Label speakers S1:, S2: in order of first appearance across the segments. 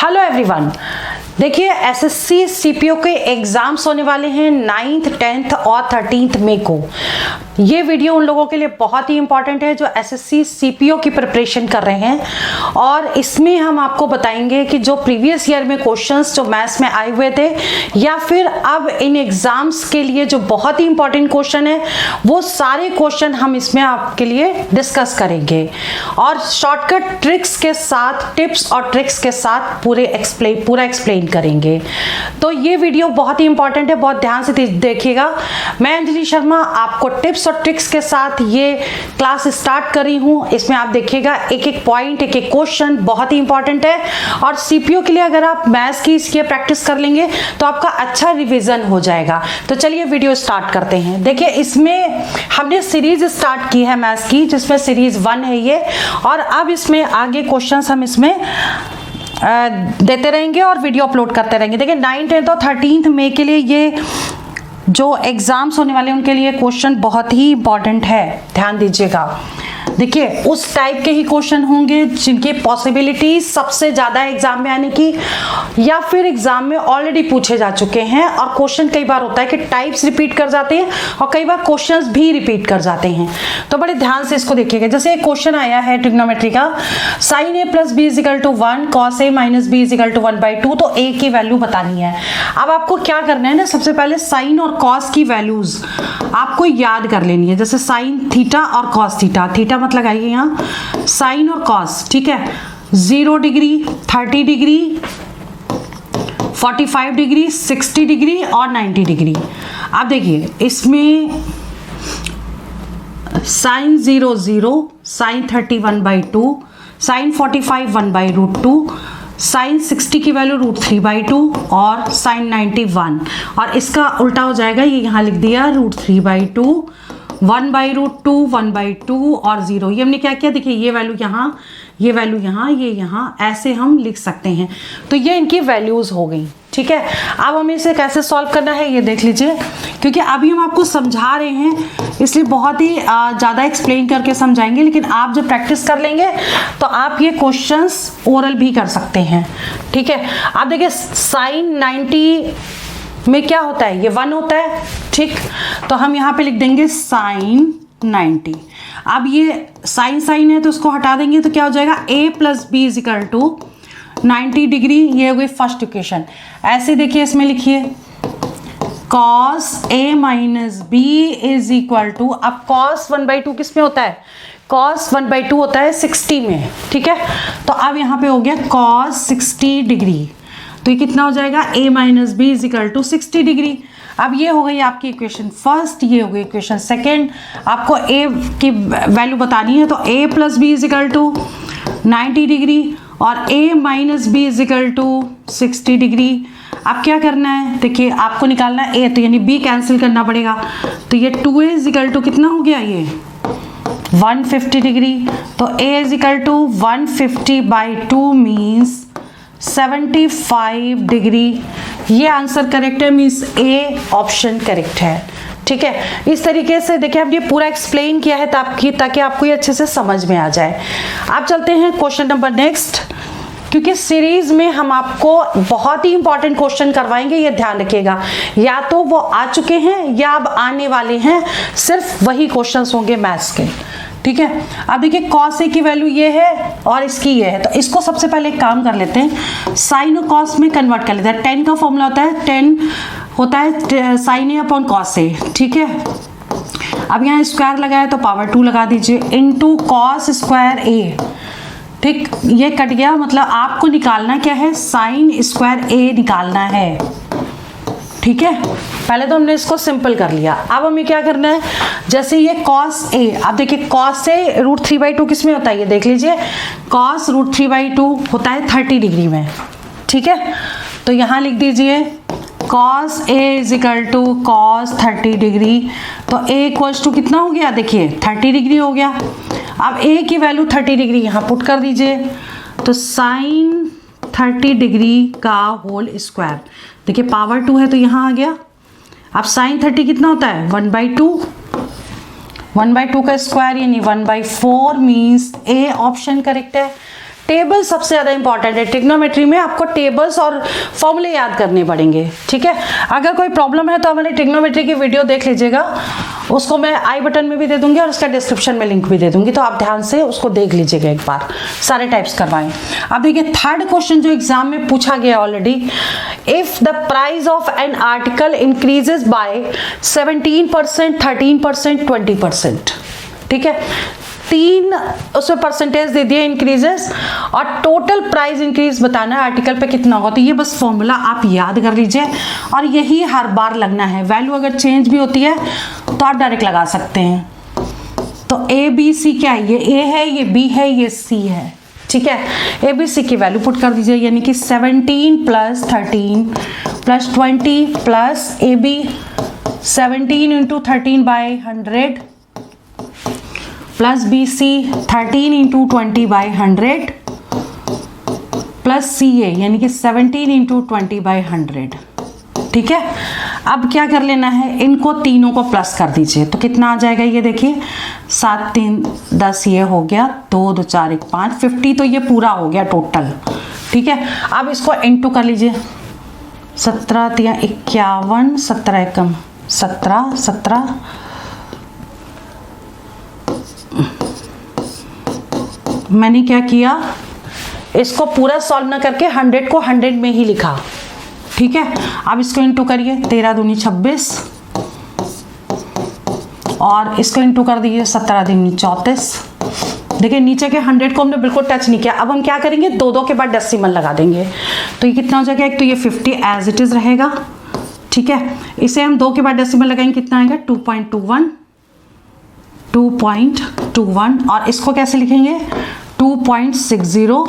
S1: Hello everyone, देखिए SSC CPO के exams होने वाले हैं 9th 10th और 13th मई को। ये वीडियो उन लोगों के लिए बहुत ही इंपॉर्टेंट है जो एसएससी सीपीओ की प्रिपरेशन कर रहे हैं और इसमें हम आपको बताएंगे कि जो प्रीवियस ईयर में क्वेश्चंस जो मैथ्स में आए हुए थे या फिर अब इन एग्जाम्स के लिए जो बहुत ही इंपॉर्टेंट क्वेश्चन है वो सारे क्वेश्चन हम इसमें आपके लिए डिस्कस करेंगे और शॉर्टकट ट्रिक्स के साथ, टिप्स और ट्रिक्स के साथ पूरा एक्सप्लेन करेंगे। तो ये वीडियो बहुत ही इंपॉर्टेंट है, बहुत ध्यान से देखिएगा। मैं अंजलि शर्मा आपको टिप्स और ट्रिक्स के साथ ये क्लास स्टार्ट कर रही हूँ। इसमें आप देखिएगा एक एक पॉइंट, एक एक क्वेश्चन बहुत ही इंपॉर्टेंट है और सीपीओ के लिए अगर आप मैथ्स की इसकी प्रैक्टिस कर लेंगे तो आपका अच्छा रिवीजन हो जाएगा। तो चलिए वीडियो स्टार्ट करते हैं। देखिए इसमें हमने सीरीज स्टार्ट की है मैथ्स की, जिसमें सीरीज 1 है ये, और अब इसमें आगे क्वेश्चंस हम इसमें देते रहेंगे और वीडियो अपलोड करते रहेंगे। देखिए 9th 10th और 13th मई के लिए ये जो एग्जाम्स होने वाले हैं उनके लिए क्वेश्चन बहुत ही इंपॉर्टेंट है, ध्यान दीजिएगा। देखिए उस टाइप के ही क्वेश्चन होंगे जिनकी पॉसिबिलिटी सबसे ज़्यादा एग्जाम में आने की या फिर एग्जाम में ऑलरेडी पूछे जा चुके हैं। और क्वेश्चन कई बार होता है कि टाइप्स रिपीट कर जाते हैं और कई बार क्वेश्चंस भी रिपीट कर जाते हैं। तो बड़े ध्यान से इसको देखिएगा। जैसे एक क्वेश्चन आया है ट्रिग्नोमेट्री का, sine A plus B is equal to 1, cos A minus B is equal to 1/2, तो ए की वैल्यू बतानी है। अब आपको क्या करना है ना, सबसे पहले साइन और कॉस की वैल्यूज आपको याद कर लेनी है। जैसे साइन थीटा और कॉस थीटा, थीटा मत लगाइए यहाँ, साइन और कॉस, ठीक है। 0 डिग्री, 30 डिग्री, 45 डिग्री, 60 डिग्री और 90 डिग्री। अब देखिए इसमें साइन 0 0, साइन 30 1/2, साइन 45 1/√2, साइन 60 की वैल्यू √3/2 और साइन 90 1, और इसका उल्टा हो जाएगा, ये यहाँ लिख दिया √3/2, 1/√2, 1/2 और 0। ये हमने क्या किया, देखिए ये वैल्यू यहाँ, ये वैल्यू यहाँ, ये यहाँ, ऐसे हम लिख सकते हैं। तो ये इनकी वैल्यूज हो गई, ठीक है। अब हमें इसे कैसे सॉल्व करना है ये देख लीजिए, क्योंकि अभी हम आपको समझा रहे हैं इसलिए बहुत ही ज़्यादा एक्सप्लेन करके समझाएंगे, लेकिन आप जब प्रैक्टिस कर लेंगे तो आप ये क्वेश्चंस ओरल भी कर सकते हैं, ठीक है। आप देखिए साइन 90 में क्या होता है, ये 1 होता है, ठीक। तो हम यहाँ पे लिख देंगे साइन 90। अब ये साइन साइन है तो उसको हटा देंगे तो क्या हो जाएगा, a plus B is equal to 90 degree, ये हो गई फर्स्ट इक्वेशन। ऐसे देखिए इसमें लिखिए cos a minus B is equal to, अब cos 1/2 किस में होता है, cos 1/2 होता है 60 में, ठीक है। तो अब यहाँ पे हो गया cos 60 डिग्री, तो ये कितना हो जाएगा, a minus B is equal to 60 degree. अब ये हो गई आपकी इक्वेशन फर्स्ट, ये हो गई इक्वेशन सेकेंड। आपको a की वैल्यू बतानी है तो a plus B is equal to 90 degree और a minus B is equal to 60 degree. अब क्या करना है, देखिए आपको निकालना है a, तो यानी b कैंसिल करना पड़ेगा, तो ये 2a इज इक्वल टू कितना हो गया, ये 150 डिग्री। तो a is equal to 150/2 means 75 degree. ये आंसर करेक्ट है, मीन्स ए ऑप्शन करेक्ट है, ठीक है। इस तरीके से देखिए हमने पूरा एक्सप्लेन किया है ताकि आपको ये अच्छे से समझ में आ जाए। अब चलते हैं क्वेश्चन नंबर नेक्स्ट, क्योंकि सीरीज में हम आपको बहुत ही इंपॉर्टेंट क्वेश्चन करवाएंगे, ये ध्यान रखिएगा। या तो वो आ चुके हैं या अब आने वाले हैं, सिर्फ वही क्वेश्चंस होंगे मैथ्स के, ठीक है। अब देखिए cos a की वैल्यू ये है और इसकी ये है, तो इसको सबसे पहले एक काम कर लेते हैं, साइन और cos में कन्वर्ट कर लेते हैं। 10 का फॉर्मूला होता है, 10 होता है sine a upon cos a, ठीक है। अब यहाँ स्क्वायर लगाया तो पावर 2 लगा दीजिए, इनटू cos स्क्वायर a, ठीक। ये कट गया, मतलब आपको निकालना क्या है, साइन स्क्वायर a निकालना है, ठीक है। पहले तो हमने इसको सिंपल कर लिया। अब हमें क्या करना है, जैसे ये cos a, अब देखिए cos a √3/2 किस में होता है, ये देख लीजिए, cos √3/2 होता है 30 डिग्री में, ठीक है। तो यहाँ लिख दीजिए cos a is equal to cos 30 degree, तो a इक्वल्स टू कितना हो गया, देखिए 30 डिग्री हो गया। अब a की वैल्यू 30 डिग्री यहाँ पुट कर दीजिए, तो साइन 30 डिग्री का होल स्क्वायर, देखिए पावर 2 है तो यहाँ आ गया। अब साइन 30 कितना होता है, 1/2, 1/2 का स्क्वायर यानी 1/4 मीन्स ए ऑप्शन करेक्ट है, टेबल सबसे ज़्यादा इंपॉर्टेंट है ट्रिग्नोमेट्री में, आपको टेबल्स और फॉर्मूले याद करने पड़ेंगे, ठीक है। अगर कोई प्रॉब्लम है तो हमारे ट्रिग्नोमेट्री की वीडियो देख लीजिएगा, उसको मैं आई बटन में भी दे दूंगी और उसका डिस्क्रिप्शन में लिंक भी दे दूंगी, तो आप ध्यान से उसको देख लीजिएगा एक बार, सारे टाइप्स करवाएं। अब देखिए थर्ड क्वेश्चन जो एग्जाम में पूछा गया already, if the price of an article increases by 17%, 13%, 20%, ठीक है, 3 उसमें परसेंटेज दे दिए इंक्रीजेस, और टोटल प्राइस इंक्रीज बताना है आर्टिकल पे कितना होगा। तो ये बस फॉर्मूला आप याद कर लीजिए और यही हर बार लगना है। वैल्यू अगर चेंज भी होती है तो आप डायरेक्ट लगा सकते हैं। तो ए बी सी क्या है, ये ए है, ये बी है, ये सी है, ठीक है। ए बी सी की वैल्यू पुट कर दीजिए, यानी कि 17 + 13 + 20 plus A B 17 × 13/100 plus B C 13 × 20/100 plus C A यानी कि 17 × 20/100, ठीक है। अब क्या कर लेना है, इनको तीनों को प्लस कर दीजिए, तो कितना आ जाएगा ये देखिए, 7 × 3 = 10, ये हो गया 2 × 2 = 4 = 5, 50 तो ये पूरा हो गया टोटल, ठीक है। अब इसको इनटू कर लीजिए, 17 × 3 = 51, 17 × 1 = 17, 17 मैंने क्या किया, इसको पूरा सॉल्व ना करके 100 को 100 में ही लिखा, ठीक है। अब इसको इंटू करिए, 13 × 2 = 26 और इसको इंटू कर दीजिए, 17 × 3 = 34। देखिए नीचे के 100 को हमने बिल्कुल टच नहीं किया। अब हम क्या करेंगे, 2 के बाद डेसिमल लगा देंगे, तो ये कितना हो जाएगा, एक तो ये 50 एज इट इज रहेगा, ठीक है। इसे हम 2 के बाद डेसिमल लगाएंगे, कितना आएगा 2.21, 2.21 और इसको कैसे लिखेंगे 2.60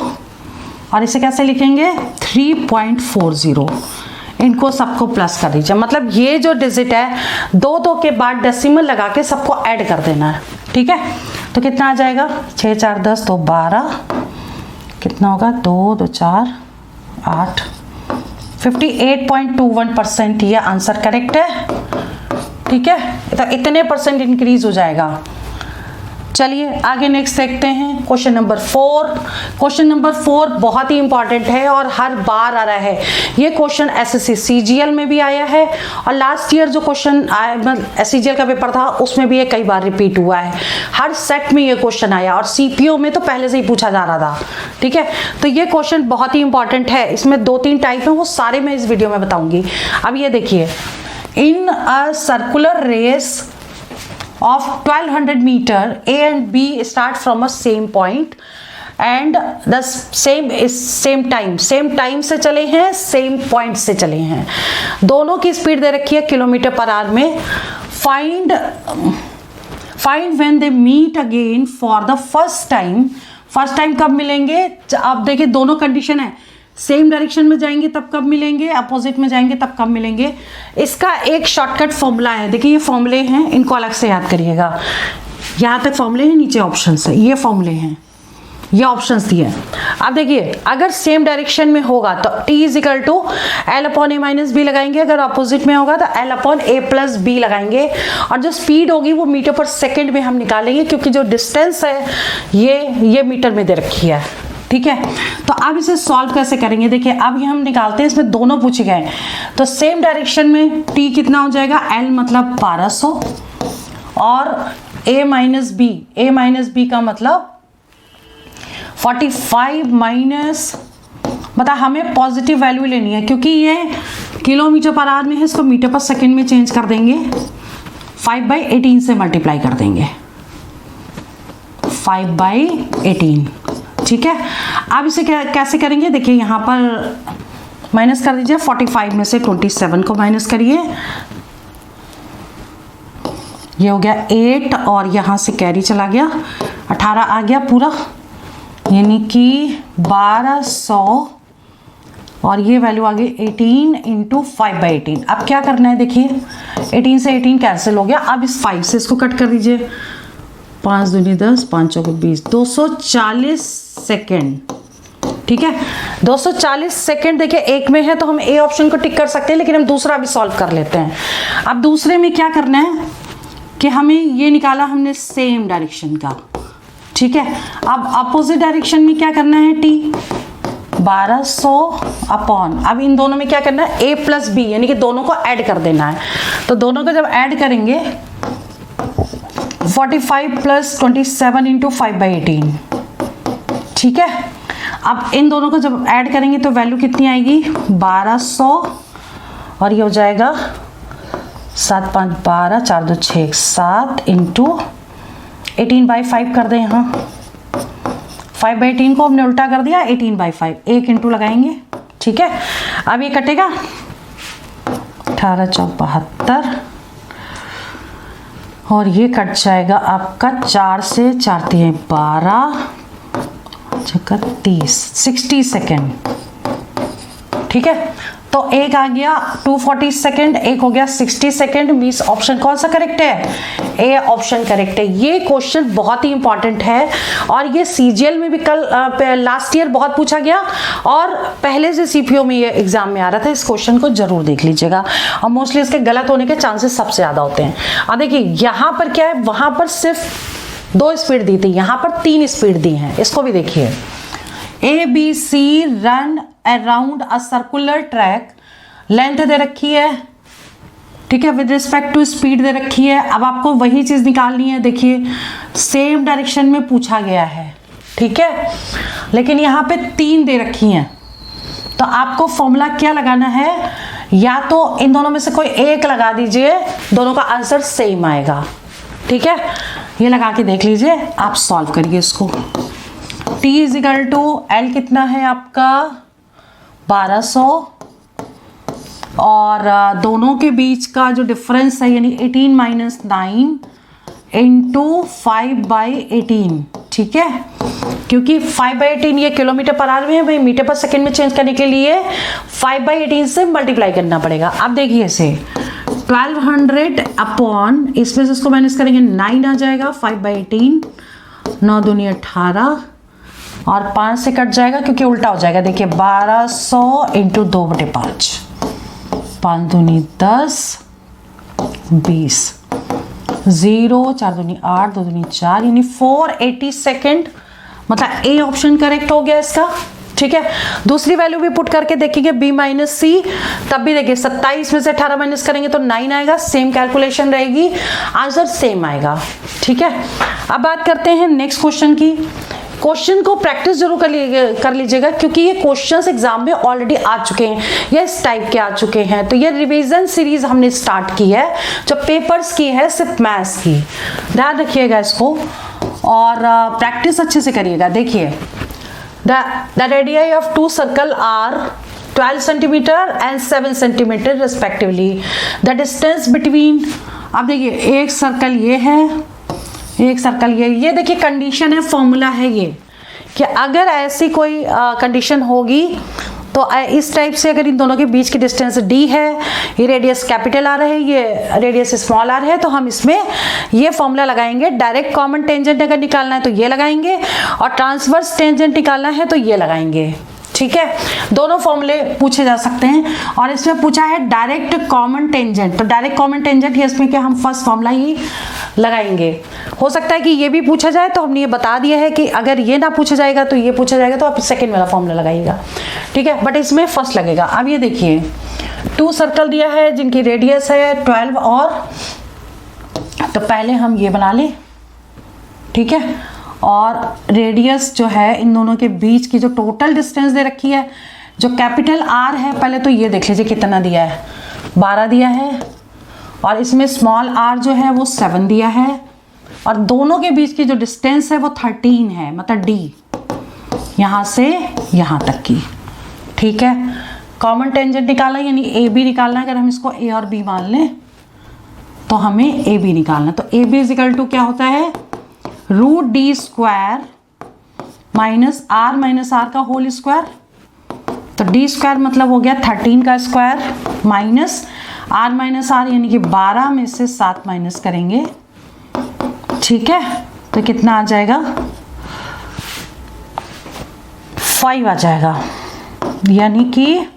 S1: और इसे कैसे लिखेंगे 3.40। इनको सबको प्लस कर दीजिए, मतलब ये जो डिजिट है 2 के बाद डेसिमल लगा के सबको ऐड कर देना है, ठीक है। तो कितना आ जाएगा, 6 × 4 = 10, तो 12, कितना होगा 2 × 2 = 4 = 8, 58.21% ये आंसर करेक्ट है, ठीक है। तो इतने परसेंट इंक्रीज हो जाएगा। चलिए आगे नेक्स्ट देखते हैं, क्वेश्चन नंबर 4। क्वेश्चन नंबर 4 बहुत ही इंपॉर्टेंट है और हर बार आ रहा है। ये क्वेश्चन एसएससी सीजीएल में भी आया है और लास्ट ईयर जो क्वेश्चन आया सीजीएल का पेपर था उसमें भी ये कई बार रिपीट हुआ है। हर सेट में ये क्वेश्चन आया और सीपीओ में तो पहले से ही पूछा जा रहा था, ठीक है। तो ये क्वेश्चन बहुत ही इंपॉर्टेंट है, इसमें 2-3 टाइप है, वो सारे मैं इस वीडियो में बताऊंगी। अब ये देखिए, in a circular race of 1200 meter, A and B start from a same point and the same time से चले हैं, same point से चले हैं, दोनों की स्पीड दे रखी है km/h में। find when they meet again for the first time कब मिलेंगे। आप देखिए दोनों कंडीशन है, सेम डायरेक्शन में जाएंगे तब कब मिलेंगे, अपोजिट में जाएंगे तब कब मिलेंगे। इसका एक शॉर्टकट फॉर्मूला है, देखिए ये फॉर्मूले हैं, इनको अलग से याद करिएगा। यहाँ तक फॉर्मूले हैं, नीचे ऑप्शंस है, ये फॉर्मूले हैं, ये ऑप्शंस दिए। अब देखिए अगर सेम डायरेक्शन में होगा तो T = L/A - B लगाएंगे, अगर अपोजिट में होगा तो L/A + B लगाएंगे और जो स्पीड होगी वो मीटर/सेकंड में हम निकालेंगे, क्योंकि जो डिस्टेंस है ये मीटर में दे रखी है, ठीक है। तो अब इसे सॉल्व कैसे करेंगे, देखिए अब ये हम निकालते हैं, इसमें दोनों पूछे गए। तो सेम डायरेक्शन में T कितना हो जाएगा, L मतलब 1200 और A - B का मतलब 45 माइनस, बता हमें पॉजिटिव वैल्यू लेनी है क्योंकि ये km/h में है, इसको मीटर/सेकंड में चेंज कर देंगे, 5/18 से मल्टीप्लाई कर देंगे, 5/18, ठीक है। अब इसे कैसे करेंगे, देखिए यहाँ पर माइनस कर दीजिए, 45 में से 27 को माइनस करिए, ये हो गया 8 और यहाँ से कैरी चला गया, 18 आ गया पूरा, यानी कि 1200 और ये वैल्यू आ गई 18 × 5/18। अब क्या करना है, देखिए 18 से 18 कैंसिल हो गया। अब इस 5 से इसको कट कर दीजिए, 5 दूनी 10, 5 चौके 20, 240 सेकेंड, ठीक है। 240 सेकेंड देखिए एक में है तो हम ए ऑप्शन को टिक कर सकते हैं, लेकिन हम दूसरा भी सॉल्व कर लेते हैं। अब दूसरे में क्या करना है कि हमें ये निकाला हमने सेम डायरेक्शन का, ठीक है। अब अपोजिट डायरेक्शन में क्या करना है, t 1200 अपॉन, अब इन दोनों में क्या करना है, a प्लस b, यानी कि दोनों को ऐड कर देना है। तो दोनों को जब ऐड करेंगे 45 प्लस 27 इंटू 5/18, ठीक है। अब इन दोनों को जब ऐड करेंगे तो वैल्यू कितनी आएगी, 1200, और ये हो जाएगा 7 5 12 4 2 6 7 इंटू 18/5 कर दें। यहाँ 5/18 को हमने उल्टा कर दिया, 18/5, 1 इंटू लगाएंगे, ठीक है। अब ये कटेगा 18 4 72, और ये कट जाएगा आपका 4 से 4 3 12 30, 60 सेकेंड, ठीक है। तो एक आ गया 240 सेकेंड, एक हो गया 60 सेकेंड। मीन्स ऑप्शन कौन सा करेक्ट है, ए ऑप्शन करेक्ट है। ये क्वेश्चन बहुत ही इंपॉर्टेंट है, और ये सीजीएल में भी कल लास्ट ईयर बहुत पूछा गया, और पहले से सीपीओ में ये एग्जाम में आ रहा था। इस क्वेश्चन को जरूर देख लीजिएगा, और मोस्टली इसके गलत होने के चांसेस सबसे ज्यादा होते हैं। अब देखिए यहाँ पर क्या है, वहां पर सिर्फ 2 स्पीड दी थी, यहाँ पर 3 स्पीड दी हैं। इसको भी देखिए, ABC run around a circular track, length दे रखी है, ठीक है, विद रिस्पेक्ट टू स्पीड दे रखी है। अब आपको वही चीज निकालनी है। देखिए सेम डायरेक्शन में पूछा गया है, ठीक है, लेकिन यहाँ पे 3 दे रखी हैं। तो आपको फॉर्मूला क्या लगाना है, या तो इन दोनों में से कोई एक लगा दीजिए, दोनों का आंसर सेम आएगा, ठीक है। ये लगा के देख लीजिए, आप सॉल्व करिए इसको। t इजिकल टू एल कितना है आपका 1200, और दोनों के बीच का जो डिफरेंस है यानी 18 माइनस 9 इंटू 5/18, ठीक है। क्योंकि 5/18 ये किलोमीटर पर आवर में है भाई, मीटर पर सेकंड में चेंज करने के लिए 5/18 से मल्टीप्लाई करना पड़ेगा। अब देखिए इसे 1200 अपॉन, इसमें से इसको माइनस करेंगे 9 आ जाएगा, 5/18, 9 दूनी 18, और 5 से कट जाएगा क्योंकि उल्टा हो जाएगा। देखिए 1200 इंटू 2/5, 5 दूनी 10, 20, 0 4 दूनी 8, 2 दूनी 4, यानी 480 सेकेंड, मतलब ए ऑप्शन करेक्ट हो गया इसका, ठीक है। दूसरी वैल्यू भी पुट करके देखेंगे B माइनस C, तब भी देखिए 27 में से 18 माइनस करेंगे तो 9 आएगा, सेम कैलकुलेशन रहेगी, आंसर सेम आएगा, ठीक है। अब बात करते हैं नेक्स्ट क्वेश्चन की। क्वेश्चन को प्रैक्टिस जरूर कर लीजिएगा, क्योंकि ये क्वेश्चंस एग्जाम में ऑलरेडी आ चुके हैं या इस टाइप के आ चुके हैं। तो ये रिवीजन सीरीज हमने स्टार्ट की है, जो पेपर्स की है, सिर्फ मैथ्स की, ध्यान रखिएगा इसको, और प्रैक्टिस अच्छे से करिएगा। देखिए the radii of 2 circle are 12 centimetre and 7 centimetre respectively. The distance between, अब देखिए एक सर्कल ये है, एक सर्कल ये देखिए कंडीशन है, फॉर्मूला है ये, कि अगर ऐसी कोई कंडीशन होगी तो इस टाइप से, अगर इन दोनों के बीच की डिस्टेंस d है, ये रेडियस कैपिटल आर है, ये रेडियस स्मॉल आर है, तो हम इसमें ये फॉर्मूला लगाएंगे। डायरेक्ट कॉमन टेंजेंट अगर निकालना है तो ये लगाएंगे, और ट्रांसवर्स टेंजेंट निकालना है तो ये लगाएंगे, ठीक है। दोनों फॉर्मूले पूछे जा सकते हैं, और इसमें पूछा है डायरेक्ट कॉमन टेंजेंट, तो डायरेक्ट कॉमन टेंजेंट है इसमें क्या, हम फर्स्ट फॉर्मूला ही लगाएंगे। हो सकता है कि ये भी पूछा जाए, तो हमने ये बता दिया है कि अगर ये ना पूछा जाएगा तो ये पूछा जाएगा, तो आप सेकंड वाला फॉर्मूला लगाइएगा, ठीक है, बट इसमें फर्स्ट लगेगा। अब ये देखिए 2 सर्कल दिया है जिनकी रेडियस है 12, और तो पहले हम ये बना लें, ठीक है, और रेडियस जो है इन दोनों के बीच की जो टोटल डिस्टेंस दे रखी है, जो कैपिटल आर है, पहले तो ये देख लीजिए कितना दिया है, 12 दिया है, और इसमें स्मॉल आर जो है वो 7 दिया है, और दोनों के बीच की जो डिस्टेंस है वो 13 है, मतलब डी यहाँ से यहाँ तक की, ठीक है। कॉमन टेंजेंट निकालना यानी ए बी निकालना, अगर हम इसको ए और बी मान लें तो हमें ए बी निकालना। तो ए बी इजिकल टू क्या होता है, √d² माइनस आर का होल स्क्वायर, तो d² मतलब हो गया 13 का स्क्वायर, माइनस आर यानी कि 12 में से 7 माइनस करेंगे, ठीक है, तो कितना आ जाएगा 5 आ जाएगा, यानी कि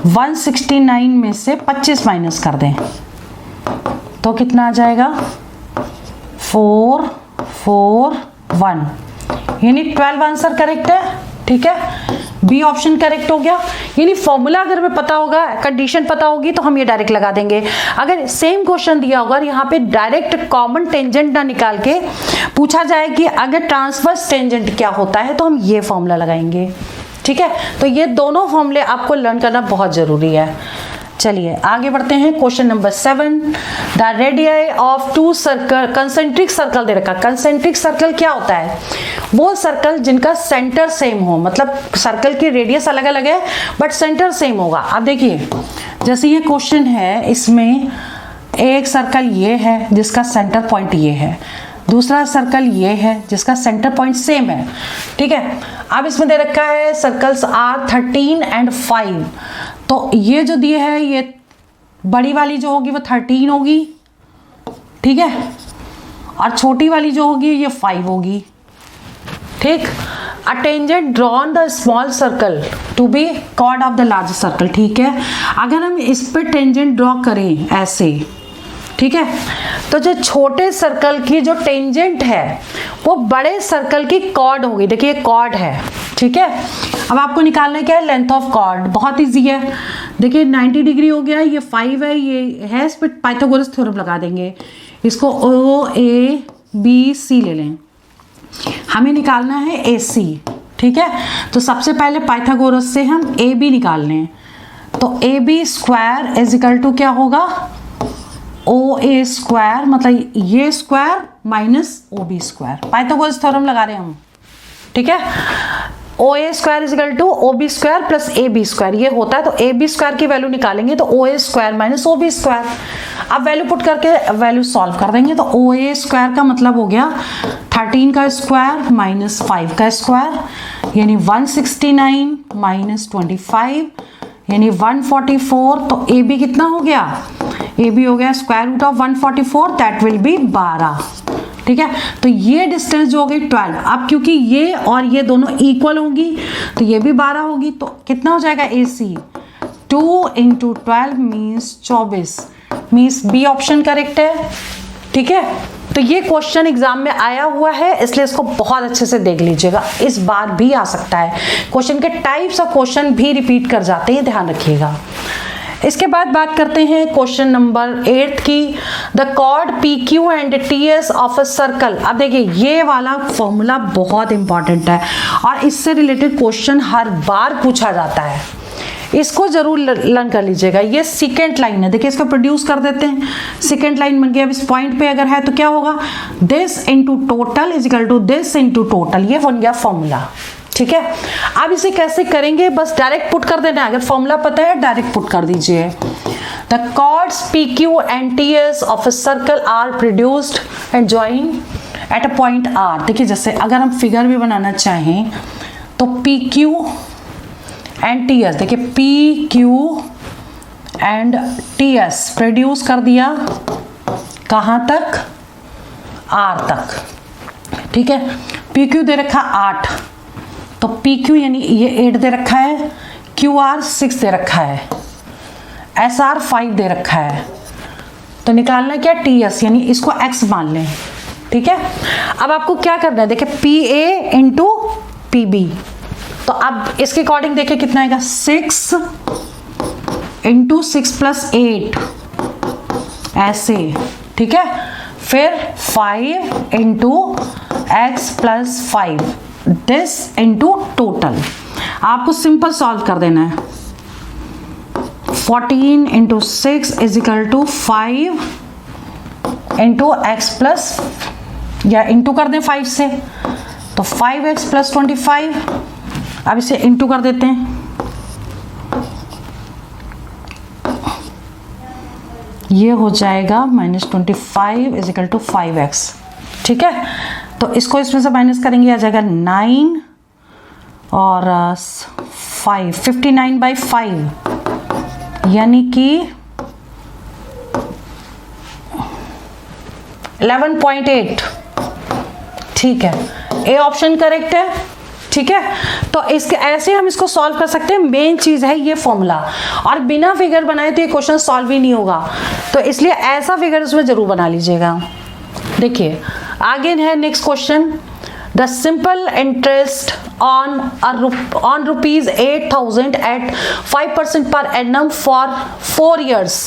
S1: 169 में से 25 माइनस कर दें तो कितना आ जाएगा 441, यानी 12 आंसर करेक्ट है। ठीक है, बी ऑप्शन करेक्ट हो गया। यानी फॉर्मूला अगर हमें पता होगा, कंडीशन पता होगी तो हम ये डायरेक्ट लगा देंगे। अगर सेम क्वेश्चन दिया होगा और यहाँ पे डायरेक्ट कॉमन टेंजेंट ना निकाल के पूछा जाए कि अगर ट्रांसवर्स टेंजेंट क्या होता है, तो हम ये फॉर्मूला लगाएंगे। ठीक है, तो ये दोनों फॉर्मूले आपको लर्न करना बहुत जरूरी है। चलिए आगे बढ़ते हैं। Question number 7, the radii of two circle, concentric circle दे रखा। कंसेंट्रिक सर्कल क्या होता है? वो सर्कल जिनका सेंटर सेम हो, मतलब सर्कल की रेडियस अलग अलग है बट सेंटर सेम होगा। अब देखिए जैसे ये क्वेश्चन है, इसमें एक सर्कल ये है जिसका सेंटर पॉइंट ये है, दूसरा सर्कल ये है जिसका सेंटर पॉइंट सेम है। ठीक है, अब इसमें दे रखा है सर्कल्स आर 13 एंड 5। तो ये जो दिए है, ये बड़ी वाली जो होगी वो 13 होगी, ठीक है, और छोटी वाली जो होगी ये 5 होगी। ठीक, a tangent drawn the small circle to be chord of the large circle. ठीक है, अगर हम इस पे टेंजेंट ड्रॉ करें ऐसे, ठीक है, तो जो छोटे सर्कल की जो टेंजेंट है वो बड़े सर्कल की कॉर्ड होगी। देखिए कॉर्ड है, ठीक है। अब आपको निकालना क्या है? Length of chord. बहुत इजी है, देखिए 90 डिग्री हो गया, ये 5 है, ये है, इस पर पाइथागोरस थ्योरम लगा देंगे। इसको ओ ए बी सी ले लें, हमें निकालना है ए सी। ठीक है, तो सबसे पहले पाइथागोरस से हम ए बी निकाल लें। तो A B square is equal to क्या होगा? ओ ए स्क्वायर, मतलब ये square minus O B square. Pythagoras theorem लगा रहे हैं हम। ठीक है, O A square is equal to O B square plus A B square, ये होता है। तो ए बी स्क्वायर की वैल्यू निकालेंगे तो O A square minus O B square. अब वैल्यू पुट करके वैल्यू सॉल्व कर देंगे। तो ओ ए स्क्वायर का मतलब हो गया 13 का स्क्वायर माइनस 5 का स्क्वायर, यानी 169 माइनस 25 यानी 144। तो ए बी कितना हो गया? ए बी हो गया square root of 144, that will be 12। ठीक है, तो ये डिस्टेंस जो हो गई 12। अब क्योंकि ये और ये दोनों इक्वल होंगी तो ये भी 12 होगी। तो कितना हो जाएगा? A C 2 into 12 means 24, means B option correct है। ठीक है, तो ये क्वेश्चन एग्जाम में आया हुआ है, इसलिए इसको बहुत अच्छे से देख लीजिएगा। इस बार भी आ सकता है, क्वेश्चन के टाइप्स ऑफ क्वेश्चन भी रिपीट कर जाते हैं, ध्यान रखिएगा। इसके बाद बात करते हैं क्वेश्चन नंबर 8 की, the chord P Q and T S of a circle. अब देखिए ये वाला फॉर्मूला बहुत इंपॉर्टेंट है और इससे रिलेटेड क्वेश्चन हर बार पूछा जाता है, इसको जरूर लर्न कर लीजिएगा। ये सेकेंड लाइन है, देखिए इसको प्रोड्यूस कर देते हैं। सेकेंड लाइन बन गया। अब इस पॉइंट पे अगर है तो क्या होगा? This into total is equal to this into total, ये बन गया फॉर्मूला। ठीक है, अब इसे कैसे करेंगे? बस डायरेक्ट पुट कर देना है। अगर फॉर्मूला पता है डायरेक्ट पुट कर दीजिए। The chords P Q and T S of a circle are produced and join at a point R. देखिए जैसे अगर हम फिगर भी बनाना चाहें तो P Q and T S, देखिए P Q and T S produce कर दिया कहाँ तक? आर तक। ठीक है, पी क्यू दे रखा 8, तो पी क्यू यानी ये 8 दे रखा है, क्यू आर 6 दे रखा है, एस आर 5 दे रखा है। तो निकालना क्या? टी एस, यानी इसको एक्स मान लें। ठीक है, अब आपको क्या करना है? देखिए P A into P B, तो अब इसके अकॉर्डिंग देखिए कितना आएगा? 6 इंटू 6 प्लस 8 ऐसे। ठीक है, फिर 5 into x plus 5 this into total. आपको सिंपल सॉल्व कर देना है। 14 into 6 is equal to 5 into x plus, या इंटू कर दें 5 से, तो 5x प्लस 25। अब इसे इंटू कर देते हैं, ये हो जाएगा -25 इज इक्वल टू 5x। ठीक है, तो इसको इसमें से माइनस करेंगे, आ जाएगा 9 और 5, 59/5 यानी कि 11.8। ठीक है, ए ऑप्शन करेक्ट है। ठीक है, तो इसके ऐसे हम इसको सॉल्व कर सकते हैं। मेन चीज है ये फॉर्मूला, और बिना फिगर बनाए तो ये क्वेश्चन सॉल्व ही नहीं होगा, तो इसलिए ऐसा फिगर उसमें जरूर बना लीजिएगा। देखिए आगे है next question, the simple interest on rupees 8,000 at 5% per annum for 4 years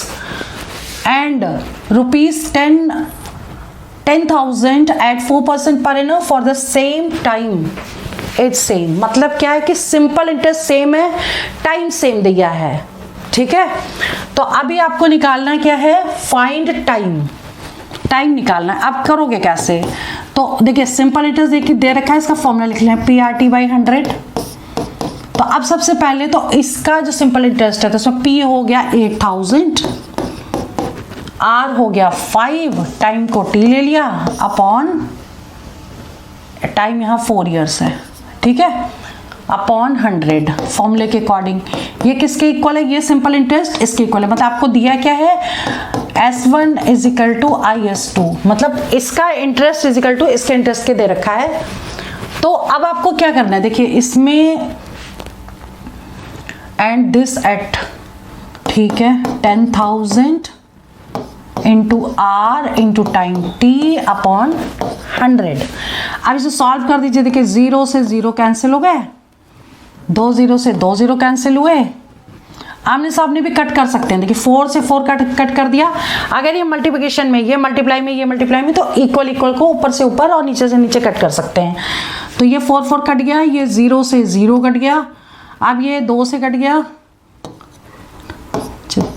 S1: and rupees 10,000 at 4% per annum for the same time. It's same. मतलब क्या है कि सिंपल इंटरेस्ट सेम है, टाइम सेम दिया है, ठीक है। तो अभी आपको निकालना क्या है, फाइंड टाइम, टाइम निकालना है। अब करोगे कैसे, तो देखिए सिंपल इंटरेस्ट देखिए दे रखा है, इसका फॉर्मूला लिख लें PRT बाई 100। तो अब सबसे पहले तो इसका जो सिंपल इंटरेस्ट है तो इसमें P हो गया 8,000, R हो गया 5, टाइम को T ले लिया अपॉन टाइम यहाँ 4 इयर्स है, ठीक है, अपॉन 100 फॉर्मूले के अकॉर्डिंग। ये किसके इक्वल है, ये सिंपल इंटरेस्ट इसके इक्वल है। मतलब आपको दिया क्या है, S1 is equal to IS2, मतलब इसका इंटरेस्ट इज इक्वल टू इसके इंटरेस्ट के दे रखा है। तो अब आपको क्या करना है, देखिए इसमें एंड दिस एट, ठीक है, 10,000 into R into time T upon 100। अब इसे सॉल्व कर दीजिए। देखिए 0 से 0 कैंसिल हो गए, 2 0 से 2 0 कैंसिल हुए, आमने सामने भी कट कर सकते हैं। देखिए 4 से 4 कट कर दिया। अगर ये मल्टीप्लिकेशन में, ये मल्टीप्लाई में, ये मल्टीप्लाई में, तो इक्वल इक्वल को ऊपर से ऊपर और नीचे से नीचे कट कर सकते हैं। तो ये 4 4 कट गया, ये 0 से 0 कट गया, अब ये 2 से कट गया,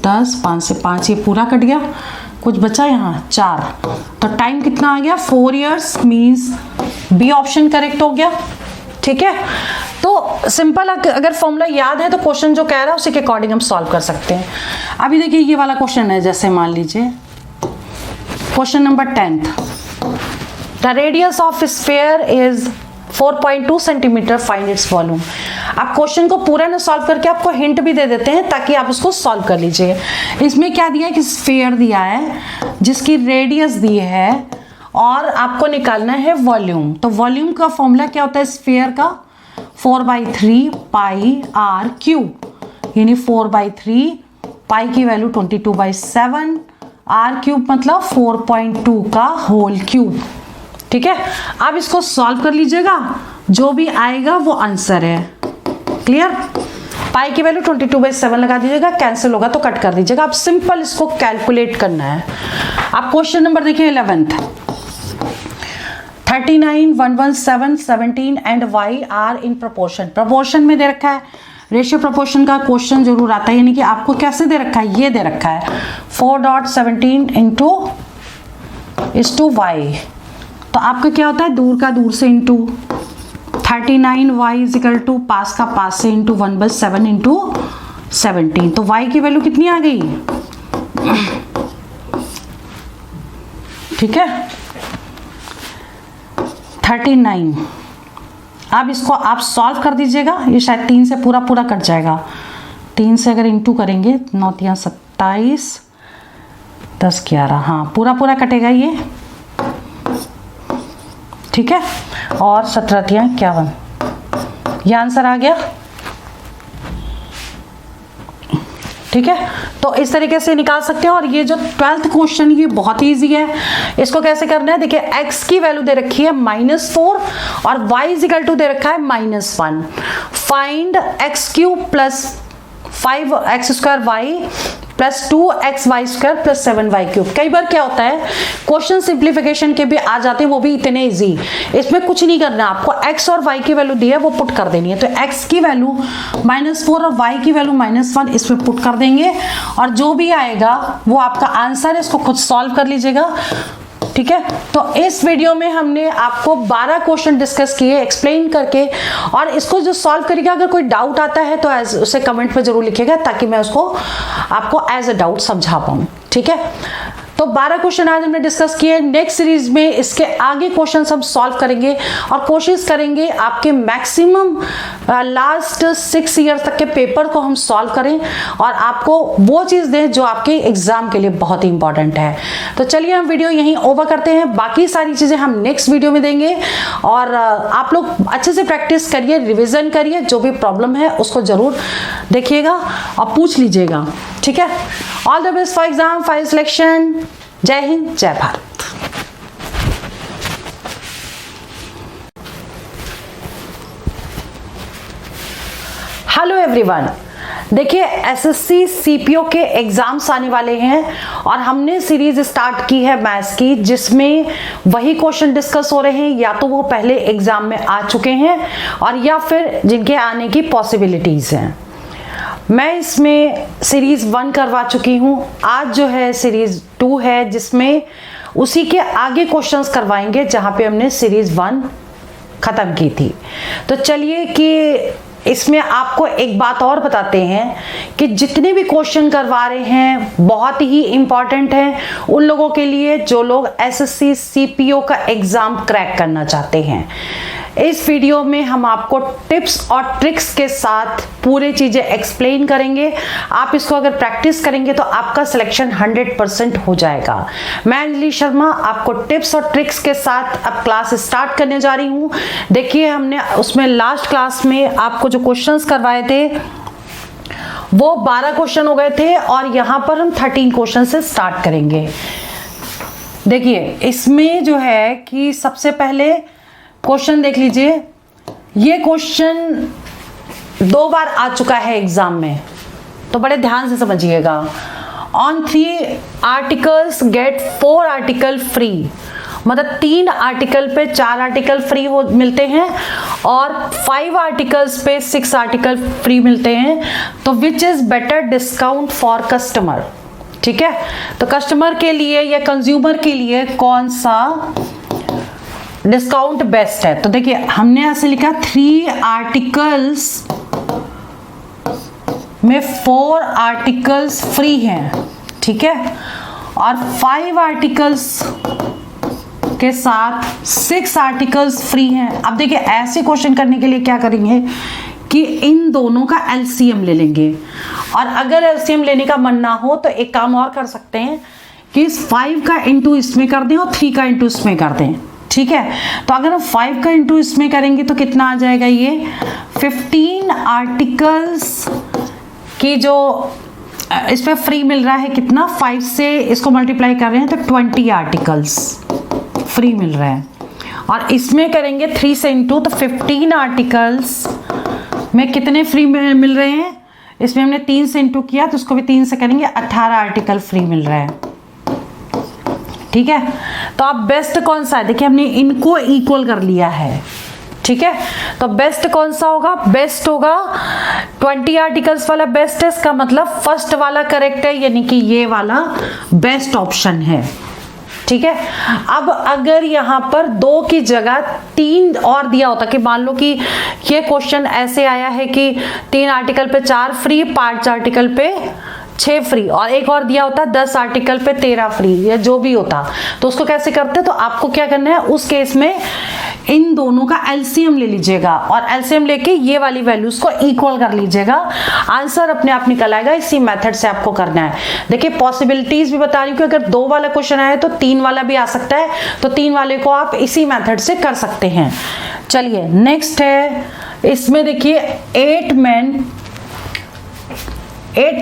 S1: 10, 5 से 5 ये पूरा कट गया, कुछ बचा यहाँ 4। तो टाइम कितना आ गया, 4 years, means B option correct हो गया, ठीक है। तो सिंपल अगर फॉर्मूला याद है तो क्वेश्चन जो कह रहा है उसी के अकॉर्डिंग हम सॉल्व कर सकते हैं। अभी देखिए ये वाला क्वेश्चन है, जैसे मान लीजिए question number 10th, the radius of sphere is 4.2 centimetre, find its volume. आप क्वेश्चन को पूरा ना सॉल्व करके आपको हिंट भी दे देते हैं ताकि आप उसको सॉल्व कर लीजिए। इसमें क्या दिया है कि स्फीयर दिया है जिसकी रेडियस दी है और आपको निकालना है वॉल्यूम। तो वॉल्यूम का फॉर्मूला क्या होता है स्फीयर का, 4/3 पाई R क्यूब, यानी 4/3 पाई की वैल्यू 22/7, R क्यूब मतलब 4.2 का होल क्यूब, ठीक है। अब इसको सॉल्व कर लीजिएगा, जो भी आएगा वो आंसर है, क्लियर। पाई की वैल्यू 22/7 लगा दीजिएगा, कैंसिल होगा तो कट कर दीजिएगा। अब सिंपल इसको कैलकुलेट करना है। अब क्वेश्चन नंबर देखिए 11th, 39, 117, 17 and y are in proportion. Proportion में दे रखा है, रेशियो प्रोपोर्शन का क्वेश्चन जरूर आता है, यानी कि आपको कैसे दे रखा है, ये दे रखा है 4.17 इंटू इस टू y। तो आपका क्या होता है, दूर का दूर से into 39y is equal to पास का पास से इंटू 1/7 इंटू 17। तो y की वैल्यू कितनी आ गई, ठीक है, 39। अब इसको आप सॉल्व कर दीजिएगा, ये शायद 3 से पूरा पूरा कट जाएगा। 3 से अगर इंटू करेंगे 9 × 27, 10 11, हाँ पूरा पूरा कटेगा ये, ठीक है। और 17 × 51, ये आंसर आ गया, ठीक है। तो इस तरीके से निकाल सकते हैं। और ये जो 12th क्वेश्चन ये बहुत ईजी है। इसको कैसे करना है, देखिए x की वैल्यू दे रखी है -4 और y इज इक्वल टू दे रखा है -1। Find x³ plus 5x² y plus 2xy² plus 7y³। कई बार क्या होता है क्वेश्चन सिंप्लीफिकेशन के भी आ जाते हैं, वो भी इतने इजी। इसमें कुछ नहीं करना, आपको x और y की वैल्यू दी है वो पुट कर देनी है। तो x की वैल्यू -4 और y की वैल्यू -1 इसमें पुट कर देंगे और जो भी आएगा वो आपका आंसर है। इसको खुद सॉल्व कर लीजिएगा, ठीक है। तो इस वीडियो में हमने आपको 12 क्वेश्चन डिस्कस किए एक्सप्लेन करके, और इसको जो सॉल्व करेगा अगर कोई डाउट आता है तो उसे कमेंट पे जरूर लिखिएगा ताकि मैं उसको आपको एज अ डाउट समझा पाऊँ, ठीक है। तो 12 क्वेश्चन आज हमने डिस्कस किए। नेक्स्ट सीरीज में इसके आगे क्वेश्चन हम सॉल्व करेंगे और कोशिश करेंगे आपके मैक्सिमम लास्ट 6 ईयर तक के पेपर को हम सॉल्व करें और आपको वो चीज़ दें जो आपके एग्जाम के लिए बहुत ही इंपॉर्टेंट है। तो चलिए हम वीडियो यहीं ओवर करते हैं, बाकी सारी चीज़ें हम नेक्स्ट वीडियो में देंगे। और आप लोग अच्छे से प्रैक्टिस करिए, रिविजन करिए, जो भी प्रॉब्लम है उसको ज़रूर देखिएगा और पूछ लीजिएगा, ठीक है। All the best for exam, for selection. जय हिंद, जय भारत। हेलो एवरीवन, देखिए एसएससी सीपीओ के एग्जाम्स आने वाले हैं और हमने सीरीज स्टार्ट की है मैथ्स की, जिसमें वही क्वेश्चन डिस्कस हो रहे हैं, या तो वो पहले एग्जाम में आ चुके हैं और या फिर जिनके आने की पॉसिबिलिटीज हैं। मैं इसमें सीरीज 1 करवा चुकी हूँ, आज जो है सीरीज 2 है, जिसमें उसी के आगे क्वेश्चंस करवाएंगे जहाँ पे हमने सीरीज 1 खत्म की थी। तो चलिए कि इसमें आपको एक बात और बताते हैं कि जितने भी क्वेश्चन करवा रहे हैं बहुत ही इंपॉर्टेंट हैं उन लोगों के लिए जो लोग एसएससी सीपीओ का एग्जाम क्रैक करना चाहते हैं। इस वीडियो में हम आपको टिप्स और ट्रिक्स के साथ पूरी चीजें एक्सप्लेन करेंगे। आप इसको अगर प्रैक्टिस करेंगे तो आपका सिलेक्शन 100% हो जाएगा। मैं अंजलि शर्मा आपको टिप्स और ट्रिक्स के साथ अब क्लास स्टार्ट करने जा रही हूँ। देखिए हमने उसमें लास्ट क्लास में आपको जो क्वेश्चंस करवाए थे वो 12 क्वेश्चन हो गए थे और यहाँ पर हम 13 क्वेश्चन से स्टार्ट करेंगे। देखिए इसमें जो है कि सबसे पहले क्वेश्चन देख लीजिए, ये क्वेश्चन 2 बार आ चुका है एग्जाम में, तो बड़े ध्यान से समझिएगा। On 3 articles get 4 article free, मतलब 3 आर्टिकल पे 4 आर्टिकल फ्री वो मिलते हैं और 5 आर्टिकल्स पे 6 आर्टिकल फ्री मिलते हैं। तो which is better discount for customer, ठीक है। तो कस्टमर के लिए या कंज्यूमर के लिए कौन सा डिस्काउंट बेस्ट है? तो देखिए हमने ऐसे लिखा 3 आर्टिकल्स में 4 आर्टिकल्स फ्री हैं, ठीक है, और 5 आर्टिकल्स के साथ 6 आर्टिकल्स फ्री हैं। अब देखिए ऐसे क्वेश्चन करने के लिए क्या करेंगे कि इन दोनों का एलसीएम ले लेंगे, और अगर एलसीएम लेने का मन ना हो तो एक काम और कर सकते हैं कि इस 5 का इंटू इसमें कर दें और 3 का इंटू इसमें कर दें, ठीक है। तो अगर हम 5 का इंटू इसमें करेंगे तो कितना आ जाएगा, ये 15 आर्टिकल्स की जो इस पे फ्री मिल रहा है, कितना 5 से इसको मल्टीप्लाई कर रहे हैं तो 20 आर्टिकल्स फ्री मिल रहा है। और इसमें करेंगे 3 से इंटू, तो 15 आर्टिकल्स में कितने फ्री मिल रहे हैं, इसमें हमने 3 से इंटू किया तो उसको भी 3 से करेंगे, 18 आर्टिकल फ्री मिल रहा है, ठीक है। तो अब बेस्ट कौन सा है, देखिए हमने इनको इक्वल कर लिया है, ठीक है। तो बेस्ट कौन सा होगा, बेस्ट होगा 20 आर्टिकल्स वाला बेस्ट है, इसका मतलब फर्स्ट वाला करेक्ट है, यानी कि ये वाला बेस्ट ऑप्शन है, ठीक है। अब अगर यहाँ पर 2 की जगह 3 और दिया होता, कि मान लो कि ये क्वेश्चन ऐसे आया है कि 3 आर्टिकल पे 4 फ्री, 5 आर्टिकल पे 6 फ्री, और एक और दिया होता 10 आर्टिकल पे 13 फ्री, या जो भी होता, तो उसको कैसे करते? तो आपको क्या करना है, उस केस में इन दोनों का एलसीएम ले लीजिएगा और एलसीएम लेके ये वाली वैल्यूज को इक्वल कर लीजिएगा। आंसर अपने आप निकल आएगा। इसी मेथड से आपको करना है। देखिए पॉसिबिलिटीज भी बता रही हूँ कि अगर 2 वाला क्वेश्चन आए तो 3 वाला भी आ सकता है, तो 3 वाले को आप इसी मेथड से कर सकते हैं। चलिए नेक्स्ट है, इसमें देखिए 8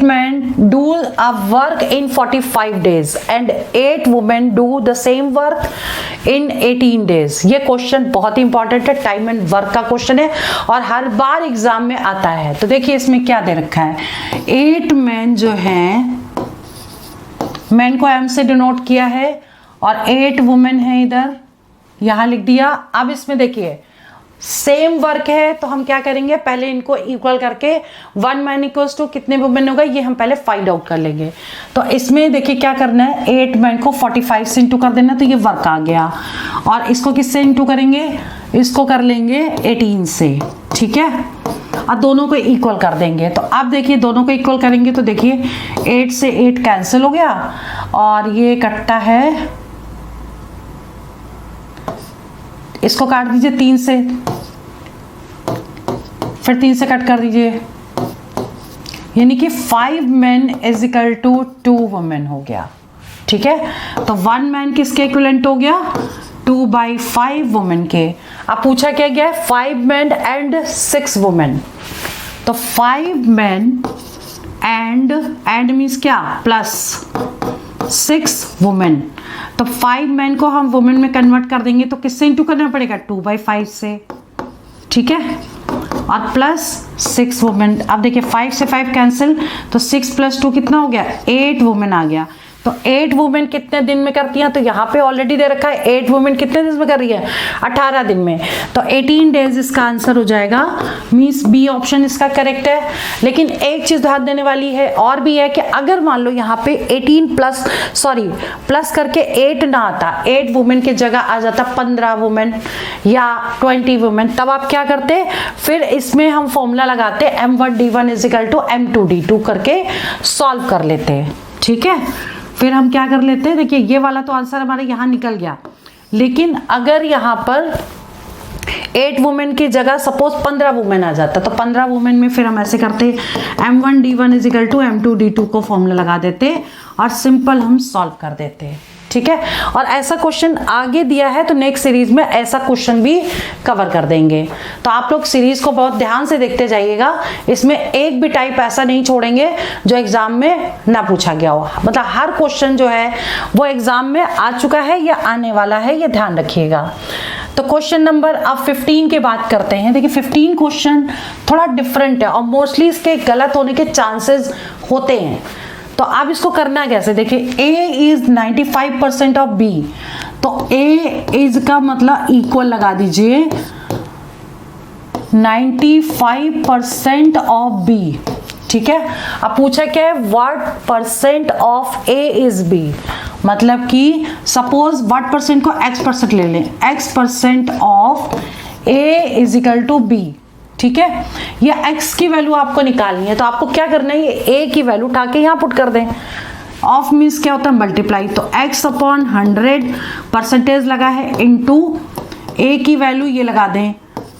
S1: men do a work in 45 days and 8 women do the same work in 18 days। ये क्वेश्चन बहुत ही इंपॉर्टेंट है, टाइम एंड वर्क का क्वेश्चन है और हर बार एग्जाम में आता है। तो देखिए इसमें क्या दे रखा है, 8 men जो हैं, मैन को एम से डिनोट किया है और 8 वुमेन है, इधर यहां लिख दिया। अब इसमें देखिए सेम वर्क है तो हम क्या करेंगे, पहले इनको इक्वल करके 1 मैन इक्वल्स टू कितने वुमेन होगा ये हम पहले फाइंड आउट कर लेंगे। तो इसमें देखिए क्या करना है, 8 मैन को 45 से इंटू कर देना, तो ये वर्क आ गया, और इसको किससे इंटू करेंगे, इसको कर लेंगे 18 से, ठीक है, और दोनों को इक्वल कर देंगे। तो अब देखिए दोनों को इक्वल करेंगे तो देखिए 8 से 8 कैंसिल हो गया और ये कटता है, इसको काट दीजिए 3 से, फिर 3 से कट कर दीजिए, यानी कि 5 men is equal to 2 women हो गया, ठीक है। तो 1 मैन किसके इक्विवेलेंट हो गया, 2/5 वुमेन के। अब पूछा क्या गया, 5 men एंड 6 वुमेन। तो 5 men एंड मीन्स क्या, प्लस 6 वुमेन। तो 5 मैन को हम वुमेन में कन्वर्ट कर देंगे तो किससे इंटू करना पड़ेगा, 2/5 से, ठीक है। और प्लस 6 वुमेन। अब देखिए 5 से 5 कैंसिल, तो 6 + 2 कितना हो गया, 8 वुमेन आ गया। तो 8 वुमेन कितने दिन में करती हैं, तो यहाँ पे ऑलरेडी दे रखा है 8 वुमेन कितने दिन में कर रही है, 18 दिन में। तो 18 डेज इसका आंसर हो जाएगा, मीन्स बी ऑप्शन इसका करेक्ट है। लेकिन एक चीज ध्यान देने वाली है और भी है कि अगर मान लो यहाँ पे 18 प्लस करके 8 ना आता, 8 वुमेन की जगह आ जाता 15 वुमेन या 20 वुमेन, तब आप क्या करते, फिर इसमें हम फॉर्मूला लगाते m1d1 = m2d2 करके सॉल्व कर लेते हैं। ठीक है, फिर हम क्या कर लेते हैं, देखिए ये वाला तो आंसर हमारे यहाँ निकल गया, लेकिन अगर यहाँ पर 8 वुमेन की जगह सपोज 15 वुमेन आ जाता, तो 15 वुमेन में फिर हम ऐसे करते m1d1 = m2d2 को फॉर्मूला लगा देते और सिंपल हम सॉल्व कर देते। ठीक है, और ऐसा क्वेश्चन आगे दिया है तो नेक्स्ट सीरीज में ऐसा क्वेश्चन भी कवर कर देंगे। तो आप लोग सीरीज को बहुत ध्यान से देखते जाइएगा, इसमें एक भी टाइप ऐसा नहीं छोड़ेंगे जो एग्जाम में ना पूछा गया हो। मतलब हर क्वेश्चन जो है वो एग्जाम में आ चुका है या आने वाला है, ये ध्यान रखिएगा। तो क्वेश्चन नंबर अब 15 की बात करते हैं। देखिए 15 क्वेश्चन थोड़ा डिफरेंट है और मोस्टली इसके गलत होने के चांसेस होते हैं। तो आप इसको करना कैसे, देखिए A इज 95% ऑफ B, तो A इज का मतलब इक्वल लगा दीजिए 95% ऑफ B। ठीक है, अब पूछा क्या है, what percent of A is B, मतलब कि सपोज व्हाट परसेंट को x% ले लें, x% ऑफ A = B। ठीक है, ये x की वैल्यू आपको निकालनी है, तो आपको क्या करना है, ये a की वैल्यू उठा के यहाँ पुट कर दें। ऑफ मीन्स क्या होता है, मल्टीप्लाई, तो x/100 परसेंटेज लगा है इनटू a की वैल्यू ये लगा दें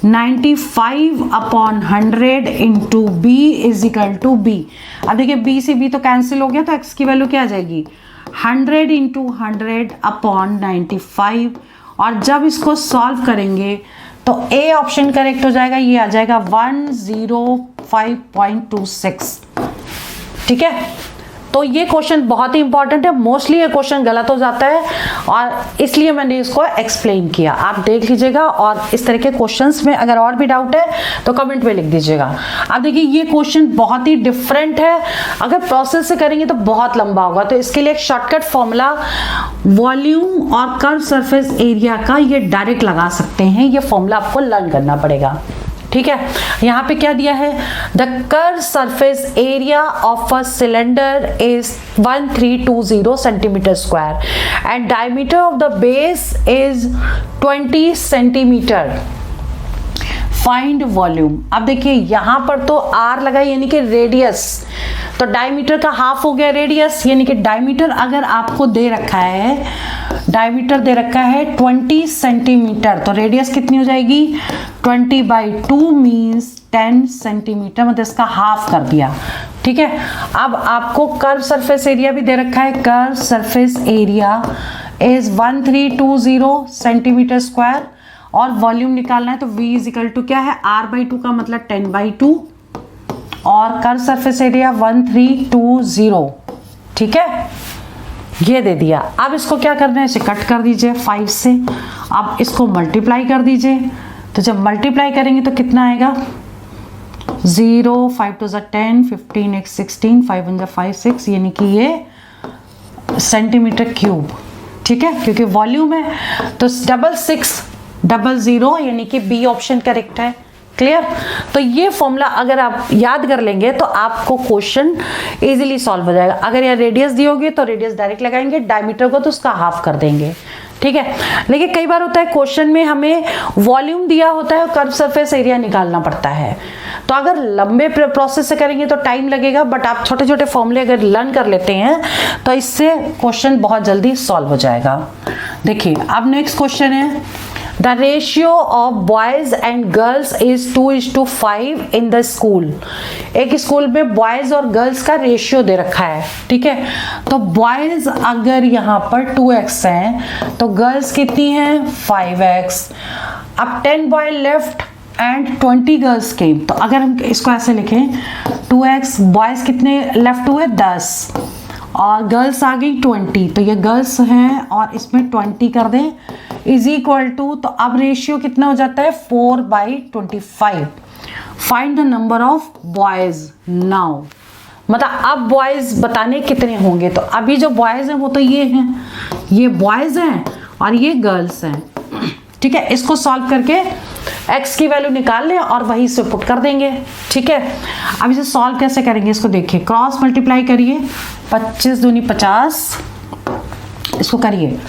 S1: 95/100 इंटू b = b। अब देखिए b से b तो कैंसिल हो गया, तो x की वैल्यू क्या आ जाएगी 100 × 100/95। और जब इसको सॉल्व करेंगे तो ए ऑप्शन करेक्ट हो जाएगा, ये आ जाएगा 105.26। ठीक है, तो ये क्वेश्चन बहुत ही इंपॉर्टेंट है, मोस्टली ये क्वेश्चन गलत हो जाता है और इसलिए मैंने इसको एक्सप्लेन किया। आप देख लीजिएगा और इस तरह के क्वेश्चंस में अगर और भी डाउट है तो कमेंट में लिख दीजिएगा। अब देखिए ये क्वेश्चन बहुत ही डिफरेंट है, अगर प्रोसेस से करेंगे तो बहुत लंबा होगा, तो इसके लिए एक शॉर्टकट फॉर्मूला वॉल्यूम और कर्व सरफेस एरिया का ये डायरेक्ट लगा सकते हैं। ये फॉर्मूला आपको लर्न करना पड़ेगा। ठीक है, यहाँ पे क्या दिया है, the curve surface area of a cylinder is 1320 cm² and diameter of the base is 20 cm। Find volume. अब देखिए यहाँ पर तो r लगा यानी कि रेडियस, तो डायमीटर का हाफ हो गया रेडियस, यानी कि डायमीटर अगर आपको दे रखा है, डायमीटर दे रखा है 20 सेंटीमीटर, तो रेडियस कितनी हो जाएगी 20/2 मीन्स 10 सेंटीमीटर, मतलब इसका हाफ कर दिया। ठीक है, अब आपको कर्व सरफेस एरिया भी दे रखा है, curve surface area is 1320 cm² और वॉल्यूम निकालना है, तो V = क्या है r/2 का मतलब 10/2 और कर्व सरफेस एरिया 1320। ठीक है, ये दे दिया। अब इसको क्या करना है, इसे कट कर दीजिए 5 से, अब इसको मल्टीप्लाई कर दीजिए, तो जब मल्टीप्लाई करेंगे तो कितना आएगा 0, 5 2 10, 15 x 16, 5 1 5 6, यानी कि ये सेंटीमीटर क्यूब। ठीक है, क्योंकि वॉल्यूम है तो 6600 यानी कि बी ऑप्शन करेक्ट है। क्लियर, तो ये फॉर्मूला अगर आप याद कर लेंगे तो आपको क्वेश्चन इजीली सॉल्व हो जाएगा। अगर यहाँ रेडियस दी होगी तो रेडियस डायरेक्ट लगाएंगे, डायमीटर को तो उसका हाफ कर देंगे। ठीक है, लेकिन कई बार होता है क्वेश्चन में हमें वॉल्यूम दिया होता है और कर्व सरफेस एरिया निकालना पड़ता है, तो अगर लंबे प्रोसेस से करेंगे तो टाइम लगेगा, बट आप छोटे छोटे फॉर्मूले अगर लर्न कर लेते हैं तो इससे क्वेश्चन बहुत जल्दी सॉल्व हो जाएगा। देखिए अब नेक्स्ट क्वेश्चन है, the ratio of boys and girls is 2:5 in the school. एक स्कूल में बॉयज और गर्ल्स का रेशियो दे रखा है। ठीक है, तो बॉयज अगर यहाँ पर 2x हैं तो गर्ल्स कितनी हैं 5x। अब 10 बॉय लेफ्ट एंड 20 गर्ल्स केम, तो अगर हम इसको ऐसे लिखें 2x, बॉयज कितने लेफ्ट हुए 10 और गर्ल्स आ गई 20, तो ये गर्ल्स हैं और इसमें 20 कर दें इज इक्वल टू, तो अब रेशियो कितना हो जाता है 4/25। Find the number of boys now, मतलब अब बॉयज बताने कितने होंगे। तो अभी जो बॉयज हैं वो तो ये हैं, ये बॉयज हैं और ये गर्ल्स हैं, ठीक है। इसको सॉल्व करके x की वैल्यू निकाल लें और वही से पुट कर देंगे, ठीक है। अब इसे सॉल्व कैसे करेंगे इसको देखिए, क्रॉस मल्टीप्लाई करिए, 25 दूनी 50, इसको करिए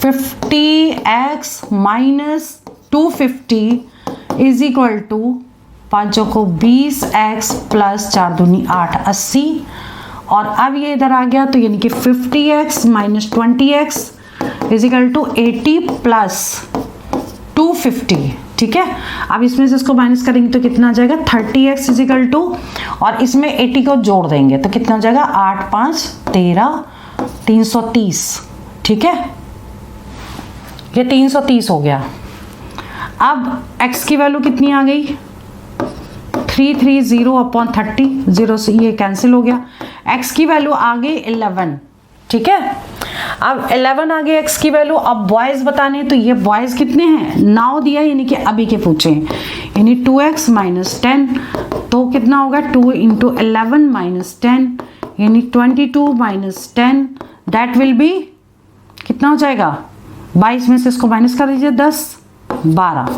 S1: 50x minus 250 is equal to 5 को 20x प्लस 4 दूनी 8, 80। और अब ये इधर आ गया तो यानी कि 50x minus 20x is equal to 80 plus 250, ठीक है। अब इसमें से इसको माइनस करेंगे तो कितना आ जाएगा 30x इज इक्वल टू, और इसमें 80 को जोड़ देंगे तो कितना हो जाएगा 8 5 13 330, ठीक है। ये 330 हो गया। अब x की वैल्यू कितनी आ गई 330 अपॉन 30, 0 से ये कैंसिल हो गया। x की वैल्यू आ गई 11, ठीक है। अब 11 आ गई x की वैल्यू। अब बॉयज बताने तो ये बॉयज कितने हैं, नाउ दिया यानी कि अभी के पूछे, यानी 2x माइनस 10, तो कितना होगा 2 इंटू 11 माइनस 10 यानी 22 माइनस 10, दैट विल बी कितना हो जाएगा 22 में से इसको माइनस कर दीजिए 10 12,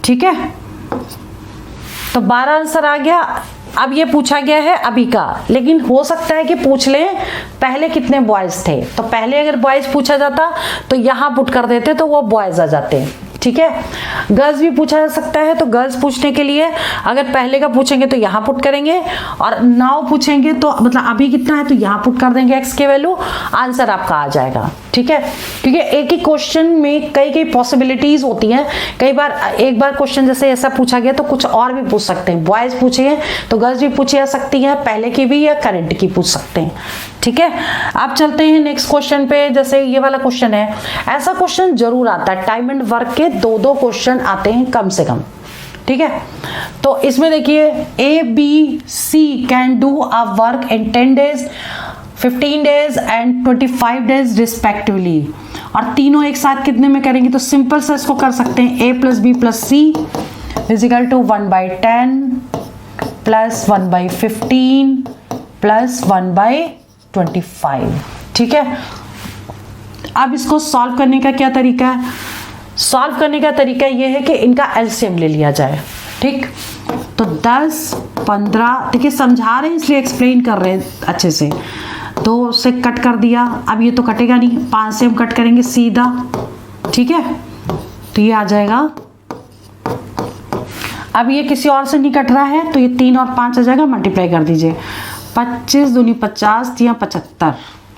S1: ठीक है। तो 12 आंसर आ गया। अब ये पूछा गया है अभी का, लेकिन हो सकता है कि पूछ लें पहले कितने बॉयज थे, तो पहले अगर बॉयज पूछा जाता तो यहाँ पुट कर देते तो वो बॉयज आ जाते, ठीक है। गर्ल्स भी पूछा जा सकता है, तो गर्ल्स पूछने के लिए अगर पहले का पूछेंगे तो यहाँ पुट करेंगे, और नाउ पूछेंगे तो मतलब अभी कितना है तो यहाँ पुट कर देंगे x की वैल्यू, आंसर आपका आ जाएगा, ठीक है। क्योंकि एक ही क्वेश्चन में कई कई पॉसिबिलिटीज होती हैं, कई बार एक बार क्वेश्चन जैसे ऐसा पूछा गया तो कुछ और भी पूछ सकते हैं, बॉयज पूछे हैं तो गर्ल्स भी पूछी जा सकती हैं, पहले की भी या करंट की पूछ सकते हैं, ठीक है। अब चलते हैं नेक्स्ट क्वेश्चन पे। जैसे ये वाला क्वेश्चन है, ऐसा क्वेश्चन जरूर आता है, टाइम एंड वर्क के 2-2 क्वेश्चन आते हैं कम से कम, ठीक है। तो इसमें देखिए A B C can do a work in 10 days 15 days and 25 days respectively, और तीनों एक साथ कितने में करेंगे, तो सिंपल से इसको कर सकते हैं A plus B plus C is equal to 1/10 plus 1/15 plus 1/25, ठीक है। अब इसको सॉल्व करने का क्या तरीका है, सॉल्व करने का तरीका ये है कि इनका एलसीएम ले लिया जाए, ठीक। तो 10 15, देखिए समझा रहे हैं इसलिए एक्सप्लेन कर रहे हैं अच्छे से, 2 से कट कर दिया, अब ये तो कटेगा नहीं, 5 से हम कट करेंगे सीधा, ठीक है। तो ये आ जाएगा, अब ये किसी और से नहीं कट रहा है तो ये 3 और 5 आ जाएगा, मल्टीप्लाई कर दीजिए, 25 दूनी 50 या 75,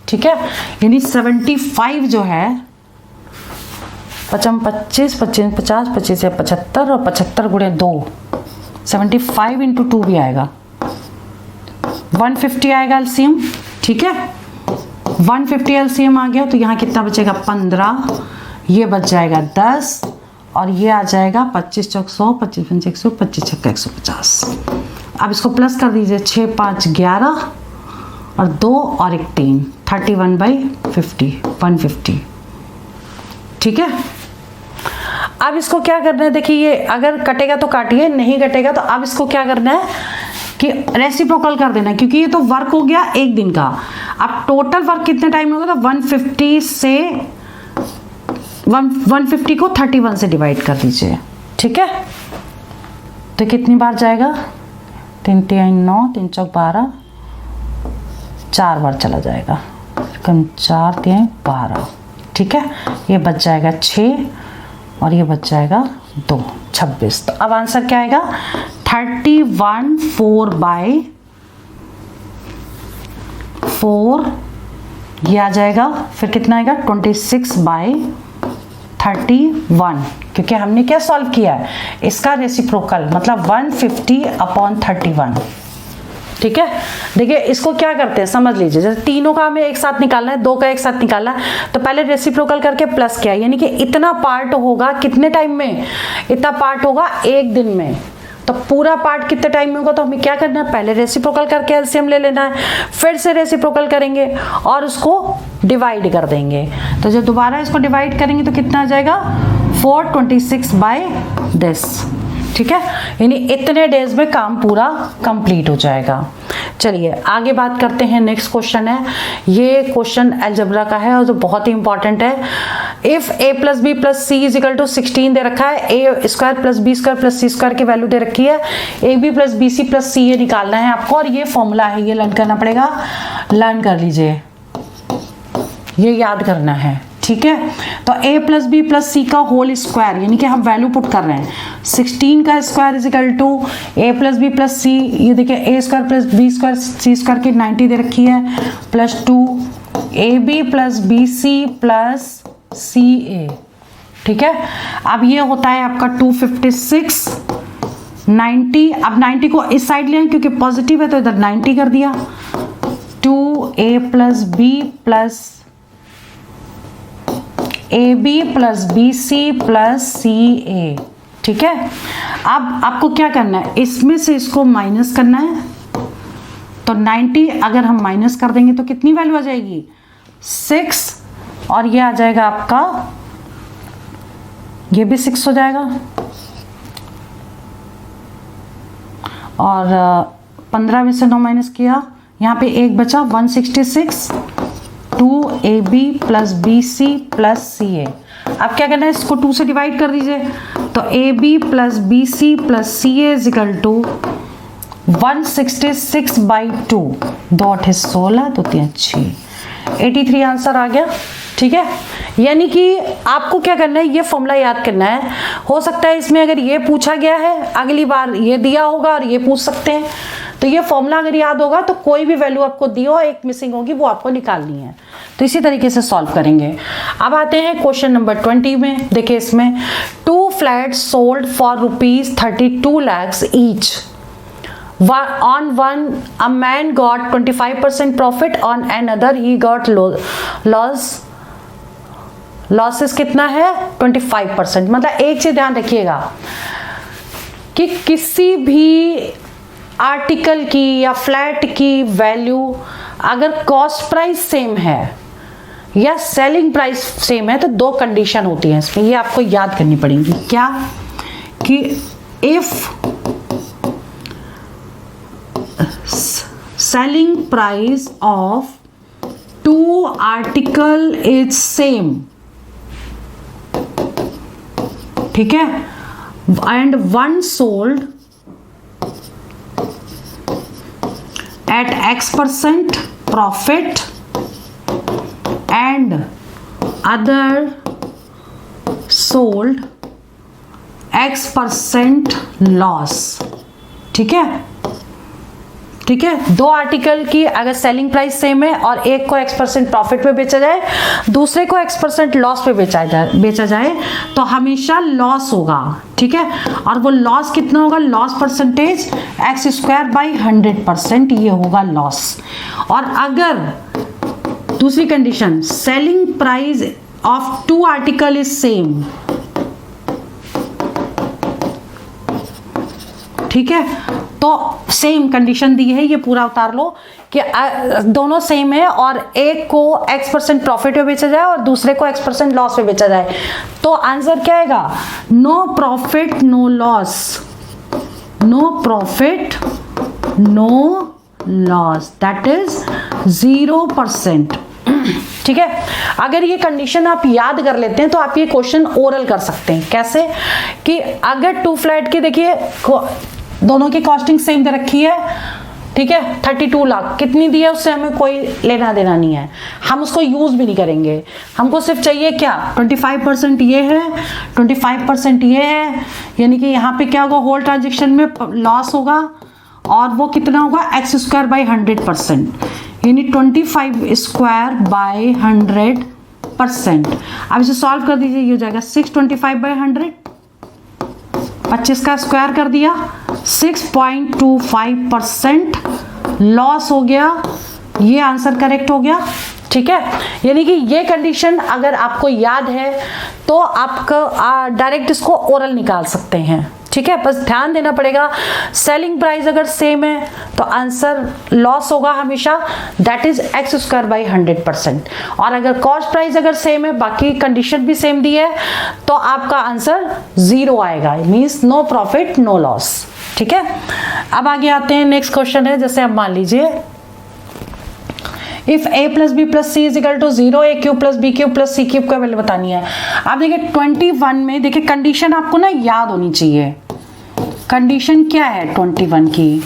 S1: ठीक है। यानी 75 जो है 25 25 50 25 या 75 और 75 गुणे 2 75 इंटू 2 भी आएगा, 150 आएगा एलसीएम, ठीक है। 150 एलसीएम आ गया तो यहाँ कितना बचेगा 15, ये बच जाएगा 10 और ये आ जाएगा 25 चौक 100 25 पंच 100 25 छक्का 150। अब इसको प्लस कर दीजिए, 6 5 11 और 2 और 1 3, 31/50 150, ठीक है। अब इसको क्या करना है, देखिए ये अगर कटेगा तो काटिए, नहीं कटेगा तो अब इसको क्या करना है कि रेसिप्रोकल कर देना है, क्योंकि ये तो वर्क हो गया एक दिन का। अब टोटल वर्क कितने टाइम में होगा, तो 150 से 150 को 31 से डिवाइड कर दीजिए, ठीक है। तो कितनी बार जाएगा, 3 3 9 3 चौक 12, 4 बार चला जाएगा, कम 4 3 12, ठीक है। ये बच जाएगा 6 और ये बच जाएगा 2 26। तो अब आंसर क्या आएगा 31 4/4, ये आ जाएगा। फिर कितना आएगा 26/31, क्योंकि हमने क्या सॉल्व किया है इसका रेसिप्रोकल, मतलब 150/31, ठीक है। देखिए इसको क्या करते हैं समझ लीजिए, जैसे तीनों का हमें एक साथ निकालना है, 2 का एक साथ निकालना है, तो पहले रेसिप्रोकल करके प्लस किया, यानी कि इतना पार्ट होगा कितने टाइम में, इतना पार्ट होगा एक दिन में, तो पूरा पार्ट कितने टाइम में होगा, तो हमें क्या करना है पहले रेसिप्रोकल करके एलसीएम ले लेना है, फिर से रेसिप्रोकल करेंगे और उसको डिवाइड कर देंगे। तो जब दोबारा इसको डिवाइड करेंगे तो कितना आ जाएगा 426/10, ठीक है, यानी इतने डेज में काम पूरा कंप्लीट हो जाएगा। चलिए आगे बात करते हैं। नेक्स्ट क्वेश्चन है, ये क्वेश्चन अलजेब्रा का है और जो बहुत ही इंपॉर्टेंट है। If a plus B plus C is equal to 16 दे रखा है, A square plus B square plus C square की वैल्यू दे रखी है, A B plus B C plus C ये निकालना है आपको, और ये फॉर्मूला है, ये लर्न करना पड़ेगा, लर्न कर लीजिए, ये याद करना है। ठीक है, तो a प्लस बी प्लस सी का होल स्क्वायर, यानी कि हम वैल्यू पुट कर रहे हैं, 16 का square is equal to a plus B plus C, ये देखिए a square plus B square C square की 90 दे रखी है, plus 2 A B plus B C plus C A. ठीक है, अब ये होता है आपका 256, 90, अब 90 को इस साइड लें क्योंकि पॉजिटिव है तो इधर 90 कर दिया, 2a plus B plus A B plus B C plus C A. ठीक है, अब आपको क्या करना है, इसमें से इसको माइनस करना है, तो 90 अगर हम माइनस कर देंगे तो कितनी वैल्यू आ जाएगी, 6, और ये आ जाएगा आपका, ये भी 6 हो जाएगा, और 15 में से 9 माइनस किया, यहाँ पे 1 बचा, 166, 2ab plus B C plus C A. अब क्या करना है, इसको 2 से डिवाइड कर दीजिए, तो ab plus B C plus C A is equal to 166/2, 2 8 16, 2 3 6, 83 answer आ गया। ठीक है, यानी कि आपको क्या करना है, ये फॉर्मूला याद करना है। हो सकता है इसमें अगर ये पूछा गया है, अगली बार ये दिया होगा और ये पूछ सकते हैं, तो ये फॉर्मूला अगर याद होगा तो कोई भी वैल्यू आपको दी हो, एक मिसिंग होगी, वो आपको निकालनी है। तो इसी तरीके से सॉल्व करेंगे। अब आते हैं क्वेश्चन नंबर 20 में। देखिए इसमें 2 flats sold for ₹32 lakhs each. On one, a man got 25% profit, on another he got loss. Losses कितना है, 25%। मतलब एक चीज ध्यान रखिएगा कि किसी भी आर्टिकल की या फ्लैट की वैल्यू अगर कॉस्ट प्राइस सेम है या सेलिंग प्राइस सेम है तो 2 कंडीशन होती हैं इसमें, ये आपको याद करनी पड़ेगी। क्या कि if selling price of 2 article is same, ठीक है, and one sold at X% profit and other sold X% loss। ठीक है, ठीक है, 2 आर्टिकल की अगर सेलिंग प्राइस सेम है और एक को X% प्रॉफिट पे बेचा जाए, दूसरे को X% लॉस पे बेचा जाए तो हमेशा लॉस होगा। ठीक है, और वो लॉस कितना होगा, लॉस परसेंटेज x²/100%, ये होगा लॉस। और अगर दूसरी condition, selling price of 2 article is same, ठीक है, तो सेम कंडीशन दी है, ये पूरा उतार लो कि दोनों सेम है और एक को X% प्रॉफिट पे बेचा जाए और दूसरे को X% लॉस पे बेचा जाए, तो आंसर क्या आएगा, no profit no loss, no profit no loss, that is 0%। ठीक है, अगर ये कंडीशन आप याद कर लेते हैं तो आप ये क्वेश्चन ओरल कर सकते हैं। कैसे कि अगर 2 फ्लैट की, देखिए दोनों की कॉस्टिंग सेम दे रखी है, ठीक है, 32 लाख कितनी दी है उससे हमें कोई लेना देना नहीं है, हम उसको यूज भी नहीं करेंगे, हमको सिर्फ चाहिए क्या, 25% ये है, 25% ये है, यानी कि यहाँ पे क्या होगा, होल ट्रांजेक्शन में लॉस होगा और वो कितना होगा, x²/100%, यानी 25²/100%। अब इसे सॉल्व कर दीजिए, ये हो जाएगा 6 25/100, 25 का स्क्वायर कर दिया, 6.25% लॉस हो गया, ये आंसर करेक्ट हो गया। ठीक है, यानी कि ये कंडीशन अगर आपको याद है तो आप डायरेक्ट इसको ओरल निकाल सकते हैं। ठीक है, बस ध्यान देना पड़ेगा। सेलिंग प्राइस अगर सेम है तो आंसर लॉस होगा हमेशा, that is x square by 100%। और अगर कॉस्ट प्राइस अगर सेम है, बाकी कंडीशन भी सेम दी है, तो आपका आंसर 0 आएगा, means no profit no loss. ठीक है, अब आगे आते हैं, नेक्स्ट क्वेश्चन है, जैसे अब मान लीजिए if a plus B plus C is equal to 0, A cube plus B cube plus C cube का वैल्यू बतानी है। आप देखिए 21 में देखिए कंडीशन आपको ना याद होनी चाहिए। कंडीशन क्या है 21 की,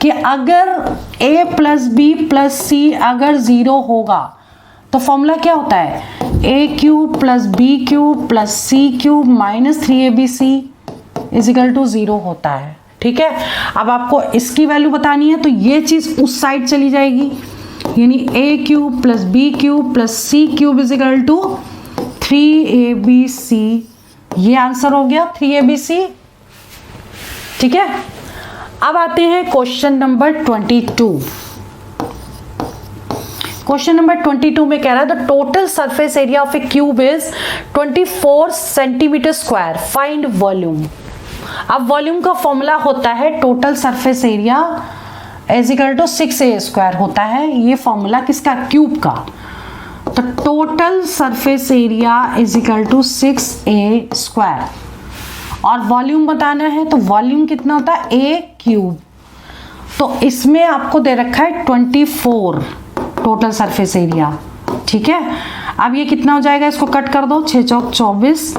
S1: कि अगर a plus B plus C अगर 0 होगा तो फॉर्मूला क्या होता है, a cube plus B cube plus C cube minus 3abc is equal to 0 होता है। ठीक है, अब आपको इसकी वैल्यू बतानी है, तो ये चीज उस साइड चली जाएगी, यानी a cube plus B cube plus C cube is equal to 3abc, ये आंसर हो गया 3abc। ठीक है, अब आते हैं क्वेश्चन नंबर 22। क्वेश्चन नंबर 22 में कह रहा है the total surface area of a cube is 24 centimetre square, find volume. अब वॉल्यूम का फॉर्मूला होता है total surface area is equal to 6a square होता है। ये फॉर्मूला किसका, क्यूब का। तो total surface area is equal to 6a square, और वॉल्यूम बताना है, तो वॉल्यूम कितना होता है a क्यूब। तो इसमें आपको दे रखा है 24 टोटल सरफेस एरिया। ठीक है, अब ये कितना हो जाएगा, इसको कट कर दो, 6 चौक 24,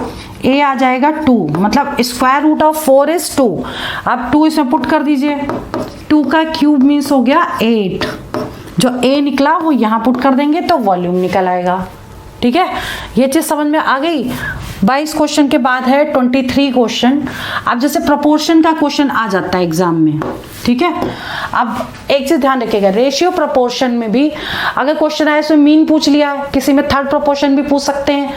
S1: a आ जाएगा 2, मतलब स्क्वायर रूट ऑफ 4 इज 2। अब 2 इसमें पुट कर दीजिए, 2 का क्यूब मीन्स हो गया 8, जो a निकला वो यहाँ पुट कर देंगे तो वॉल्यूम निकल आएगा। ठीक है, ये चीज समझ में आ गई। 22 क्वेश्चन के बाद है 23 क्वेश्चन। अब जैसे प्रोपोर्शन का क्वेश्चन आ जाता है एग्जाम में, ठीक है। अब एक चीज ध्यान रखिएगा, रेशियो प्रोपोर्शन में भी अगर क्वेश्चन आए इसमें मीन पूछ लिया, किसी में थर्ड प्रोपोर्शन भी पूछ सकते हैं,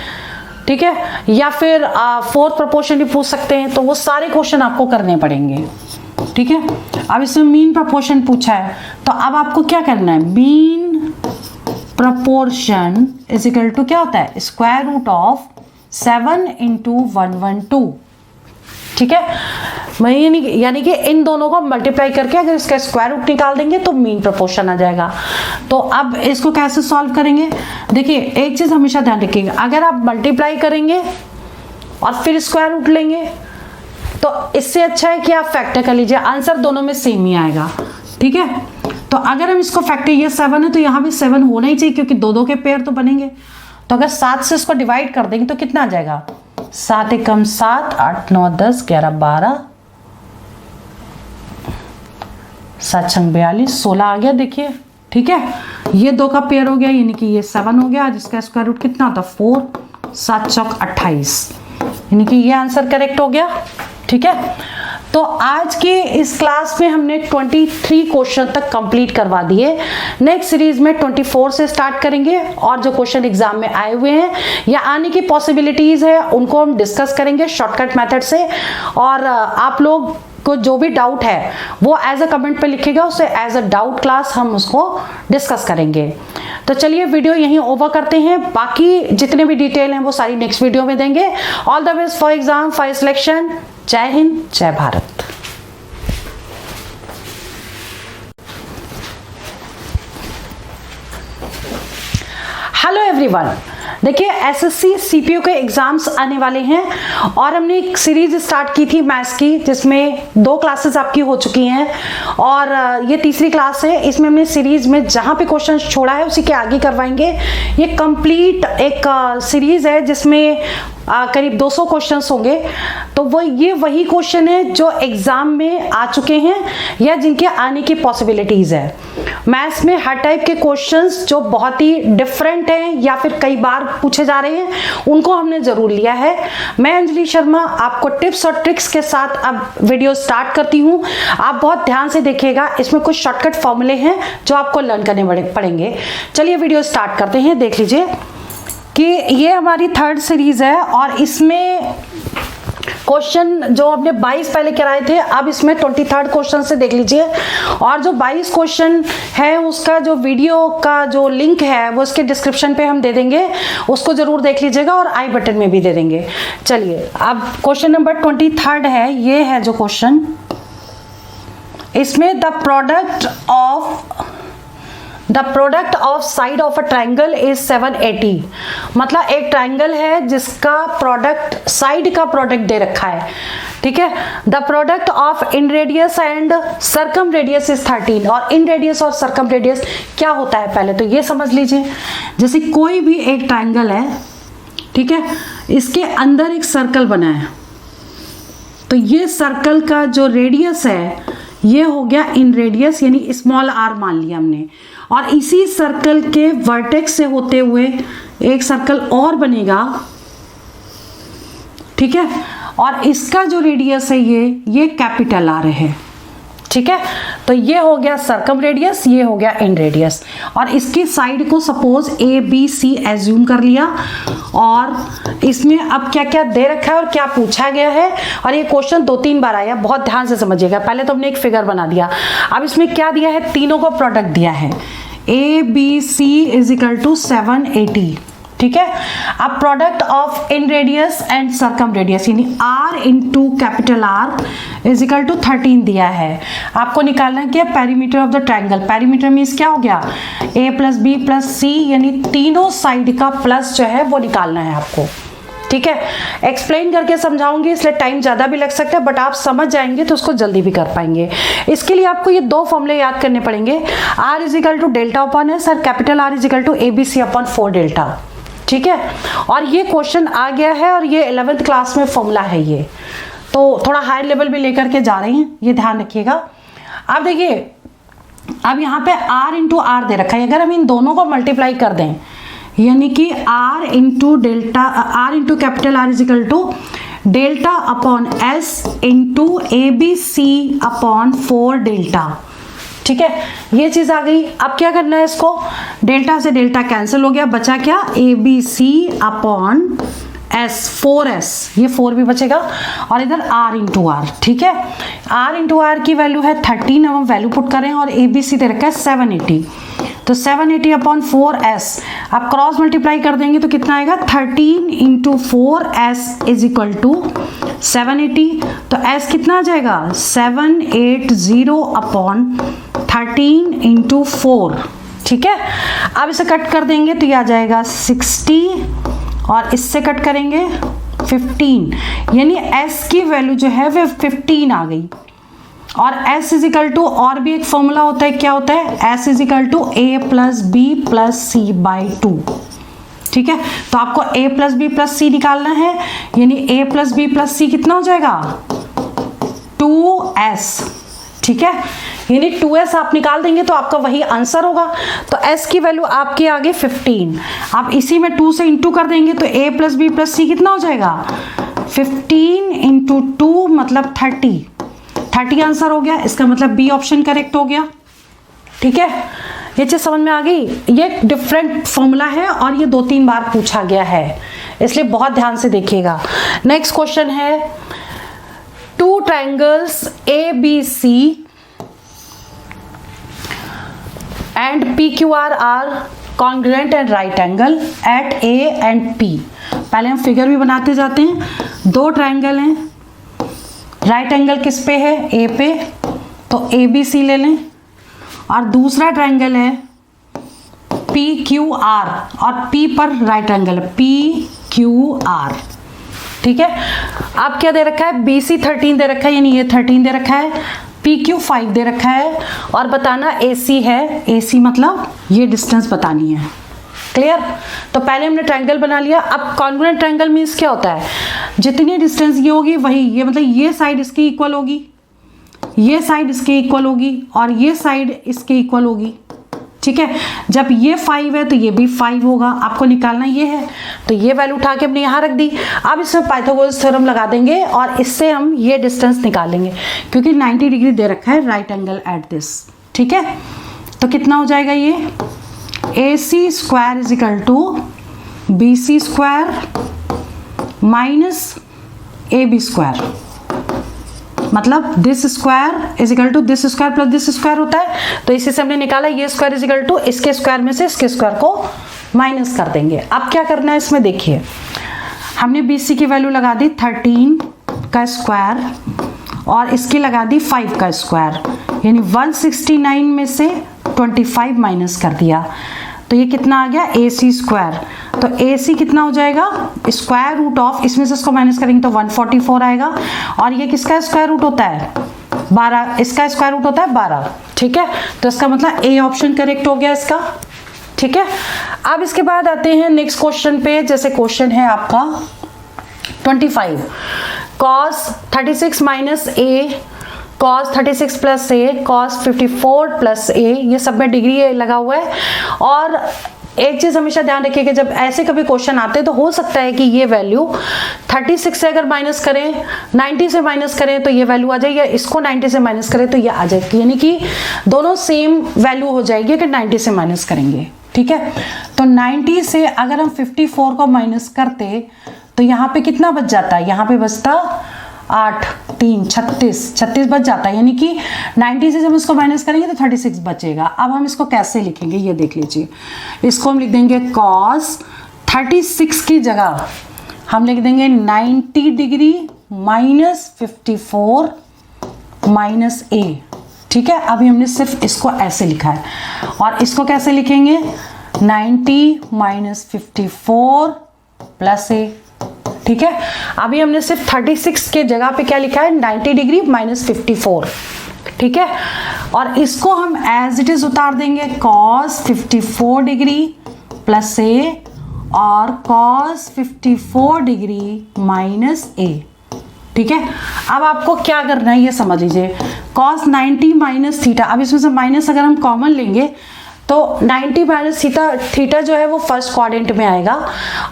S1: ठीक है, या फिर फोर्थ प्रोपोर्शन भी पूछ सकते हैं, तो वो सारे क्वेश्चन आपको करने पड़ेंगे। ठीक है, अब इसमें मीन प्रोपोर्शन पूछा है, तो अब आपको क्या करना है, mean proportion is equal to क्या होता है, स्क्वायर रूट ऑफ 7 इंटू 112। ठीक है, यानी कि इन दोनों को मल्टीप्लाई करके अगर इसका स्क्वायर रूट निकाल देंगे तो मीन प्रोपोर्शन आ जाएगा। तो अब इसको कैसे सॉल्व करेंगे, देखिए एक चीज हमेशा ध्यान रखिएगा, अगर आप मल्टीप्लाई करेंगे और फिर स्क्वायर रूट लेंगे तो इससे अच्छा है कि आप फैक्टर कर लीजिए, आंसर दोनों में सेम ही आएगा। ठीक है, तो अगर हम इसको फैक्टर, ये 7 है तो यहाँ भी 7 होना ही चाहिए क्योंकि दो दो के पेयर तो बनेंगे। तो अगर 7 से इसको डिवाइड कर देंगे तो कितना आ जाएगा, 7 एकम 7, 8 9 10 11 12, 7 छंग 42, 16 आ गया। देखिए ठीक है, ये दो का पेयर हो गया, यानी कि ये 7 हो गया, जिसका स्क्वायर रूट कितना था 4, 7 चौक 28, यानी कि ये आंसर करेक्ट हो गया। ठीक है, तो आज के इस क्लास में हमने 23 क्वेश्चन तक कंप्लीट करवा दिए। नेक्स्ट सीरीज में 24 से स्टार्ट करेंगे और जो क्वेश्चन एग्जाम में आए हुए हैं या आने की पॉसिबिलिटीज है उनको हम डिस्कस करेंगे शॉर्टकट मेथड से। और आप लोग को जो भी डाउट है वो एज अ कमेंट पे लिखिएगा, उसे एज अ डाउट क्लास हम उसको डिस्कस करेंगे। तो चलिए वीडियो यहीं ओवर करते हैं, बाकी जितने भी डिटेल हैं वो सारी नेक्स्ट वीडियो में देंगे। All the best for exam, for selection. जय हिंद, जय भारत। हेलो एवरीवन, देखिए एसएससी सीपीयू के एग्जाम्स आने वाले हैं और हमने एक सीरीज स्टार्ट की थी मैथ्स की, जिसमें 2 क्लासेस आपकी हो चुकी हैं और ये तीसरी क्लास है। इसमें हमने सीरीज में जहां पे क्वेश्चन छोड़ा है उसी के आगे करवाएंगे। ये कंप्लीट एक सीरीज है जिसमें करीब 200 क्वेश्चंस होंगे। तो वो ये वही क्वेश्चन है जो एग्जाम में आ चुके हैं या जिनके आने की पॉसिबिलिटीज है। मैथ्स में हर टाइप के क्वेश्चंस जो बहुत ही डिफरेंट हैं या फिर कई बार पूछे जा रहे हैं, उनको हमने जरूर लिया है। मैं अंजलि शर्मा आपको टिप्स और ट्रिक्स के साथ अब वीडियो स्टार्ट करती हूँ। आप बहुत ध्यान से देखिएगा, इसमें कुछ शॉर्टकट फॉर्मूले हैं जो आपको लर्न करने पड़ेंगे। चलिए वीडियो स्टार्ट करते हैं। देख लीजिए कि ये हमारी 3rd सीरीज है और इसमें क्वेश्चन जो हमने 22 पहले कराए थे, अब इसमें 23rd क्वेश्चन से देख लीजिए। और जो 22 क्वेश्चन है उसका जो वीडियो का जो लिंक है वो इसके डिस्क्रिप्शन पे हम दे देंगे, उसको जरूर देख लीजिएगा और आई बटन में भी दे देंगे। चलिए अब क्वेश्चन नंबर 23rd है, ये है जो क्वेश्चन, इसमें the product of side of a triangle is 780। मतलब एक ट्राइंगल है जिसका प्रोडक्ट, साइड का प्रोडक्ट दे रखा है, ठीक है। The product of inradius and circum radius is 13। और इन रेडियस और सर्कम रेडियस क्या होता है पहले तो ये समझ लीजिए। जैसे कोई भी एक ट्राइंगल है, ठीक है, इसके अंदर एक सर्कल बना है, तो ये सर्कल का जो रेडियस है ये हो गया इन रेडियस, यानी स्मॉल आर मान लिया हमने। और इसी सर्कल के वर्टेक्स से होते हुए एक सर्कल और बनेगा, ठीक है, और इसका जो रेडियस है ये कैपिटल आर है, ठीक है। तो ये हो गया सर्कम रेडियस, ये हो गया इन रेडियस। और इसकी साइड को suppose A B C assume कर लिया। और इसमें अब क्या क्या दे रखा है और क्या पूछा गया है, और ये क्वेश्चन 2-3 बार आया, बहुत ध्यान से समझिएगा। पहले तो हमने एक फिगर बना दिया, अब इसमें क्या दिया है, तीनों को प्रोडक्ट दिया है, A B C is equal to 780, ठीक है। अब product of inradius and circumradius यानी R into capital R is equal to 13 दिया है। आपको निकालना है क्या, perimeter of the triangle. Perimeter means क्या हो गया, A plus B plus C, यानी तीनों साइड का प्लस जो है वो निकालना है आपको, ठीक है। एक्सप्लेन करके समझाऊंगी इसलिए टाइम ज्यादा भी लग सकता है, बट आप समझ जाएंगे तो उसको जल्दी भी कर पाएंगे। इसके लिए आपको ये 2 फॉर्मूले याद करने पड़ेंगे, R is equal to delta upon S और capital R is equal to A B C upon 4 delta, ठीक है। और ये क्वेश्चन आ गया है और ये 11th क्लास में फॉर्मूला है, ये तो थोड़ा हाई लेवल भी लेकर के जा रहे हैं, ये ध्यान रखिएगा। अब देखिए, अब यहाँ पे r इंटू आर दे रखा है, अगर हम इन दोनों को मल्टीप्लाई कर दें यानी कि r into delta, r into capital R is equal to delta upon S into A B C upon 4 delta, ठीक है। ये चीज आ गई। अब क्या करना है, इसको डेल्टा से डेल्टा कैंसिल हो गया, बचा क्या, A B C upon S, 4s, ये 4 भी बचेगा, और इधर r इंटू आर, ठीक है। r इंटू आर की वैल्यू है 13, अब हम वैल्यू पुट करें, और ए बी सी दे रखा है 780, तो 780 अपॉन 4s, आप क्रॉस मल्टीप्लाई कर देंगे तो कितना आएगा, 13 into 4s is equal to 780। तो s कितना आ जाएगा, 780 अपॉन 13 इंटू 4, ठीक है। अब इसे कट कर देंगे तो ये आ जाएगा 60, और इससे कट करेंगे 15, यानी s की वैल्यू जो है वो 15 आ गई। और s इज इक्वल टू, और भी एक फॉर्मूला होता है, क्या होता है, s is equal to a plus B plus C by 2, ठीक है। तो आपको a plus B plus C निकालना है, यानी a plus B plus C कितना हो जाएगा, 2s, ठीक है। यानी 2s आप निकाल देंगे तो आपका वही आंसर होगा। तो s की वैल्यू आपके आगे 15, आप इसी में 2 से इंटू कर देंगे तो a plus B plus C कितना हो जाएगा, 15 इंटू 2 मतलब 30 आंसर हो गया। इसका मतलब बी ऑप्शन करेक्ट हो गया, ठीक है। ये चीज समझ में आ गई। ये डिफरेंट फॉर्मूला है और ये 2-3 बार पूछा गया है, इसलिए बहुत ध्यान से देखिएगा। नेक्स्ट क्वेश्चन है, 2 triangles A B C and PQR are congruent and right angle at A and P। पहले हम फिगर भी बनाते जाते हैं। 2 ट्राइंगल हैं, राइट एंगल किस पे है, ए पे, तो ABC ले लें, और दूसरा ट्राइंगल है PQR और P पर राइट एंगल है PQR, ठीक है। अब क्या दे रखा है, BC 13 दे रखा है, यानी ये 13 दे रखा है, PQ 5 दे रखा है, और बताना AC है, AC मतलब ये डिस्टेंस बतानी है, क्लियर। तो पहले हमने ट्रायंगल बना लिया। अब कॉन्ग्रुएंट ट्रायंगल मीन्स क्या होता है, जितनी डिस्टेंस ये होगी वही, ये मतलब ये साइड इसके इक्वल होगी, ये साइड इसके इक्वल होगी, और ये साइड इसके इक्वल होगी, ठीक है। जब ये 5 है तो ये भी 5 होगा, आपको निकालना ये है, तो ये वैल्यू उठा के हमने यहाँ रख दी। अब इसमें पाइथागोरस थ्योरम लगा देंगे और इससे हम ये डिस्टेंस निकालेंगे, क्योंकि 90 डिग्री दे रखा है राइट एंगल एट दिस, ठीक है। तो कितना हो जाएगा ये, AC square is equal to BC square minus A B square, मतलब this square is equal to this square plus this square होता है, तो इसी से हमने निकाला ये स्क्वायर इज इक्वल टू इसके स्क्वायर में से इसके स्क्वायर को माइनस कर देंगे। अब क्या करना है इसमें, देखिए हमने BC की वैल्यू लगा दी 13 का स्क्वायर और इसकी लगा दी 5 का स्क्वायर, यानी 169 में से 25 माइनस कर दिया, तो ये कितना आ गया AC स्क्वायर। तो AC कितना हो जाएगा, स्क्वायर रूट ऑफ, इसमें से इसको माइनस करेंगे तो 144 आएगा, और ये किसका स्क्वायर रूट होता है 12, इसका स्क्वायर रूट होता है 12। ठीक है, तो इसका मतलब A ऑप्शन करेक्ट हो गया इसका। ठीक है, अब इसके बाद आते हैं नेक्स्ट क्वेश्चन पे। जैसे क्वेश्चन है आपका 25, cos 36 minus A, cos 36 plus A, cos 54 plus A, ये सब में डिग्री लगा हुआ है। और एक चीज हमेशा ध्यान रखिए कि जब ऐसे कभी क्वेश्चन आते हैं तो हो सकता है कि ये वैल्यू 36 से अगर माइनस करें, 90 से माइनस करें तो ये वैल्यू आ जाएगी, या इसको 90 से माइनस करें तो ये आ जाएगी, यानी कि दोनों सेम वैल्यू हो जाएगी अगर 90 से माइनस करेंगे। ठीक है, तो 90 से अगर हम 54 को माइनस करते तो यहाँ पे कितना बच जाता है, यहाँ पे बचता 8 3 36 बच जाता है, यानी कि 90 से जब इसको माइनस करेंगे तो 36 बचेगा। अब हम इसको कैसे लिखेंगे ये देख लीजिए, इसको हम लिख देंगे cos 36 की जगह हम लिख देंगे 90 डिग्री माइनस 54 माइनस A। ठीक है, अभी हमने सिर्फ इसको ऐसे लिखा है, और इसको कैसे लिखेंगे 90 माइनस 54 प्लस A। ठीक है, अभी हमने सिर्फ 36 के जगह पे क्या लिखा है 90 डिग्री माइनस 54। ठीक है, और इसको हम एज इट इज उतार देंगे cos 54 डिग्री प्लस A और cos 54 डिग्री माइनस A। ठीक है, अब आपको क्या करना है ये समझ लीजिए, cos 90 माइनस थीटा, अब इसमें से माइनस अगर हम कॉमन लेंगे तो 90 माइनस थीटा जो है वो फर्स्ट क्वाड्रेंट में आएगा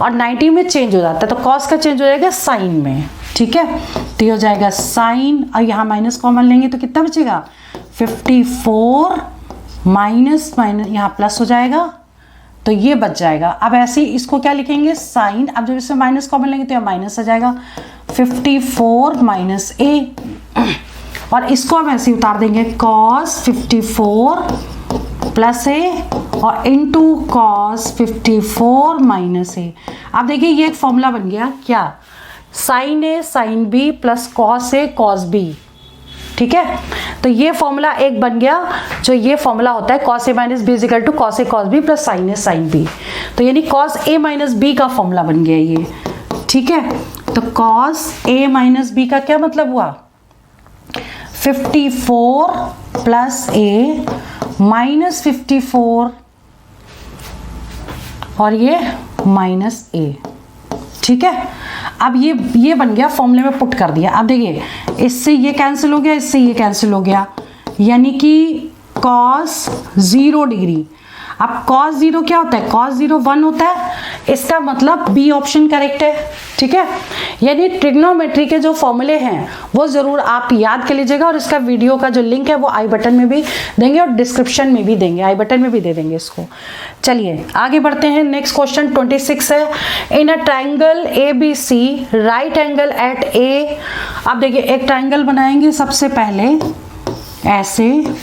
S1: और 90 में चेंज हो जाता है, तो cos का चेंज हो जाएगा साइन में। ठीक है, तो ये हो जाएगा साइन, और यहाँ माइनस कॉमन लेंगे तो कितना बचेगा 54 माइनस यहाँ प्लस हो जाएगा, तो ये बच जाएगा। अब ऐसे ही इसको क्या लिखेंगे साइन, अब जब इसमें माइनस कॉमन लेंगे तो यहाँ माइनस आ जाएगा 54 माइनस A, और इसको हम ऐसे ही उतार देंगे cos 54 प्लस A और इंटू cos 54 माइनस A। अब देखिए ये एक फॉर्मूला बन गया क्या, sine A sine B plus cos A cos B। ठीक है, तो ये फॉर्मूला एक बन गया, जो ये फॉर्मूला होता है cos A minus B is equal to cos A cos B plus sine A sine B, तो यानी cos A माइनस B का फॉर्मूला बन गया ये। ठीक है, तो cos A माइनस B का क्या मतलब हुआ 54 प्लस A माइनस 54 और ये माइनस A। ठीक है, अब ये बन गया, फॉर्मूले में पुट कर दिया। अब देखिए इससे ये कैंसिल हो गया, इससे ये कैंसिल हो गया, यानी कि cos 0 डिग्री। अब cos 0 क्या होता है, cos 0 1 होता है, इसका मतलब B ऑप्शन करेक्ट है। ठीक है, यानी ट्रिग्नोमेट्री के जो फॉर्मूले हैं वो जरूर आप याद कर लीजिएगा, और इसका वीडियो का जो लिंक है वो आई बटन में भी देंगे और डिस्क्रिप्शन में भी देंगे, आई बटन में भी दे देंगे इसको। चलिए आगे बढ़ते हैं, नेक्स्ट क्वेश्चन 26 है, in a triangle ABC right angle at A। अब देखिए एक ट्राइंगल बनाएंगे सबसे पहले ऐसे,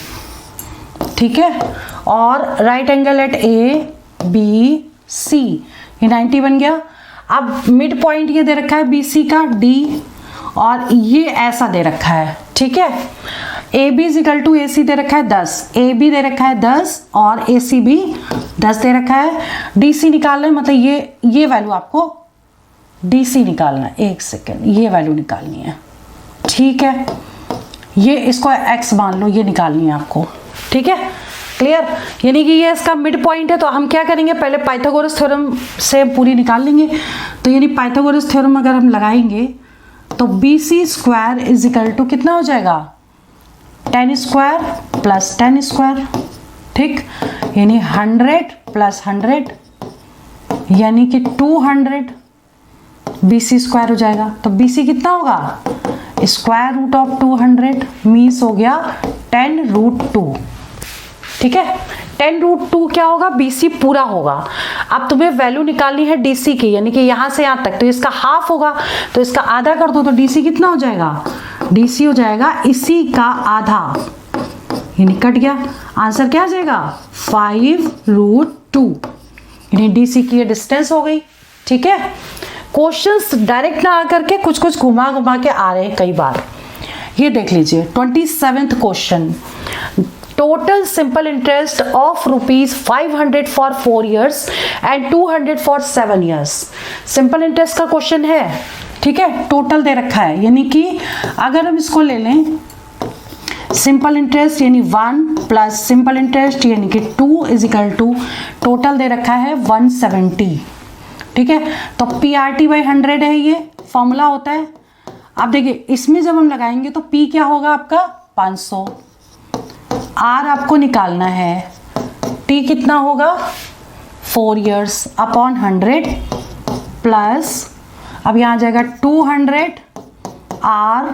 S1: ठीक है, और राइट एंगल एट ABC, ये 90 बन गया। अब मिड पॉइंट ये दे रखा है BC का D, और ये ऐसा दे रखा है। ठीक है, AB is equal to AC दे रखा है 10, AB दे रखा है 10 और AC भी 10 दे रखा है। DC निकालना है, मतलब ये वैल्यू आपको DC निकालना है, एक सेकेंड, ये वैल्यू निकालनी है। ठीक है, ये इसको X मान लो, ये निकालनी है आपको। ठीक है, क्लियर, यानी कि ये इसका मिड पॉइंट है, तो हम क्या करेंगे पहले पाइथागोरस थ्योरम से पूरी निकाल लेंगे। तो यानी पाइथागोरस थ्योरम अगर हम लगाएंगे तो BC square is equal to कितना हो जाएगा 10 स्क्वायर प्लस 10 स्क्वायर। ठीक, यानी 100 प्लस 100 यानी कि 200 BC स्क्वायर हो जाएगा। तो BC कितना होगा स्क्वायर रूट ऑफ 200 मीन्स हो गया 10 रूट 2। ठीक है, 10√2 क्या होगा, BC पूरा होगा। अब तुम्हें वैल्यू निकालनी है DC की, यानी कि यहां से यहां तक, तो इसका हाफ होगा, तो इसका आधा कर दो तो DC कितना हो जाएगा, DC हो जाएगा इसी का आधा, यानी कट गया। आंसर क्या आ जाएगा 5√2, यानी DC की ये डिस्टेंस हो गई। ठीक है, क्वेश्चंस डायरेक्ट ना आकर के कुछ कुछ घुमा घुमा के आ रहे हैं कई बार। ये देख लीजिए 27th question, total simple interest of ₹500 for 4 years and 200 for 7 years। Simple interest का क्वेश्चन है, ठीक है, टोटल दे रखा है, यानी कि अगर हम इसको ले लें सिंपल इंटरेस्ट यानी 1 प्लस सिंपल इंटरेस्ट यानी कि 2 इज इक्वल टू टोटल दे रखा है 170। ठीक है, तो PRT/100 है, ये फॉर्मूला होता है। अब देखिए इसमें जब हम लगाएंगे तो P क्या होगा आपका 500, R आपको निकालना है, T कितना होगा 4 years अपॉन 100 प्लस, अब यहाँ आ जाएगा 200 R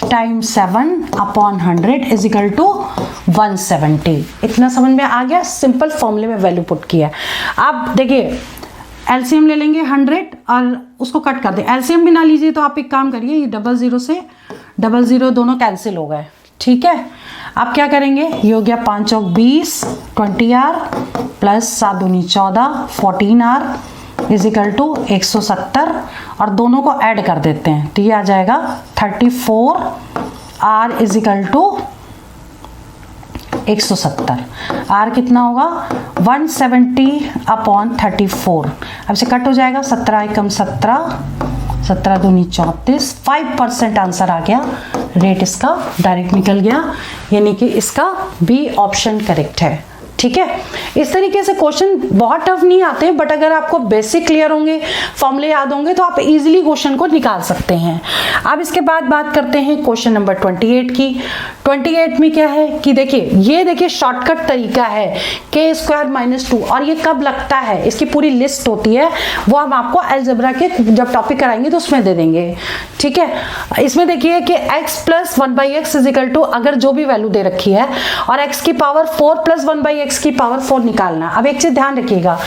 S1: times 7 upon 100 is equal to 170। इतना समझ में आ गया, सिंपल फॉर्मूले में वैल्यू पुट किया। अब देखिए एलसीएम ले लेंगे 100 और उसको कट कर दें। एलसीएम भी ना लीजिए तो आप एक काम करिए, ये 00 से 00 दोनों कैंसिल हो गए। ठीक है, अब क्या करेंगे, ये हो गया 5 चौक 20 20R प्लस 7 दूनी 14 14R इज इक्वल टू 170 और दोनों को ऐड कर देते हैं तो ये आ जाएगा 34R is equal to 170। R कितना होगा 170 अपॉन 34, अब से कट हो जाएगा 17 एकम 17 17 दूनी 34, 5% आंसर आ गया। रेट इसका डायरेक्ट निकल गया, यानी कि इसका बी ऑप्शन करेक्ट है। ठीक है, इस तरीके से क्वेश्चन बहुत टफ नहीं आते, बट अगर आपको बेसिक क्लियर होंगे, फॉर्मूले याद होंगे तो आप इजीली क्वेश्चन को निकाल सकते हैं। अब इसके बाद बात करते हैं क्वेश्चन नंबर 28 की। 28 में क्या है कि देखिए, ये देखिए शॉर्टकट तरीका है k² - 2, और ये कब लगता है, इसकी पूरी लिस्ट होती है, वो हम आपको अलजेब्रा के जब टॉपिक कराएंगे तो उसमें दे देंगे। ठीक है, इसमें देखिए कि x + 1/x is equal to, अगर जो भी वैल्यू दे रखी है और x की पावर 4 + 1/x की पावर 4 निकालना। अब एक चीज ध्यान रखिएगा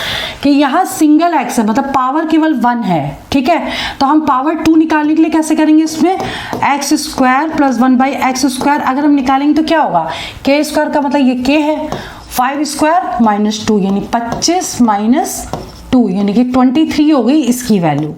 S1: कि यहाँ सिंगल x है, मतलब पावर केवल 1 है। ठीक है, तो हम पावर 2 निकालने के लिए कैसे करेंगे, इसमें x² + 1/x², अगर हम निकालेंगे तो क्या होगा, k² का मतलब ये k है, 5² - 2 यानी 25 - 2 यानी कि 23 हो गई इसकी वैल्यू।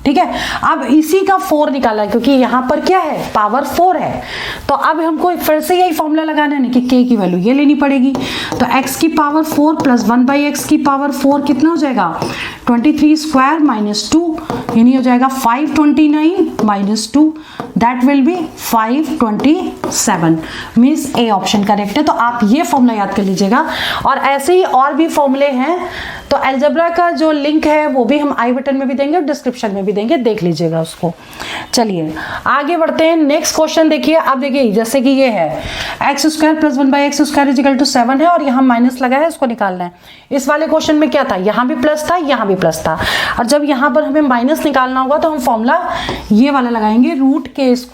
S1: ठीक है, अब इसी का 4 निकाला क्योंकि यहाँ पर क्या है, पावर 4 है, तो अब हमको फिर से यही फॉर्मूला लगाना है कि k की वैल्यू ये लेनी पड़ेगी। तो x की पावर 4 प्लस 1/x की पावर 4 कितना हो जाएगा, 23² - 2 यानी हो जाएगा 529 - 2, that will B 527, means A option correct है। तो आप ये फॉर्मूला याद कर लीजिएगा, और ऐसे ही और भी फॉर्मूले हैं, तो अलजेब्रा का जो लिंक है वो भी हम आई बटन में भी देंगे और डिस्क्रिप्शन में भी देंगे, देख लीजिएगा उसको। चलिए आगे बढ़ते हैं, नेक्स्ट क्वेश्चन देखिए। अब देखिए जैसे कि ये है x² + 1/x² is equal to 7 है और यहाँ माइनस लगा है, उसको निकालना है। इस वाले क्वेश्चन में क्या था, यहाँ भी प्लस था, यहाँ भी प्लस था, और जब यहाँ पर हमें माइनस निकालना होगा तो हम फॉर्मूला ये वाला लगाएंगे, √k² -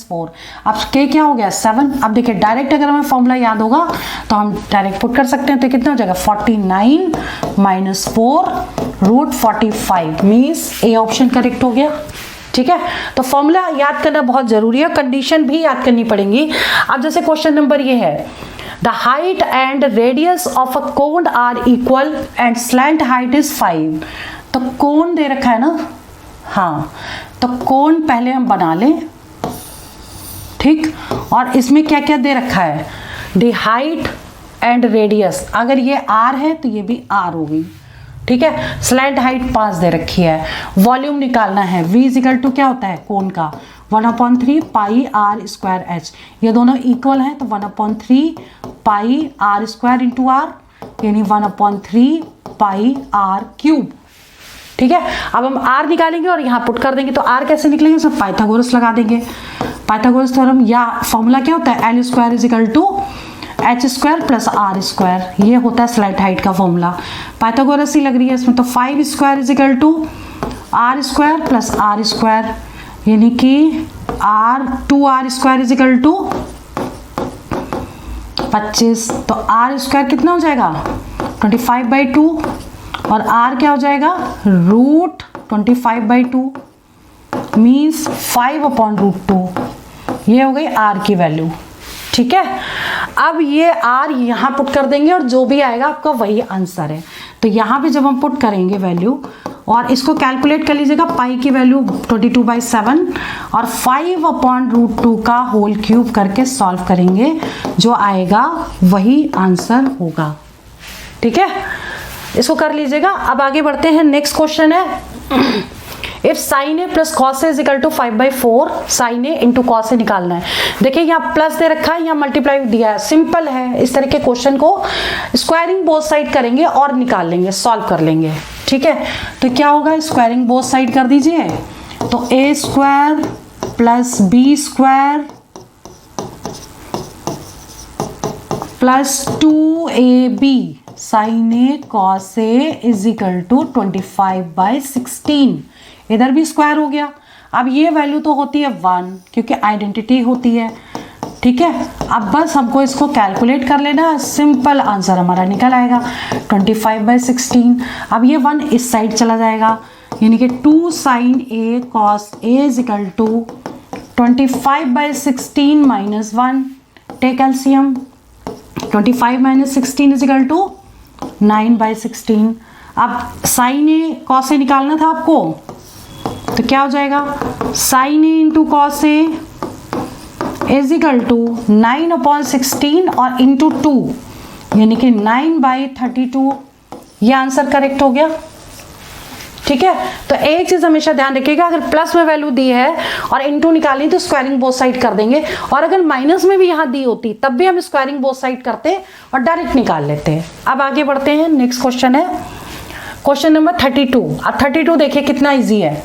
S1: 4। अब k क्या हो गया 7। अब देखिए डायरेक्ट अगर हमें फॉर्मूला याद होगा तो हम डायरेक्ट पुट कर सकते हैं, तो कितना हो जाएगा 49 - 4 √45, मीन्स ए ऑप्शन करेक्ट हो गया। ठीक है, तो फॉर्मूला याद करना बहुत जरूरी है, कंडीशन भी याद करनी पड़ेगी। अब जैसे क्वेश्चन नंबर ये है, the height and radius of a cone are equal and slant height is 5। तो कोन दे रखा है ना, हाँ, तो कोन पहले हम बना लें। ठीक, और इसमें क्या क्या दे रखा है, द हाइट एंड रेडियस, अगर ये r है तो ये भी r हो गई। ठीक है, स्लैंट हाइट 5 दे रखी है, वॉल्यूम निकालना है, v इज इक्वल टू क्या होता है कोन का 1/3 πr²h, ये दोनों इक्वल हैं तो 1/3 πr² × r यानी 1/3 πr³। ठीक है, अब हम r निकालेंगे और यहाँ पुट कर देंगे, तो r कैसे निकलेंगे, उसमें पाइथागोरस लगा देंगे। पाइथागोरस थ्योरम या फॉर्मूला क्या होता है, l² is equal to h² + r², ये होता है स्लैंट हाइट का फॉर्मूला। पाइथागोरस ही लग रही है इसमें, तो 5² is equal to r² + r², यानी कि 2r² इज इक्वल टू 25, तो आर स्क्वायर कितना हो जाएगा 25/2 और आर क्या हो जाएगा √25/2 मीन्स 5/√2। ये हो गई आर की वैल्यू। ठीक है, अब ये आर यहाँ पुट कर देंगे और जो भी आएगा आपका वही आंसर है। तो यहाँ पे जब हम पुट करेंगे वैल्यू और इसको कैलकुलेट कर लीजिएगा, पाई की वैल्यू 22/7 और 5/√2 का होल क्यूब करके सॉल्व करेंगे, जो आएगा वही आंसर होगा। ठीक है, इसको कर लीजिएगा। अब आगे बढ़ते हैं, नेक्स्ट क्वेश्चन है if sine A plus cos A is equal to 5/4, sine A into cos A निकालना है। देखिए यहाँ प्लस दे रखा है, यहाँ मल्टीप्लाई दिया है, सिंपल है। इस तरह के क्वेश्चन को स्क्वायरिंग बोथ साइड करेंगे और निकाल लेंगे, सॉल्व कर लेंगे। ठीक है, तो क्या होगा, स्क्वायरिंग बोथ साइड कर दीजिए। तो A square plus B square plus 2ab sine A cos A is equal to 25/16। इधर भी स्क्वायर हो गया। अब ये वैल्यू तो होती है 1 क्योंकि आइडेंटिटी होती है। ठीक है, अब बस हमको इसको कैलकुलेट कर लेना, सिंपल आंसर हमारा निकल आएगा 25/16। अब ये 1 इस साइड चला जाएगा, यानी कि 2 sine A cos A is equal to 25/16 minus 1। Take LCM, 25 minus 16 is equal to 9/16। अब साइन ए कॉस ए निकालना था आपको, तो क्या हो जाएगा, sine A into cos A is equal to 9/16 और इंटू 2 यानी कि 9/32। ये आंसर करेक्ट हो गया। ठीक है, तो एक चीज हमेशा ध्यान रखिएगा, अगर प्लस में वैल्यू दी है और इंटू निकाली तो स्क्वायरिंग बोथ साइड कर देंगे, और अगर माइनस में भी यहाँ दी होती तब भी हम स्क्वायरिंग बोथ साइड करते और डायरेक्ट निकाल लेते। अब आगे बढ़ते हैं, नेक्स्ट क्वेश्चन है क्वेश्चन नंबर 32। अब 32 देखिए कितना इजी है,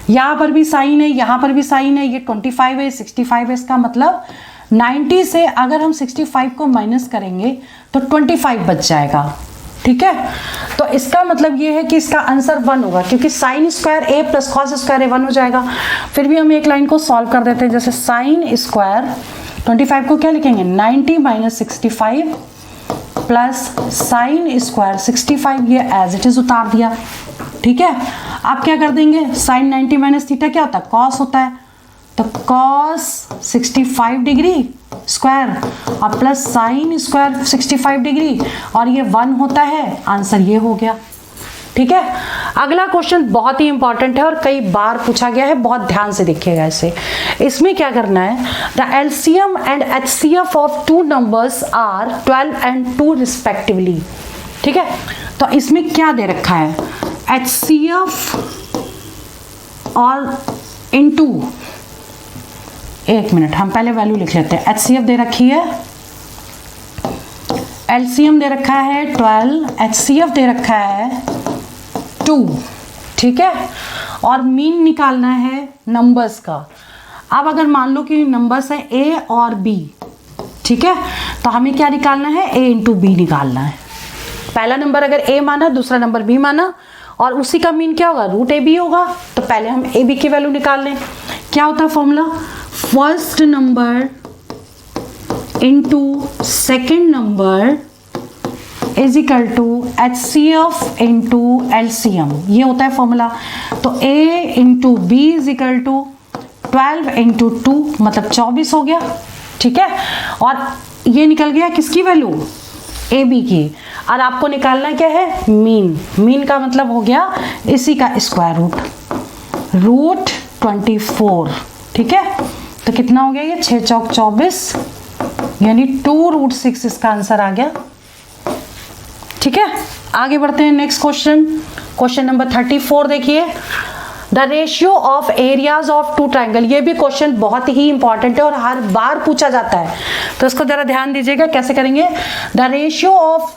S1: यहाँ पर भी साइन है, यहाँ पर भी साइन है, ये 25 है, 65 है। इसका मतलब 90 से अगर हम 65 को माइनस करेंगे तो 25 बच जाएगा। ठीक है, तो इसका मतलब ये है कि इसका आंसर 1 होगा, क्योंकि साइन स्क्वायर ए प्लस कॉस स्क्वायर ए 1 हो जाएगा। फिर भी हम एक लाइन को सॉल्व कर देते हैं, जैसे साइन स्क्वायर 25 को क्या लिखेंगे 90 माइनस 65 प्लस साइन स्क्वायर 65, ये एज इट इज उतार दिया। ठीक है, आप क्या कर देंगे, साइन 90 माइनस थीटा क्या होता है, कॉस होता है, तो कॉस 65 डिग्री स्क्वायर और प्लस साइन स्क्वायर 65 डिग्री और ये 1 होता है, आंसर ये हो गया। ठीक है, अगला क्वेश्चन बहुत ही इंपॉर्टेंट है और कई बार पूछा गया है, बहुत ध्यान से देखिएगा इसे। इसमें क्या करना है, the LCM and HCF of 2 numbers are 12 and 2 respectively. ठीक है, तो इसमें क्या दे रखा है, एचसीएफ और इनटू, एक मिनट हम पहले वैल्यू लिख लेते हैं। एचसीएफ दे रखी है, एलसीएम दे रखा है 12, एचसीएफ दे रखा है 2। ठीक है, और मीन निकालना है नंबर्स का। अब अगर मान लो कि नंबर्स है ए और बी, ठीक है, तो हमें क्या निकालना है, ए इंटू बी निकालना है। पहला नंबर अगर ए माना, दूसरा नंबर बी माना, और उसी का मीन क्या होगा, √ab होगा। तो पहले हम ए बी की वैल्यू निकाल लें। क्या होता है formula, first number into second number is equal to HCF into LCM, ये होता है फॉर्मूला। तो A into B is equal to 12 into 2 मतलब 24 हो गया। ठीक है, और ये निकल गया किसकी वैल्यू, ए बी की। और आपको निकालना क्या है, मीन। मीन का मतलब हो गया इसी का स्क्वायर रूट √24। ठीक है, तो कितना हो गया ये 6 चौक 24 यानी 2√6 इसका आंसर आ गया। ठीक है, आगे बढ़ते हैं नेक्स्ट क्वेश्चन, क्वेश्चन नंबर 34 देखिए, the ratio of areas of 2 triangle. ये भी क्वेश्चन बहुत ही इंपॉर्टेंट है और हर बार पूछा जाता है, तो इसको जरा ध्यान दीजिएगा कैसे करेंगे। The ratio of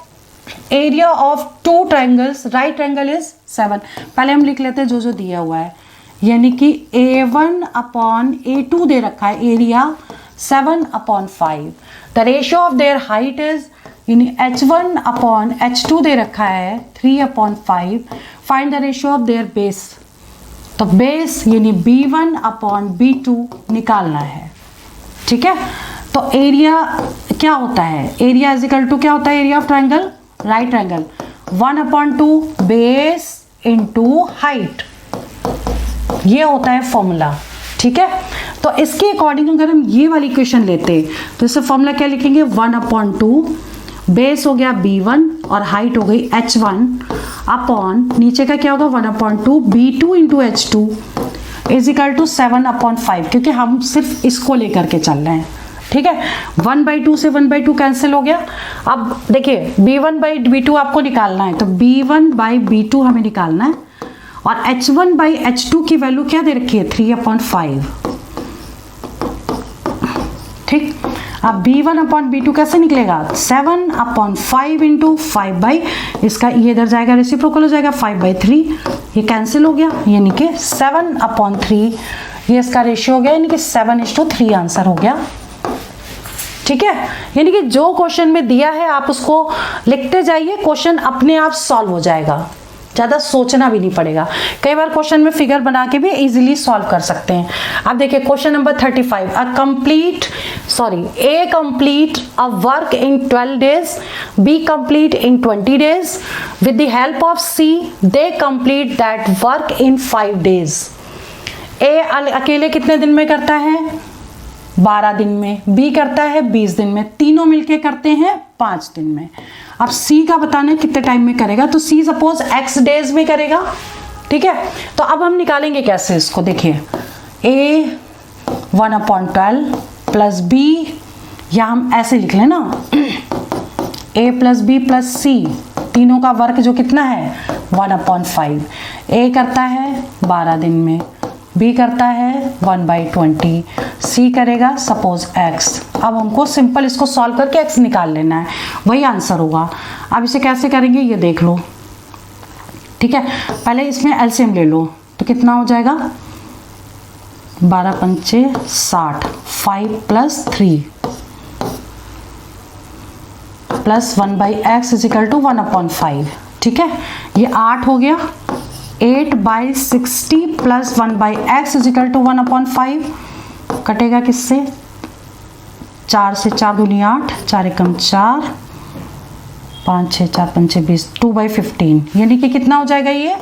S1: area of 2 triangles, right triangle is 7। पहले हम लिख लेते हैं जो जो दिया हुआ है, यानी कि A1/A2 दे रखा है, area 7/5। The ratio of their height is, यानी H1/H2 दे रखा है 3/5। Find the ratio of their base, तो बेस यानी B1/B2 निकालना है। ठीक है, तो एरिया क्या होता है, एरिया इज इक्वल टू क्या होता है, area of triangle, right triangle 1/2 base into height, ये होता है फॉर्मूला। ठीक है, तो इसके अकॉर्डिंग अगर हम ये वाली इक्वेशन लेते तो इससे फॉर्मूला क्या लिखेंगे, 1/2 बेस हो गया b1 और हाइट हो गई h1 अपॉन नीचे का क्या होगा 1/2 b2 into h2 is equal to 7/5, क्योंकि हम सिर्फ इसको लेकर के चल रहे हैं। ठीक है, 1/2 से 1/2 कैंसिल हो गया। अब देखिए b1/b2 आपको निकालना है, तो b1/b2 हमें निकालना है और h1/h2 की वैल्यू क्या दे रखी है 3/5। ठीक, अब b1/b2 कैसे निकलेगा 7/5 इंटू 5 इसका ये इधर जाएगा रेसिप्रोकल हो जाएगा 5/3, ये कैंसिल हो गया, यानी कि 7/3 ये इसका रेशियो हो गया, यानी कि 7:3 आंसर हो गया। ठीक है, यानी कि जो क्वेश्चन में दिया है आप उसको लिखते जाइए, क्वेश्चन अपने आप सॉल्व हो जाएगा, ज़्यादा सोचना भी नहीं पड़ेगा। कई बार क्वेश्चन में फिगर बना के भी इजीली सॉल्व कर सकते हैं। अब देखिए question number 35, A complete a work in 12 days, B complete in 20 days, with the help of C they complete that work in 5 days। ए अकेले कितने दिन में करता है 12 दिन में, बी करता है 20 दिन में, तीनों मिलके करते हैं 5 दिन में। अब सी का बताना है कितने टाइम में करेगा, तो सी सपोज x डेज में करेगा। ठीक है, तो अब हम निकालेंगे कैसे इसको, देखिए a 1/12 प्लस b, या हम ऐसे लिख लें ना a प्लस बी प्लस सी, तीनों का वर्क जो कितना है 1/5। a करता है 12 दिन में, b करता है 1/20, c करेगा सपोज x। अब हमको सिंपल इसको सॉल्व करके x निकाल लेना है, वही आंसर होगा। अब इसे कैसे करेंगे ये देख लो। ठीक है, पहले इसमें एलसीएम ले लो, तो कितना हो जाएगा 12 पंचे 60, 5 + 3 plus 1/x is equal to 1/5। ठीक है, ये 8 हो गया, 8/60 plus 1/x is equal to 1/5, कटेगा किससे 4 से 4 दूनी 8, 4 एकम 4, 5 6 4 5 20, 2/15, यानी कि कितना हो जाएगा ये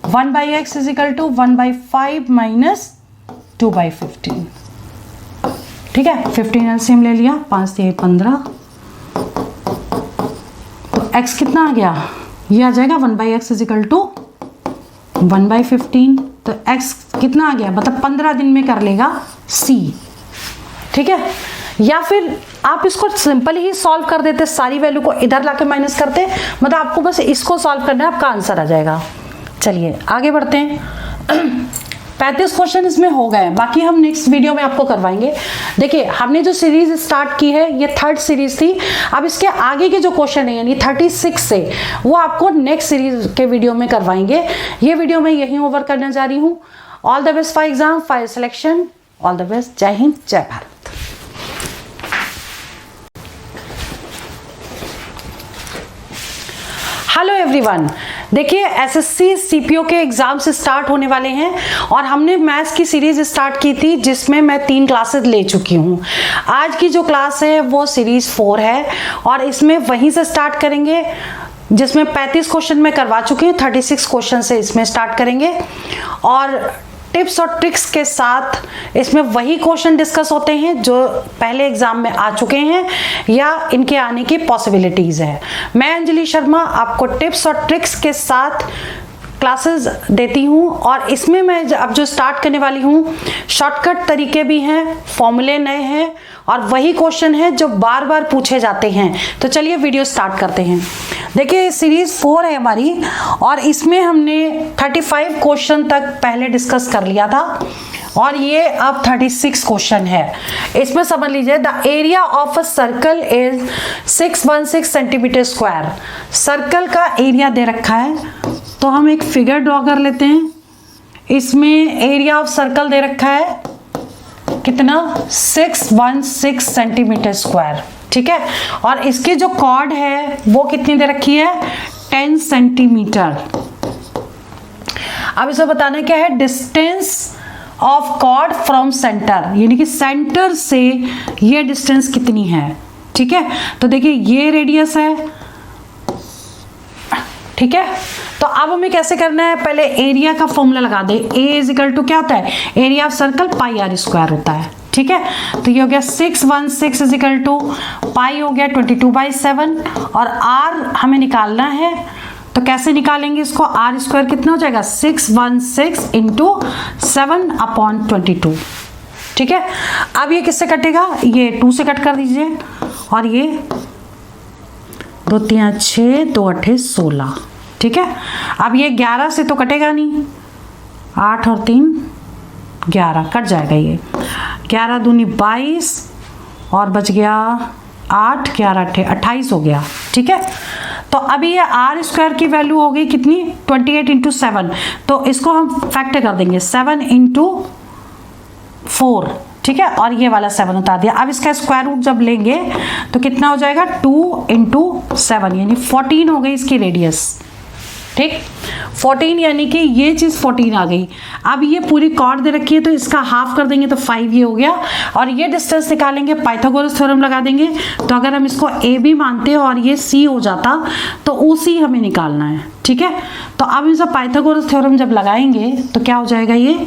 S1: 1/x is equal to 1/5 minus 2/15। ठीक है, 15 एलसीएम ले लिया, 5 से 15, तो x कितना आ गया, ये आ जाएगा 1/x इज इक्वल टू 1/15, तो x कितना आ गया, मतलब 15 दिन में कर लेगा c। ठीक है, या फिर आप इसको सिंपल ही सॉल्व कर देते, सारी वैल्यू को इधर लाके माइनस करते, मतलब आपको बस इसको सॉल्व करना है, आपका आंसर आ जाएगा। चलिए आगे बढ़ते हैं। 35 क्वेश्चन इसमें हो गए, बाकी हम नेक्स्ट वीडियो में आपको करवाएंगे। देखिए हमने जो सीरीज स्टार्ट की है ये 3rd सीरीज थी, अब इसके आगे के जो क्वेश्चन है यानी 36 से वो आपको नेक्स्ट सीरीज के वीडियो में करवाएंगे। ये वीडियो मैं यहीं ओवर करने जा रही हूँ। All the best for exam, for selection, all the best. जय हिंद, जय भारत। हेलो एवरीवन, देखिए एसएससी सीपीओ के एग्जाम्स स्टार्ट होने वाले हैं और हमने मैथ्स की सीरीज स्टार्ट की थी जिसमें मैं 3 क्लासेस ले चुकी हूँ। आज की जो क्लास है वो सीरीज 4 है और इसमें वहीं से स्टार्ट करेंगे जिसमें 35 क्वेश्चन मैं करवा चुकी हूँ, 36 क्वेश्चन से इसमें स्टार्ट करेंगे और टिप्स और ट्रिक्स के साथ इसमें वही क्वेश्चन डिस्कस होते हैं जो पहले एग्जाम में आ चुके हैं या इनके आने की पॉसिबिलिटीज है। मैं अंजलि शर्मा आपको टिप्स और ट्रिक्स के साथ क्लासेस देती हूँ और इसमें मैं अब जो स्टार्ट करने वाली हूँ शॉर्टकट तरीके भी हैं, फॉर्मूले नए हैं और वही क्वेश्चन है जो बार बार पूछे जाते हैं। तो चलिए वीडियो स्टार्ट करते हैं। देखिए सीरीज 4 है हमारी और इसमें हमने 35 क्वेश्चन तक पहले डिस्कस कर लिया था और ये अब 36 क्वेश्चन है। इसमें समझ लीजिए the area of a circle is 616 centimetre square. Circle का एरिया दे रखा है तो हम एक फिगर ड्रॉ कर लेते हैं। इसमें एरिया ऑफ सर्कल दे रखा है कितना 616 सेंटीमीटर स्क्वायर, ठीक है। और इसके जो कॉर्ड है वो कितनी दे रखी है 10 सेंटीमीटर। अब इसे बताना क्या है distance of chord from centre, यानी कि सेंटर से ये डिस्टेंस कितनी है ठीक है, तो देखिए ये रेडियस है, ठीक है। तो अब हमें कैसे करना है, पहले एरिया का फॉर्मूला लगा दे। ए इज इक्वल टू क्या होता है, area of circle pi R square होता है, ठीक है। तो ये हो गया 616 इज इक्वल टू पाई हो गया 22/7 और आर हमें निकालना है, तो कैसे निकालेंगे इसको, आर स्क्वायर कितना हो जाएगा 616 इंटू 7/22, ठीक है। अब ये किससे कटेगा, ये 2 से कट कर दीजिए और ये 2 3 6 2 8 16, ठीक है। अब ये 11 से तो कटेगा नहीं, 8 और 3 11 कट जाएगा, ये 11 दूनी 22 और बच गया 8, 11 8 28 हो गया, ठीक है। तो अभी ये आर स्क्वायर की वैल्यू हो गई कितनी 28 इंटू 7, तो इसको हम फैक्टर कर देंगे 7 इंटू 4, ठीक है, और ये वाला 7 उतार दिया। अब इसका स्क्वायर रूट जब लेंगे तो कितना हो जाएगा 2 इंटू 7 यानी 14 हो गई इसकी रेडियस, ठीक 14 यानी कि ये चीज़ 14 आ गई। अब ये पूरी कॉर्ड दे रखी है तो इसका हाफ कर देंगे तो 5 ये हो गया और ये डिस्टेंस निकालेंगे, पाइथागोरस थ्योरम लगा देंगे। तो अगर हम इसको ए बी मानते और ये सी हो जाता तो उसी हमें निकालना है, ठीक है। तो अब इन सब पाइथागोरस थ्योरम जब लगाएंगे तो क्या हो जाएगा, ये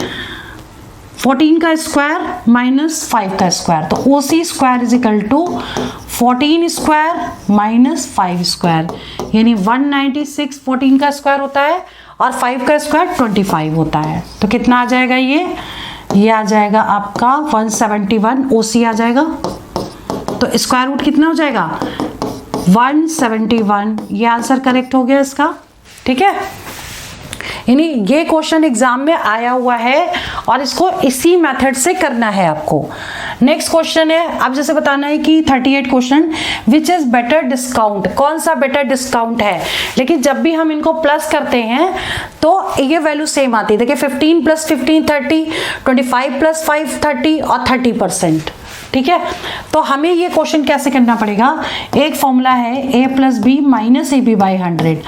S1: 14 का स्क्वायर माइनस 5 का स्क्वायर, तो O C square is equal to 14 square minus 5 square यानी 196 14 का स्क्वायर होता है और 5 का स्क्वायर 25 होता है। तो कितना आ जाएगा, ये आ जाएगा आपका 171 ओ सी आ जाएगा। तो स्क्वायर रूट कितना हो जाएगा 171, ये आंसर करेक्ट हो गया इसका, ठीक है। यानी ये क्वेश्चन एग्जाम में आया हुआ है और इसको इसी मेथड से करना है आपको। नेक्स्ट क्वेश्चन है, अब जैसे बताना है कि 38 question which is better discount, कौन सा बेटर डिस्काउंट है। लेकिन जब भी हम इनको प्लस करते हैं तो ये वैल्यू सेम आती है। देखिए 15 + 15 30, 25 + 5 30 और 30%, ठीक है। तो हमें ये क्वेश्चन कैसे करना पड़ेगा, एक फॉर्मूला है a + b - ab/100,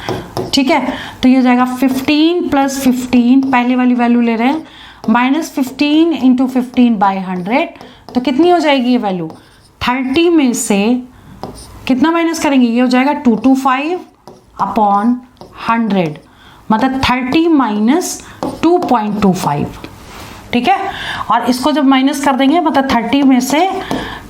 S1: ठीक है। तो ये हो जाएगा 15 + 15, पहले वाली वैल्यू ले रहे हैं, -15 × 15/100, तो कितनी हो जाएगी ये वैल्यू 30 में से कितना माइनस करेंगे, ये हो जाएगा 225/100 मतलब 30 - 2.25, ठीक है। और इसको जब माइनस कर देंगे मतलब 30 में से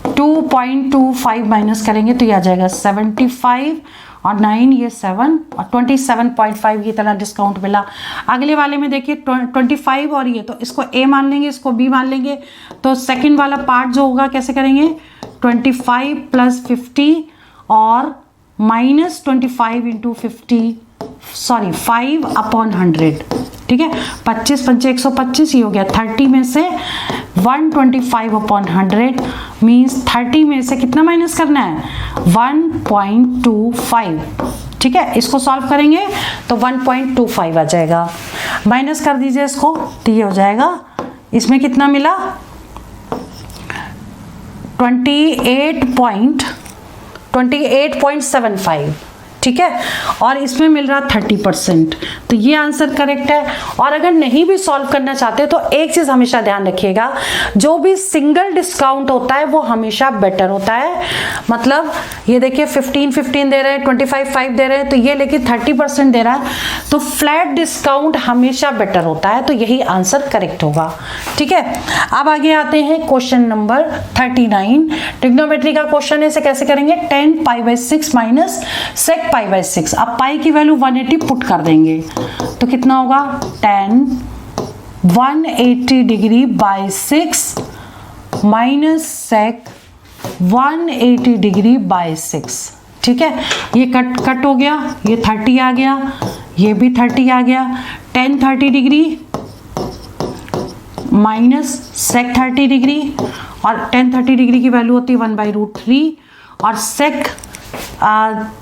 S1: 2.25 माइनस करेंगे तो ये आ जाएगा 75 और 9 ये 7 और 27.5 की तरह डिस्काउंट मिला। अगले वाले में देखिए 25 और ये, तो इसको ए मान लेंगे, इसको बी मान लेंगे। तो सेकंड वाला पार्ट जो होगा कैसे करेंगे 25 + 50 और -25 × 50 सॉरी 5/100, ठीक है। 25 × 5 = 125, ये हो गया 30 में से 125/100 मीन्स 30 में से कितना माइनस करना है 1.25, ठीक है। इसको सॉल्व करेंगे तो 1.25 आ जाएगा, माइनस कर दीजिए इसको तो ये हो जाएगा, इसमें कितना मिला 28.75, ठीक है। और इसमें मिल रहा 30%, तो ये आंसर करेक्ट है। और अगर नहीं भी सॉल्व करना चाहते तो एक चीज हमेशा ध्यान रखिएगा, जो भी सिंगल डिस्काउंट होता है वो हमेशा बेटर होता है। मतलब ये देखिए 15 दे रहे हैं, 25 5 दे रहे हैं, तो ये लेकिन 30% दे रहा है, तो फ्लैट डिस्काउंट हमेशा बेटर होता है, तो यही आंसर करेक्ट होगा, ठीक है। अब आगे आते हैं क्वेश्चन नंबर 39, ट्रिग्नोमेट्री का क्वेश्चन है। इसे कैसे करेंगे 10 π/6 माइनस sec π/6। अब पाई की वैल्यू 180 पुट कर देंगे तो कितना होगा 10 180 degree by 6 minus sec 180 degree by 6, ठीक है। ये कट हो गया, ये 30 आ गया, ये भी 30 आ गया, 10 30 डिग्री माइनस sec 30 डिग्री, और 10 30 डिग्री की वैल्यू होती है 1/√3 और sec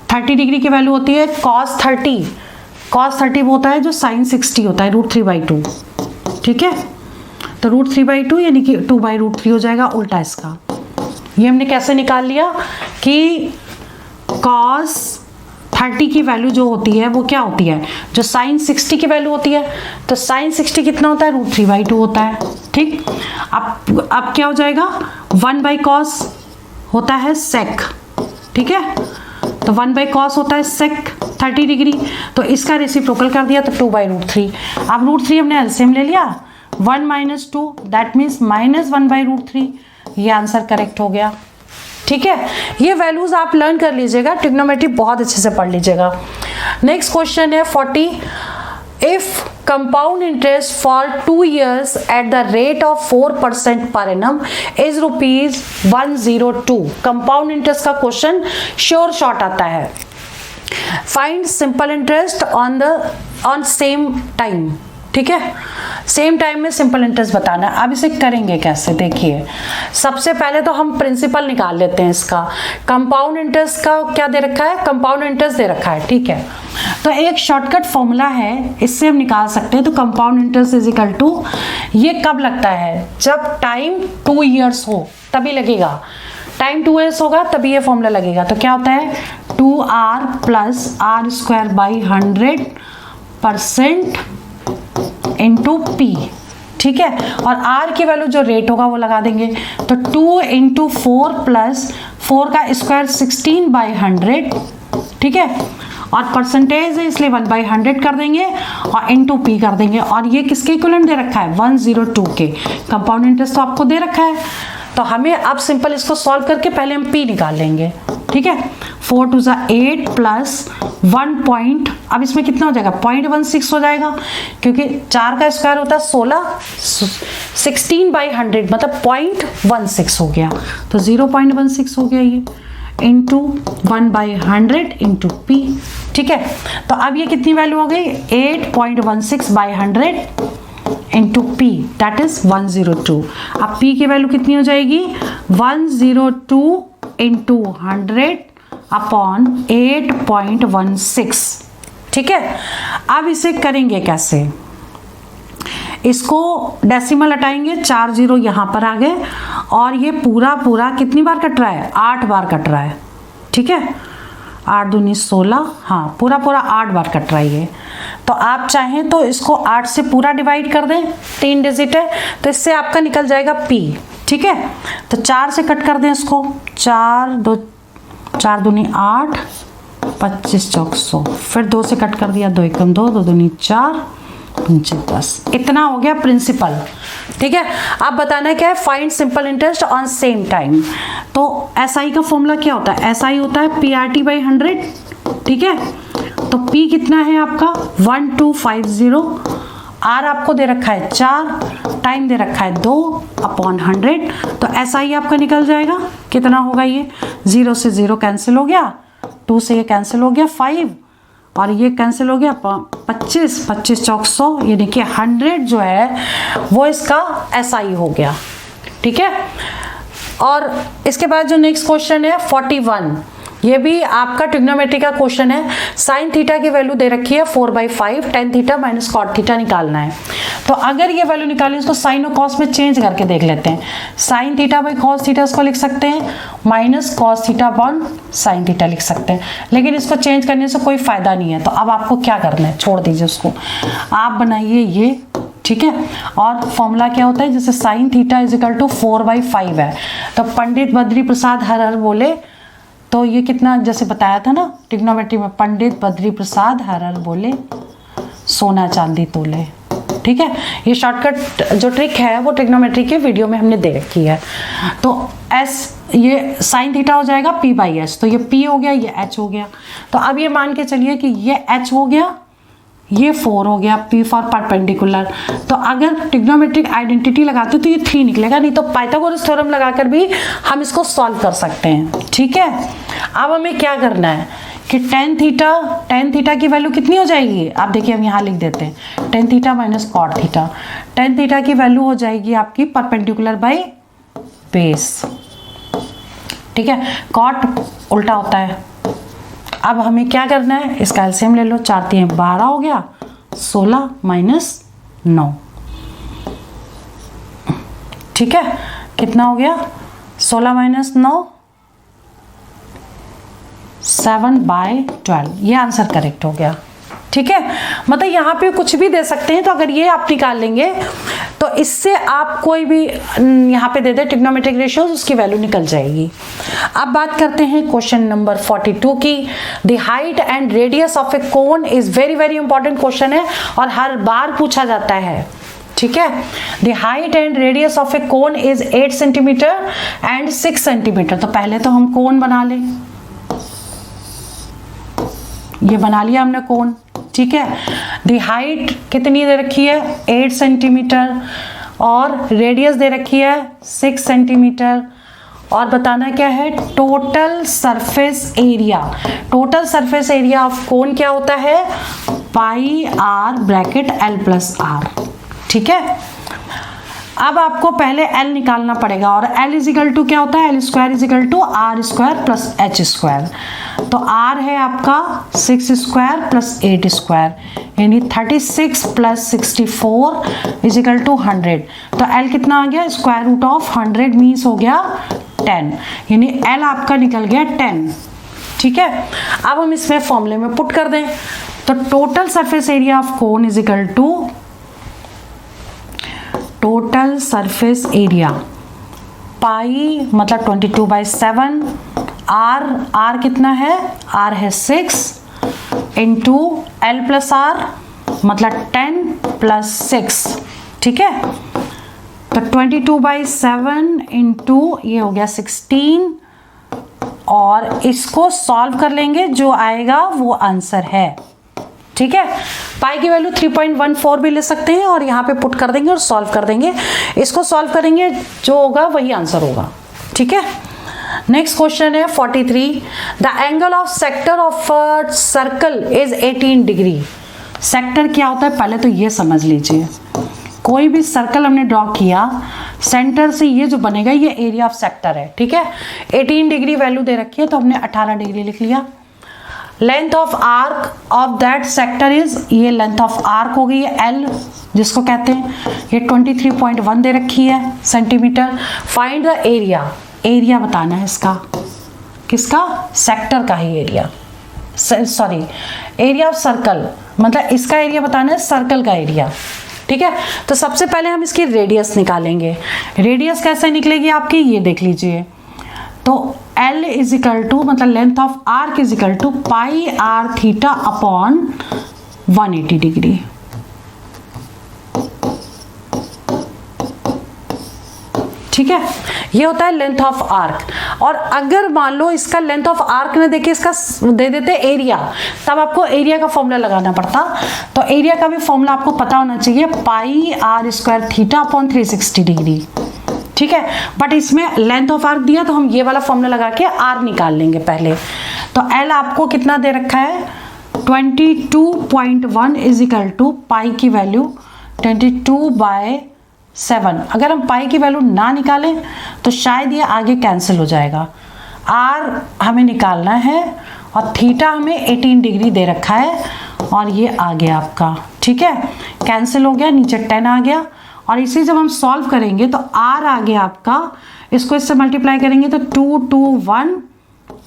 S1: 30 डिग्री की वैल्यू होती है cos 30 होता है जो sin 60 होता है √3/2, ठीक है। तो √3/2 यानी कि 2/√3 हो जाएगा उल्टा इसका। ये हमने कैसे निकाल लिया कि cos 30 की वैल्यू जो होती है वो क्या होती है, जो sin 60 की वैल्यू होती है, तो sin 60 कितना होता है √3/2 होता है, ठीक। अब क्या हो जाएगा 1/cos होता है sec ठीक है, तो 1/cos होता है sec 30 डिग्री, तो इसका रेसिप्रोकल कर दिया तो 2/√3। अब √3 हमने एलसीएम ले लिया, 1 - 2 दैट मीन्स -1/√3। ये आंसर करेक्ट हो गया। ठीक है, ये वैल्यूज आप लर्न कर लीजिएगा, ट्रिग्नोमेट्री बहुत अच्छे से पढ़ लीजिएगा। नेक्स्ट क्वेश्चन है 40, if compound interest for 2 years at the rate of 4% per annum is ₹102। Compound interest का क्वेश्चन श्योर शॉर्ट आता है। Find simple interest on same time. ठीक है, सेम टाइम में सिंपल इंटरेस्ट बताना है। अब इसे करेंगे कैसे, देखिए सबसे पहले तो हम प्रिंसिपल निकाल लेते हैं इसका। कंपाउंड इंटरेस्ट का क्या दे रखा है, कंपाउंड इंटरेस्ट दे रखा है। ठीक है, तो एक शॉर्टकट फॉर्मूला है, इससे हम निकाल सकते हैं। तो compound interest is equal to, ये कब लगता है, जब टाइम 2 ईयर्स हो तभी लगेगा। टाइम 2 ईयर्स होगा तभी ये फॉर्मूला लगेगा। तो क्या होता है 2r + r² इंटू p। ठीक है, और r की वैल्यू जो रेट होगा वो लगा देंगे। तो 2 × 4 + 4 का स्क्वायर 16/100। ठीक है, और परसेंटेज है इसलिए 1/100 कर देंगे और इंटू p कर देंगे। और ये किसके इक्विवेलेंट दे रखा है, 102 के। कंपाउंड इंटरेस्ट तो आपको दे रखा है, तो हमें अब सिंपल इसको सॉल्व करके पहले हम p निकाल लेंगे। ठीक है, 4 × 2 = 8 + 1 पॉइंट, अब इसमें कितना हो जाएगा 0.16 हो जाएगा, क्योंकि 4 का स्क्वायर होता है 16, 16/100 मतलब 0.16 हो गया। तो 0.16 हो गया ये, इंटू 1/100 इंटू p। ठीक है, तो अब ये कितनी वैल्यू हो गई 8.16/100 इंटू p दैट इज 102। अब p की वैल्यू कितनी हो जाएगी 102 इंटू 100 अपॉन 8.16। ठीक है, अब इसे करेंगे कैसे, इसको डेसिमल हटाएंगे, 4 0 यहाँ पर आ गए, और ये पूरा कितनी बार कट रहा है 8 बार कट रहा है। ठीक है, 8 दूनी 16, हाँ पूरा 8 बार कट रहा है ये। तो आप चाहें तो इसको 8 से पूरा डिवाइड कर दें, 3 डिजिट है तो इससे आपका निकल जाएगा p। ठीक है, तो 4 से कट कर दें इसको, 4 दूनी 8, 25 चौक 100, फिर 2 से कट कर दिया, 2 एकम 2, 2 दूनी 4, 5 10। इतना हो गया प्रिंसिपल। ठीक है, अब बताना है क्या है, find simple interest on same time. तो SI का फॉर्मूला क्या होता है, SI होता है PRT/100। ठीक है, तो P कितना है आपका 1250, R आपको दे रखा है 4, टाइम दे रखा है 2/100। तो SI आपका निकल जाएगा, कितना होगा ये 0 से 0 कैंसिल हो गया, 2 से ये कैंसिल हो गया 5, और ये कैंसिल हो गया 25, 25 चौक 100, ये देखिए 100 जो है वो इसका SI हो गया। ठीक है, और इसके बाद जो नेक्स्ट क्वेश्चन है 41, ये भी आपका ट्रिग्नोमेट्री का क्वेश्चन है। साइन थीटा की वैल्यू दे रखी है 4/5, tan थीटा - cot थीटा निकालना है। तो अगर ये वैल्यू निकालें इसको साइन और कॉस में चेंज करके देख लेते हैं। Sine theta by cos theta इसको लिख सकते हैं, -cos theta upon sine theta लिख सकते हैं, लेकिन इसको चेंज करने से कोई फायदा नहीं है। तो अब आपको क्या करना है, छोड़ दीजिए उसको, आप बनाइए ये। ठीक है, और फॉर्मूला क्या होता है, जैसे sine theta is equal to 4/5 है, तो पंडित बद्री प्रसाद हर हर बोले, तो ये कितना जैसे बताया था ना ट्रिग्नोमेट्री में, पंडित बद्री प्रसाद हर हर बोले सोना चांदी तोले। ठीक है, ये शॉर्टकट जो ट्रिक है वो ट्रिग्नोमेट्री के वीडियो में हमने दे रखी है। तो S ये साइन थीटा हो जाएगा P/S, तो ये P हो गया, ये H हो गया। तो अब ये मान के चलिए कि ये H हो गया, ये 4 हो गया, P फॉर परपेंडिकुलर। तो अगर ट्रिग्नोमेट्रिक आइडेंटिटी लगाते तो ये 3 निकलेगा, नहीं तो पाइथागोरस थ्योरम लगाकर भी हम इसको सॉल्व कर सकते हैं। ठीक है, अब हमें क्या करना है कि tan थीटा की वैल्यू कितनी हो जाएगी, आप देखिए हम यहाँ लिख देते हैं, tan theta - cot theta. tan theta की वैल्यू हो जाएगी आपकी परपेंडिकुलर बाई बेस। ठीक है, cot उल्टा होता है। अब हमें क्या करना है, इसका एलसीएम ले लो, 4 3 12 हो गया, 16 - 9। ठीक है, कितना हो गया 16 - 9, 7/12। ये आंसर करेक्ट हो गया। ठीक है, मतलब यहाँ पे कुछ भी दे सकते हैं। तो अगर ये आप निकाल लेंगे तो इससे आप कोई भी यहाँ पे दे दे ट्रिग्नोमेट्रिक रेशियोज, उसकी वैल्यू निकल जाएगी। अब बात करते हैं क्वेश्चन नंबर 42 की। The height and radius of A cone is very very important question है और हर बार पूछा जाता है, ठीक है। The height and radius of A cone is 8 centimetre and 6 centimetre. तो पहले तो हम कोन बना लें, ये बना लिया हमने कोन, ठीक है। द हाइट कितनी दे रखी है 8 सेंटीमीटर और रेडियस दे रखी है 6 सेंटीमीटर और बताना क्या है total surface area. Total surface area of cone क्या होता है pi R bracket L plus R, ठीक है। अब आपको पहले L निकालना पड़ेगा और L इजिकल टू क्या होता है L square is equal to R square plus H square. तो R है आपका 6 स्क्वायर प्लस 8 स्क्वायर यानी 36 प्लस 64 इजिकल टू 100। तो L कितना आ गया स्क्वायर रूट ऑफ 100 मीन्स हो गया 10 यानी L आपका निकल गया 10, ठीक है। अब हम इसमें फॉर्मूले में पुट कर दें तो total surface area of cone is equal to total surface area pi मतलब 22/7 आर कितना है आर है 6 इंटू एल प्लस आर मतलब 10 प्लस 6, ठीक है। तो 22/7 इंटू ये हो गया 16 और इसको सॉल्व कर लेंगे, जो आएगा वो आंसर है, ठीक है। पाई की वैल्यू 3.14 भी ले सकते हैं और यहाँ पे पुट कर देंगे और सॉल्व कर देंगे। इसको सॉल्व करेंगे जो होगा वही आंसर होगा, ठीक है। नेक्स्ट क्वेश्चन है 43। The angle of sector of circle is 18 degree. Sector क्या होता है पहले तो ये समझ लीजिए। कोई भी सर्कल हमने ड्रॉ किया सेंटर से ये जो बनेगा ये एरिया ऑफ सेक्टर है, ठीक है। 18 डिग्री वैल्यू दे रखी है तो हमने 18 डिग्री लिख लिया। Length of arc of that sector is ये लेंथ ऑफ आर्क हो गई है एल जिसको कहते हैं, ये 23.1 दे रखी है centimetre. Find the area, area बताना है इसका, किसका सेक्टर का ही area, sorry area of circle मतलब इसका एरिया बताना है सर्कल का एरिया, ठीक है। तो सबसे पहले हम इसकी रेडियस निकालेंगे। रेडियस कैसे निकलेगी आपकी ये देख लीजिए। तो L इजिकल टू मतलब length of arc is equal to pi R theta upon 180 degree, ठीक है। ये होता है लेंथ ऑफ आर्क। और अगर मान लो इसका लेंथ ऑफ आर्क ने देखे इसका दे देते एरिया, तब आपको एरिया का फॉर्मूला लगाना पड़ता। तो एरिया का भी फॉर्मूला आपको पता होना चाहिए pi R square theta upon 360 degree, ठीक है। बट इसमें लेंथ ऑफ आर्क दिया तो हम ये वाला फॉर्मूला लगा के आर निकाल लेंगे पहले। तो एल आपको कितना दे रखा है 22.1 इजिकल टू पाई की वैल्यू 22/7। अगर हम पाई की वैल्यू ना निकालें तो शायद ये आगे कैंसिल हो जाएगा। आर हमें निकालना है और थीटा हमें 18 डिग्री दे रखा है और ये आ गया आपका, ठीक है। कैंसिल हो गया, नीचे 10 आ गया और इसे जब हम सॉल्व करेंगे तो आर आ गया आपका, इसको इससे मल्टीप्लाई करेंगे तो 221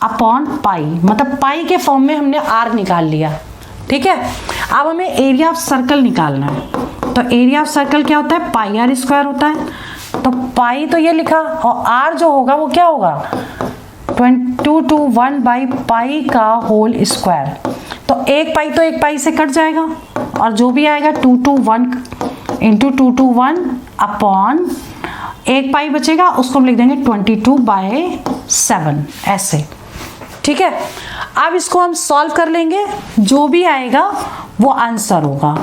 S1: अपॉन पाई मतलब पाई के फॉर्म में हमने आर निकाल लिया, ठीक है। अब हमें एरिया ऑफ सर्कल निकालना है। तो एरिया ऑफ सर्कल क्या होता है पाई आर स्क्वायर होता है। तो पाई तो ये लिखा और आर जो होगा वो क्या होगा 221 बाई पाई का होल स्क्वायर। तो एक पाई तो एक पाई से कट जाएगा और जो भी आएगा 221 इंटू 221 अपॉन एक पाई बचेगा उसको हम लिख देंगे 22/7 ऐसे, ठीक है। अब इसको हम सॉल्व कर लेंगे, जो भी आएगा वो आंसर होगा।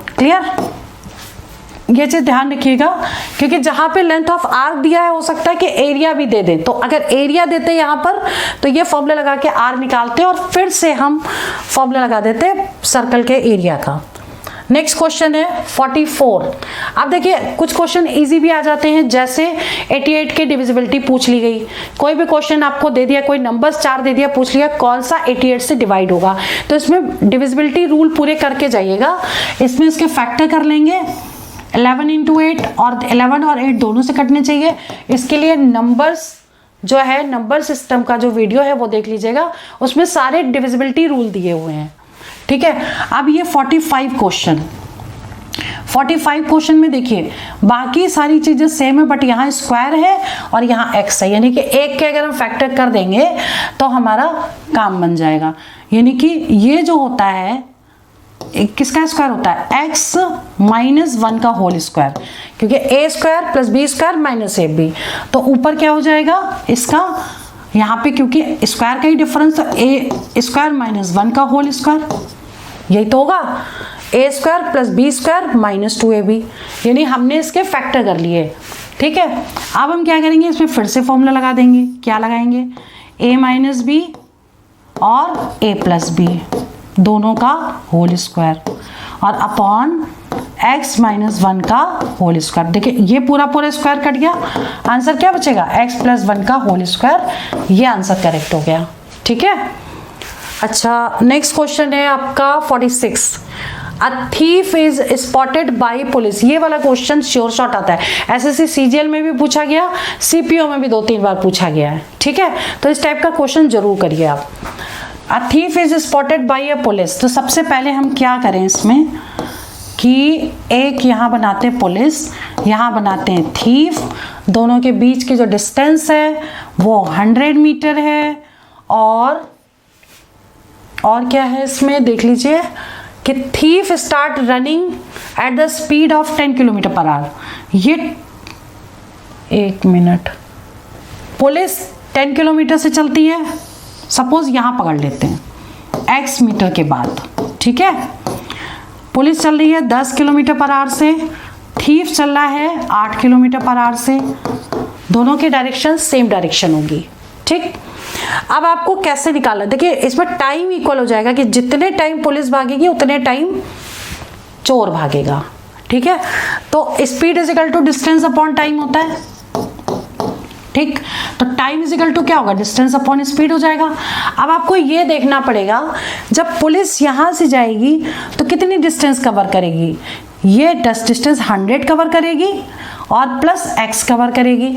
S1: क्लियर, ये चीज ध्यान रखिएगा क्योंकि जहां पे लेंथ ऑफ आर्क दिया है हो सकता है कि एरिया भी दे दे। तो अगर एरिया देते यहाँ पर तो ये फॉर्मूला लगा के आर निकालते और फिर से हम फॉर्मूला लगा देते सर्कल के एरिया का। नेक्स्ट क्वेश्चन है 44। अब देखिए कुछ क्वेश्चन इजी भी आ जाते हैं, जैसे 88 की डिविजिबिलिटी पूछ ली गई। कोई भी क्वेश्चन आपको दे दिया, कोई नंबर्स 4 दे दिया, पूछ लिया कौन सा 88 से डिवाइड होगा, तो इसमें डिविजिबिलिटी रूल पूरे करके जाइएगा। इसमें इसके फैक्टर कर लेंगे 11 इंटू 8 और 11 और 8 दोनों से कटने चाहिए। इसके लिए नंबर्स जो है नंबर सिस्टम का जो वीडियो है वो देख लीजिएगा, उसमें सारे डिविजिबिलिटी रूल दिए हुए हैं, ठीक है। अब ये 45 क्वेश्चन 45 क्वेश्चन में देखिए बाकी सारी चीजें सेम है, बट यहाँ स्क्वायर है और यहाँ एक्स है, यानी कि एक के अगर हम फैक्टर कर देंगे तो हमारा काम बन जाएगा। यानी कि ये जो होता है किसका स्क्वायर होता है, x माइनस 1 का होल स्क्वायर, क्योंकि a square plus B square minus A B, तो ऊपर क्या हो जाएगा इसका, यहाँ पे क्योंकि स्क्वायर का ही डिफरेंस, तो a स्क्वायर माइनस 1 का होल स्क्वायर, यही तो होगा, a square plus B square minus 2ab, यानी हमने इसके फैक्टर कर लिए। ठीक है, अब हम क्या करेंगे, इसमें फिर से फॉर्मूला लगा देंगे। क्या लगाएंगे, a माइनस बी और a प्लस बी दोनों का होल स्क्वायर और अपॉन x माइनस 1 का होल स्क्वायर। देखिए ये पूरा पूरा स्क्वायर कट गया, आंसर क्या बचेगा, x प्लस 1 का होल स्क्वायर। ये आंसर करेक्ट हो गया। ठीक है, अच्छा नेक्स्ट क्वेश्चन है आपका 46। A thief is spotted by police। ये वाला क्वेश्चन श्योर शॉट आता है, एसएससी सीजीएल में भी पूछा गया, सीपीओ में भी 2-3 बार पूछा गया है। ठीक है, तो इस टाइप का क्वेश्चन जरूर करिए आप। A thief is spotted by a police। तो सबसे पहले हम क्या करें इसमें कि एक यहाँ बनाते हैं पुलिस, यहाँ बनाते हैं थीफ, दोनों के बीच की जो डिस्टेंस है वो 100 मीटर है, और क्या है इसमें देख लीजिए कि thief start running at the speed of 10 kilometre per hour. ये 1 मिनट, पुलिस 10 किलोमीटर से चलती है, सपोज यहाँ पकड़ लेते हैं x मीटर के बाद। ठीक है, पुलिस चल रही है 10 किलोमीटर पर आवर से, थीफ चल रहा है 8 किलोमीटर पर आवर से, दोनों की डायरेक्शन सेम डायरेक्शन होगी। ठीक, अब आपको कैसे निकालना, देखिए इसमें टाइम इक्वल हो जाएगा कि जितने टाइम पुलिस भागेगी उतने टाइम चोर भागेगा। ठीक है, तो speed is equal to distance upon time होता है। ठीक, तो टाइम इज इक्वल टू क्या होगा, डिस्टेंस अपॉन स्पीड हो जाएगा। अब आपको ये देखना पड़ेगा जब पुलिस यहां से जाएगी तो कितनी डिस्टेंस कवर करेगी, ये डिस्टेंस 100 कवर करेगी और प्लस x कवर करेगी।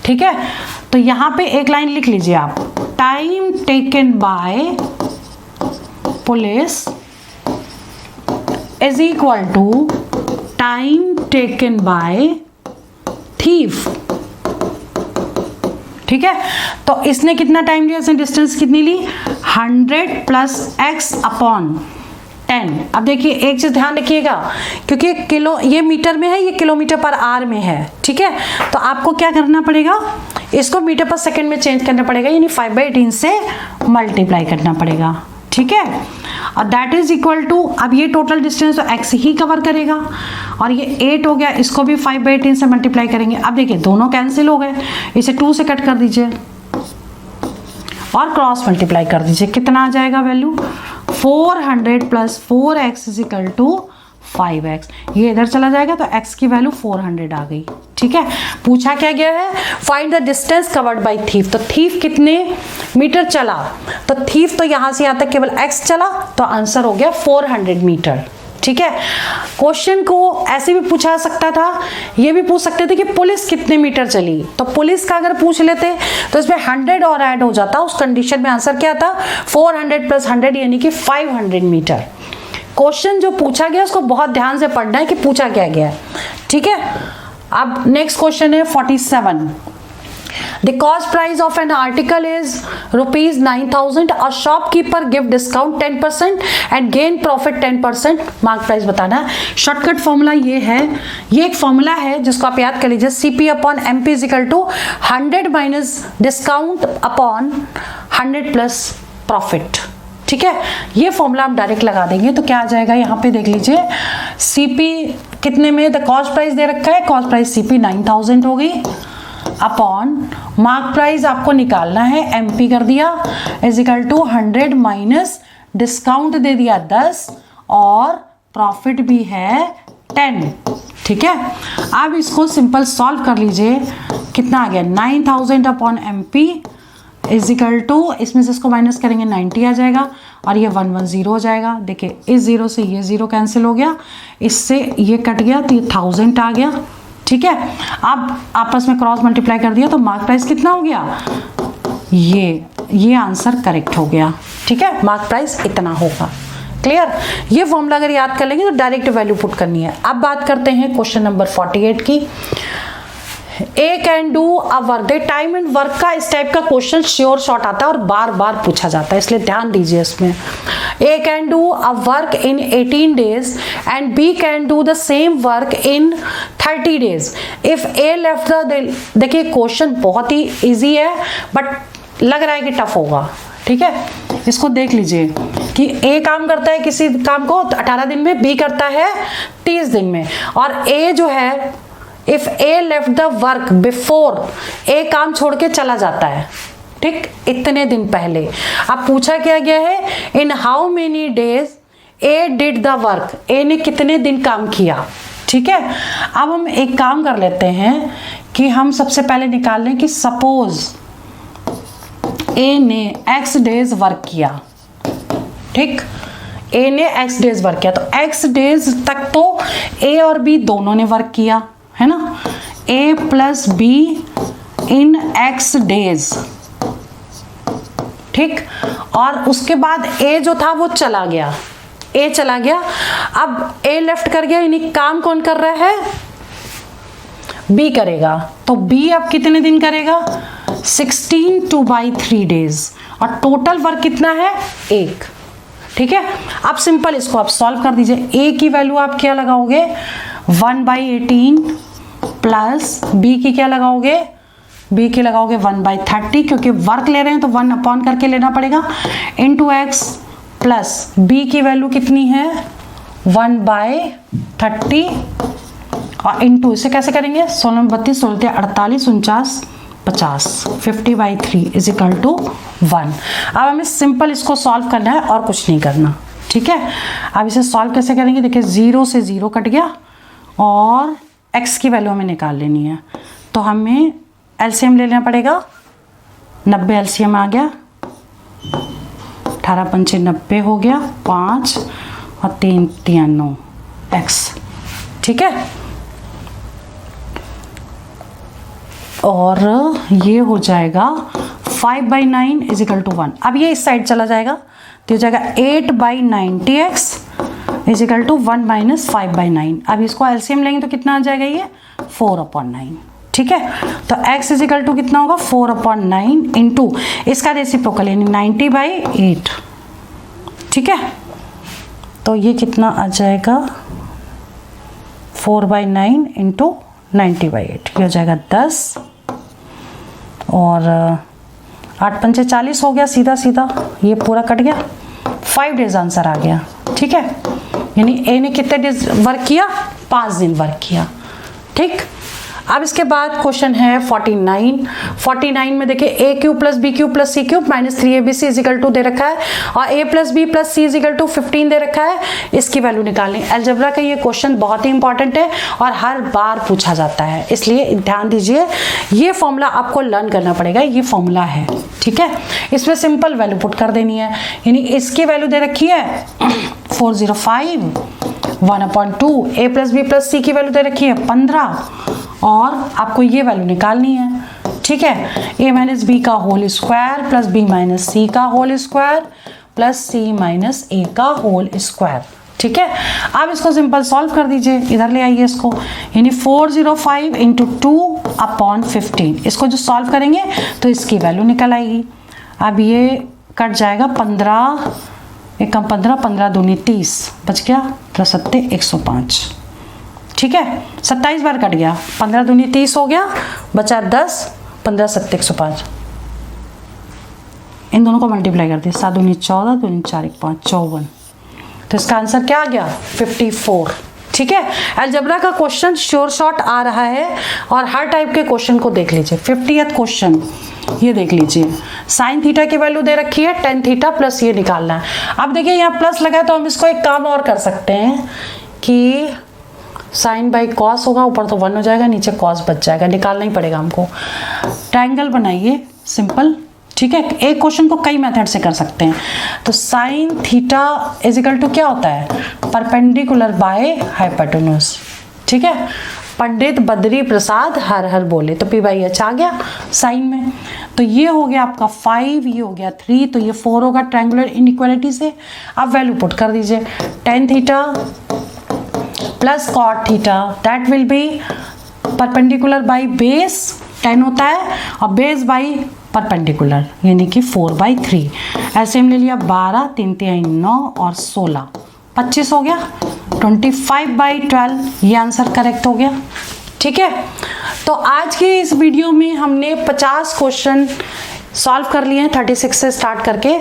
S1: ठीक है, तो यहाँ पे एक लाइन लिख लीजिए आप, time taken by police is equal to time taken by thief. ठीक है, तो इसने कितना टाइम लिया, इसने डिस्टेंस कितनी ली, 100 प्लस x अपॉन 10। अब देखिए एक चीज ध्यान रखिएगा, क्योंकि किलो ये मीटर में है, ये किलोमीटर पर आवर में है। ठीक है, तो आपको क्या करना पड़ेगा, इसको मीटर पर सेकंड में चेंज करना पड़ेगा, यानी 5/18 से मल्टीप्लाई करना पड़ेगा। ठीक है, और दैट इज इक्वल टू, अब ये टोटल डिस्टेंस तो x ही कवर करेगा, और ये 8 हो गया, इसको भी 5/18 से मल्टीप्लाई करेंगे। अब देखिए दोनों कैंसिल हो गए, इसे 2 से कट कर दीजिए और क्रॉस मल्टीप्लाई कर दीजिए, कितना आ जाएगा value, 400 plus 4x is equal to 5x। ये इधर चला जाएगा तो x की वैल्यू 400 आ गई। ठीक है, पूछा क्या गया है, find the distance covered by thief. तो थीफ कितने मीटर चला, तो थीफ तो यहां से यहां तक केवल x चला, तो आंसर हो गया 400 मीटर। ठीक है, क्वेश्चन को ऐसे भी पूछा सकता था, ये भी पूछ सकते थे कि पुलिस कितने मीटर चली, तो पुलिस का अगर पूछ लेते तो इसमें 100 और ऐड हो जाता, उस कंडीशन में आंसर क्या था, 400 प्लस 100 यानी कि 500 मीटर। क्वेश्चन जो पूछा गया उसको बहुत ध्यान से पढ़ना है कि पूछा क्या गया है। ठीक है, अब नेक्स्ट क्वेश्चन है 47। The cost price of an article is rupees 9,000. A shopkeeper give discount 10% and gain profit 10%. Mark price बताना है। शॉर्टकट फॉर्मूला ये है, ये एक फॉर्मूला है जिसको आप याद कर लीजिए, CP upon MP is equal to 100 minus discount upon 100 plus profit. ठीक है, ये फॉर्मूला आप डायरेक्ट लगा देंगे तो क्या आ जाएगा, यहाँ पे देख लीजिए CP कितने में, द कॉस्ट प्राइस दे रखा है, कॉस्ट प्राइस CP 9,000 हो गई, अपॉन मार्क प्राइस आपको निकालना है, MP कर दिया, is equal to 100 minus discount दे दिया 10 और प्रॉफिट भी है 10। ठीक है, अब इसको सिंपल सॉल्व कर लीजिए, कितना आ गया, 9,000 upon MP is equal to, इसमें से इसको माइनस करेंगे 90 आ जाएगा और ये 110 हो जाएगा। देखिए इस जीरो से ये जीरो कैंसिल हो गया, इससे ये कट गया तो ये 1000 आ गया। ठीक है, अब आपस में क्रॉस मल्टीप्लाई कर दिया तो मार्क प्राइस कितना हो गया, ये आंसर करेक्ट हो गया। ठीक है, मार्क प्राइस इतना होगा। क्लियर। ये फॉर्मूला अगर याद कर लेंगे तो डायरेक्ट वैल्यू पुट करनी है। अब बात करते हैं क्वेश्चन नंबर 48 की। A can do a work, दे टाइम एंड वर्क का इस टाइप का क्वेश्चन श्योर शॉर्ट आता है और बार बार पूछा जाता है, इसलिए ध्यान दीजिए इसमें। A can do a work in 18 days and B can do the same work in 30 days if A left the, देखिए क्वेश्चन बहुत ही इजी है बट लग रहा है कि टफ होगा, ठीक है। इसको देख लीजिए कि ए काम करता है किसी काम को 18 दिन में, बी करता है 30 दिन में, और ए जो है if A left the work before, A काम छोड़ के चला जाता है, ठीक, इतने दिन पहले। अब पूछा क्या गया है, in how many days A did the work, A ने कितने दिन काम किया, ठीक है। अब हम एक काम कर लेते हैं कि हम सबसे पहले निकाल लें कि सपोज ए ने x डेज वर्क किया, ठीक, ए ने x डेज वर्क किया, तो x डेज तक तो ए और बी दोनों ने वर्क किया है ना, a plus be in x days, ठीक। और उसके बाद a जो था वो चला गया, a चला गया, अब a लेफ्ट कर गया, यानी काम कौन कर रहा है, b करेगा, तो b अब कितने दिन करेगा, 16 2/3 days, और टोटल वर्क कितना है, 1, ठीक है। अब सिंपल इसको आप सॉल्व कर दीजिए। a की वैल्यू आप क्या लगाओगे, 1/18 प्लस बी की क्या लगाओगे, बी की लगाओगे 1/30, क्योंकि वर्क ले रहे हैं तो 1 अपॉन करके लेना पड़ेगा, इनटू एक्स प्लस बी की वैल्यू कितनी है 1/30 और इनटू, इसे कैसे करेंगे, 16 32 16 48 49 50, 50/3 इज इक्वल टू 1। अब हमें सिंपल इसको सॉल्व करना है और कुछ नहीं करना, ठीक है। अब इसे सॉल्व कैसे करेंगे, देखिए 0 से 0 कट गया और x की वैल्यू हमें निकाल लेनी है, तो हमें एलसीएम ले लेना पड़ेगा, 90 एलसीएम आ गया, 18 पंचे 90 हो गया, 5 और 3 3 9 x, ठीक है। और ये हो जाएगा 5/9 इज इक्वल टू 1। अब ये इस साइड चला जाएगा तो हो जाएगा 8/90x is equal to 1 minus 5/9। अब इसको एलसीएम लेंगे तो कितना आ जाएगा, ये 4/9, ठीक है। तो x इज इक्वल टू कितना होगा, 4/9 इंटू इसका रेसिप्रोकल यानी 90/8, ठीक है। तो ये कितना आ जाएगा, 4/9 इंटू 90/8, ये हो जाएगा 10 और 8 पंचे 40 हो गया, सीधा सीधा ये पूरा कट गया, 5 डेज आंसर आ गया, ठीक है। यानी ए ने कितने डेज वर्क किया, 5 दिन वर्क किया, ठीक। अब इसके बाद क्वेश्चन है 49 में देखिए A cube plus B cube plus C cube minus 3abc is equal to दे रखा है और a plus B plus C is equal to 15 दे रखा है, इसकी वैल्यू निकालनी। अलजेब्रा का ये क्वेश्चन बहुत ही इंपॉर्टेंट है और हर बार पूछा जाता है, इसलिए ध्यान दीजिए, ये फॉर्मूला आपको लर्न करना पड़ेगा, ये फॉर्मूला है, ठीक है। इसमें सिंपल वैल्यू पुट कर देनी है, यानी इसकी वैल्यू दे रखी है 405 1/2, a प्लस बी प्लस सी की वैल्यू दे रखी है 15 और आपको ये वैल्यू निकालनी है, ठीक है। a माइनस बी का whole square plus b minus C का whole square plus c minus a का होल स्क्वायर, ठीक है। अब इसको सिंपल सॉल्व कर दीजिए, इधर ले आइए इसको, यानी 405 इंटू 2/15, इसको जो सॉल्व करेंगे तो इसकी वैल्यू निकल आएगी। अब ये कट जाएगा 15 1 कम 15 15 दूनी 30 बच गया, 10 सत्ते 105, ठीक है। 27 बार कट गया, 15 दूनी 30 हो गया, बचा 10 15 सत्ते 105, इन दोनों को मल्टीप्लाई कर दिया, 7 दूनी 14 दूनी 4 1 5 54, तो इसका आंसर क्या आ गया 54, ठीक है। अलजेब्रा का क्वेश्चन श्योर शॉर्ट आ रहा है और हर टाइप के क्वेश्चन को देख लीजिए। 50th क्वेश्चन ये देख लीजिए, साइन थीटा की वैल्यू दे रखी है tan थीटा प्लस ये निकालना है। अब देखिए यहाँ प्लस लगा है तो हम इसको एक काम और कर सकते हैं कि साइन बाई कॉस होगा, ऊपर तो 1 हो जाएगा, नीचे कॉस बच जाएगा, निकालना ही पड़ेगा हमको। ट्रायंगल बनाइए सिंपल, ठीक है। एक क्वेश्चन को कई मेथड से कर सकते हैं। तो sine theta is equal to क्या होता है, परपेंडिकुलर बाय हाइपोटेन्यूज, ठीक है। पंडित बद्री प्रसाद हर हर बोले, तो पी बाई एच आ गया साइन में। तो ये हो गया आपका 5, ये हो गया 3, तो ये 4 होगा ट्रायंगुलर इनइक्वालिटी से। अब वैल्यू पुट कर दीजिए, tan theta plus cot theta that will B perpendicular by base, 10 होता है, और बेस बाई परपेंडिकुलर यानी कि 4/3। ऐसे हमने लिया 12, 3 3 9 और 16, 25 हो गया, 25/12 ये आंसर करेक्ट हो गया। ठीक है, तो आज की इस वीडियो में हमने 50 क्वेश्चन सॉल्व कर लिए हैं 36 से स्टार्ट करके।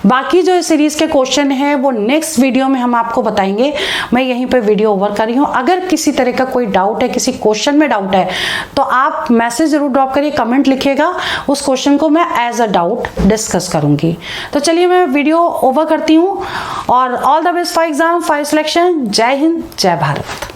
S1: बाकी जो इस सीरीज के क्वेश्चन हैं वो नेक्स्ट वीडियो में हम आपको बताएंगे। मैं यहीं पे वीडियो ओवर कर रही हूँ। अगर किसी तरह का कोई डाउट है, किसी क्वेश्चन में डाउट है, तो आप मैसेज जरूर ड्रॉप करिए, कमेंट लिखिएगा, उस क्वेश्चन को मैं एज अ डाउट डिस्कस करूंगी। तो चलिए मैं वीडियो ओवर करती हूँ, और all the best for exam, for selection. जय हिंद, जय भारत।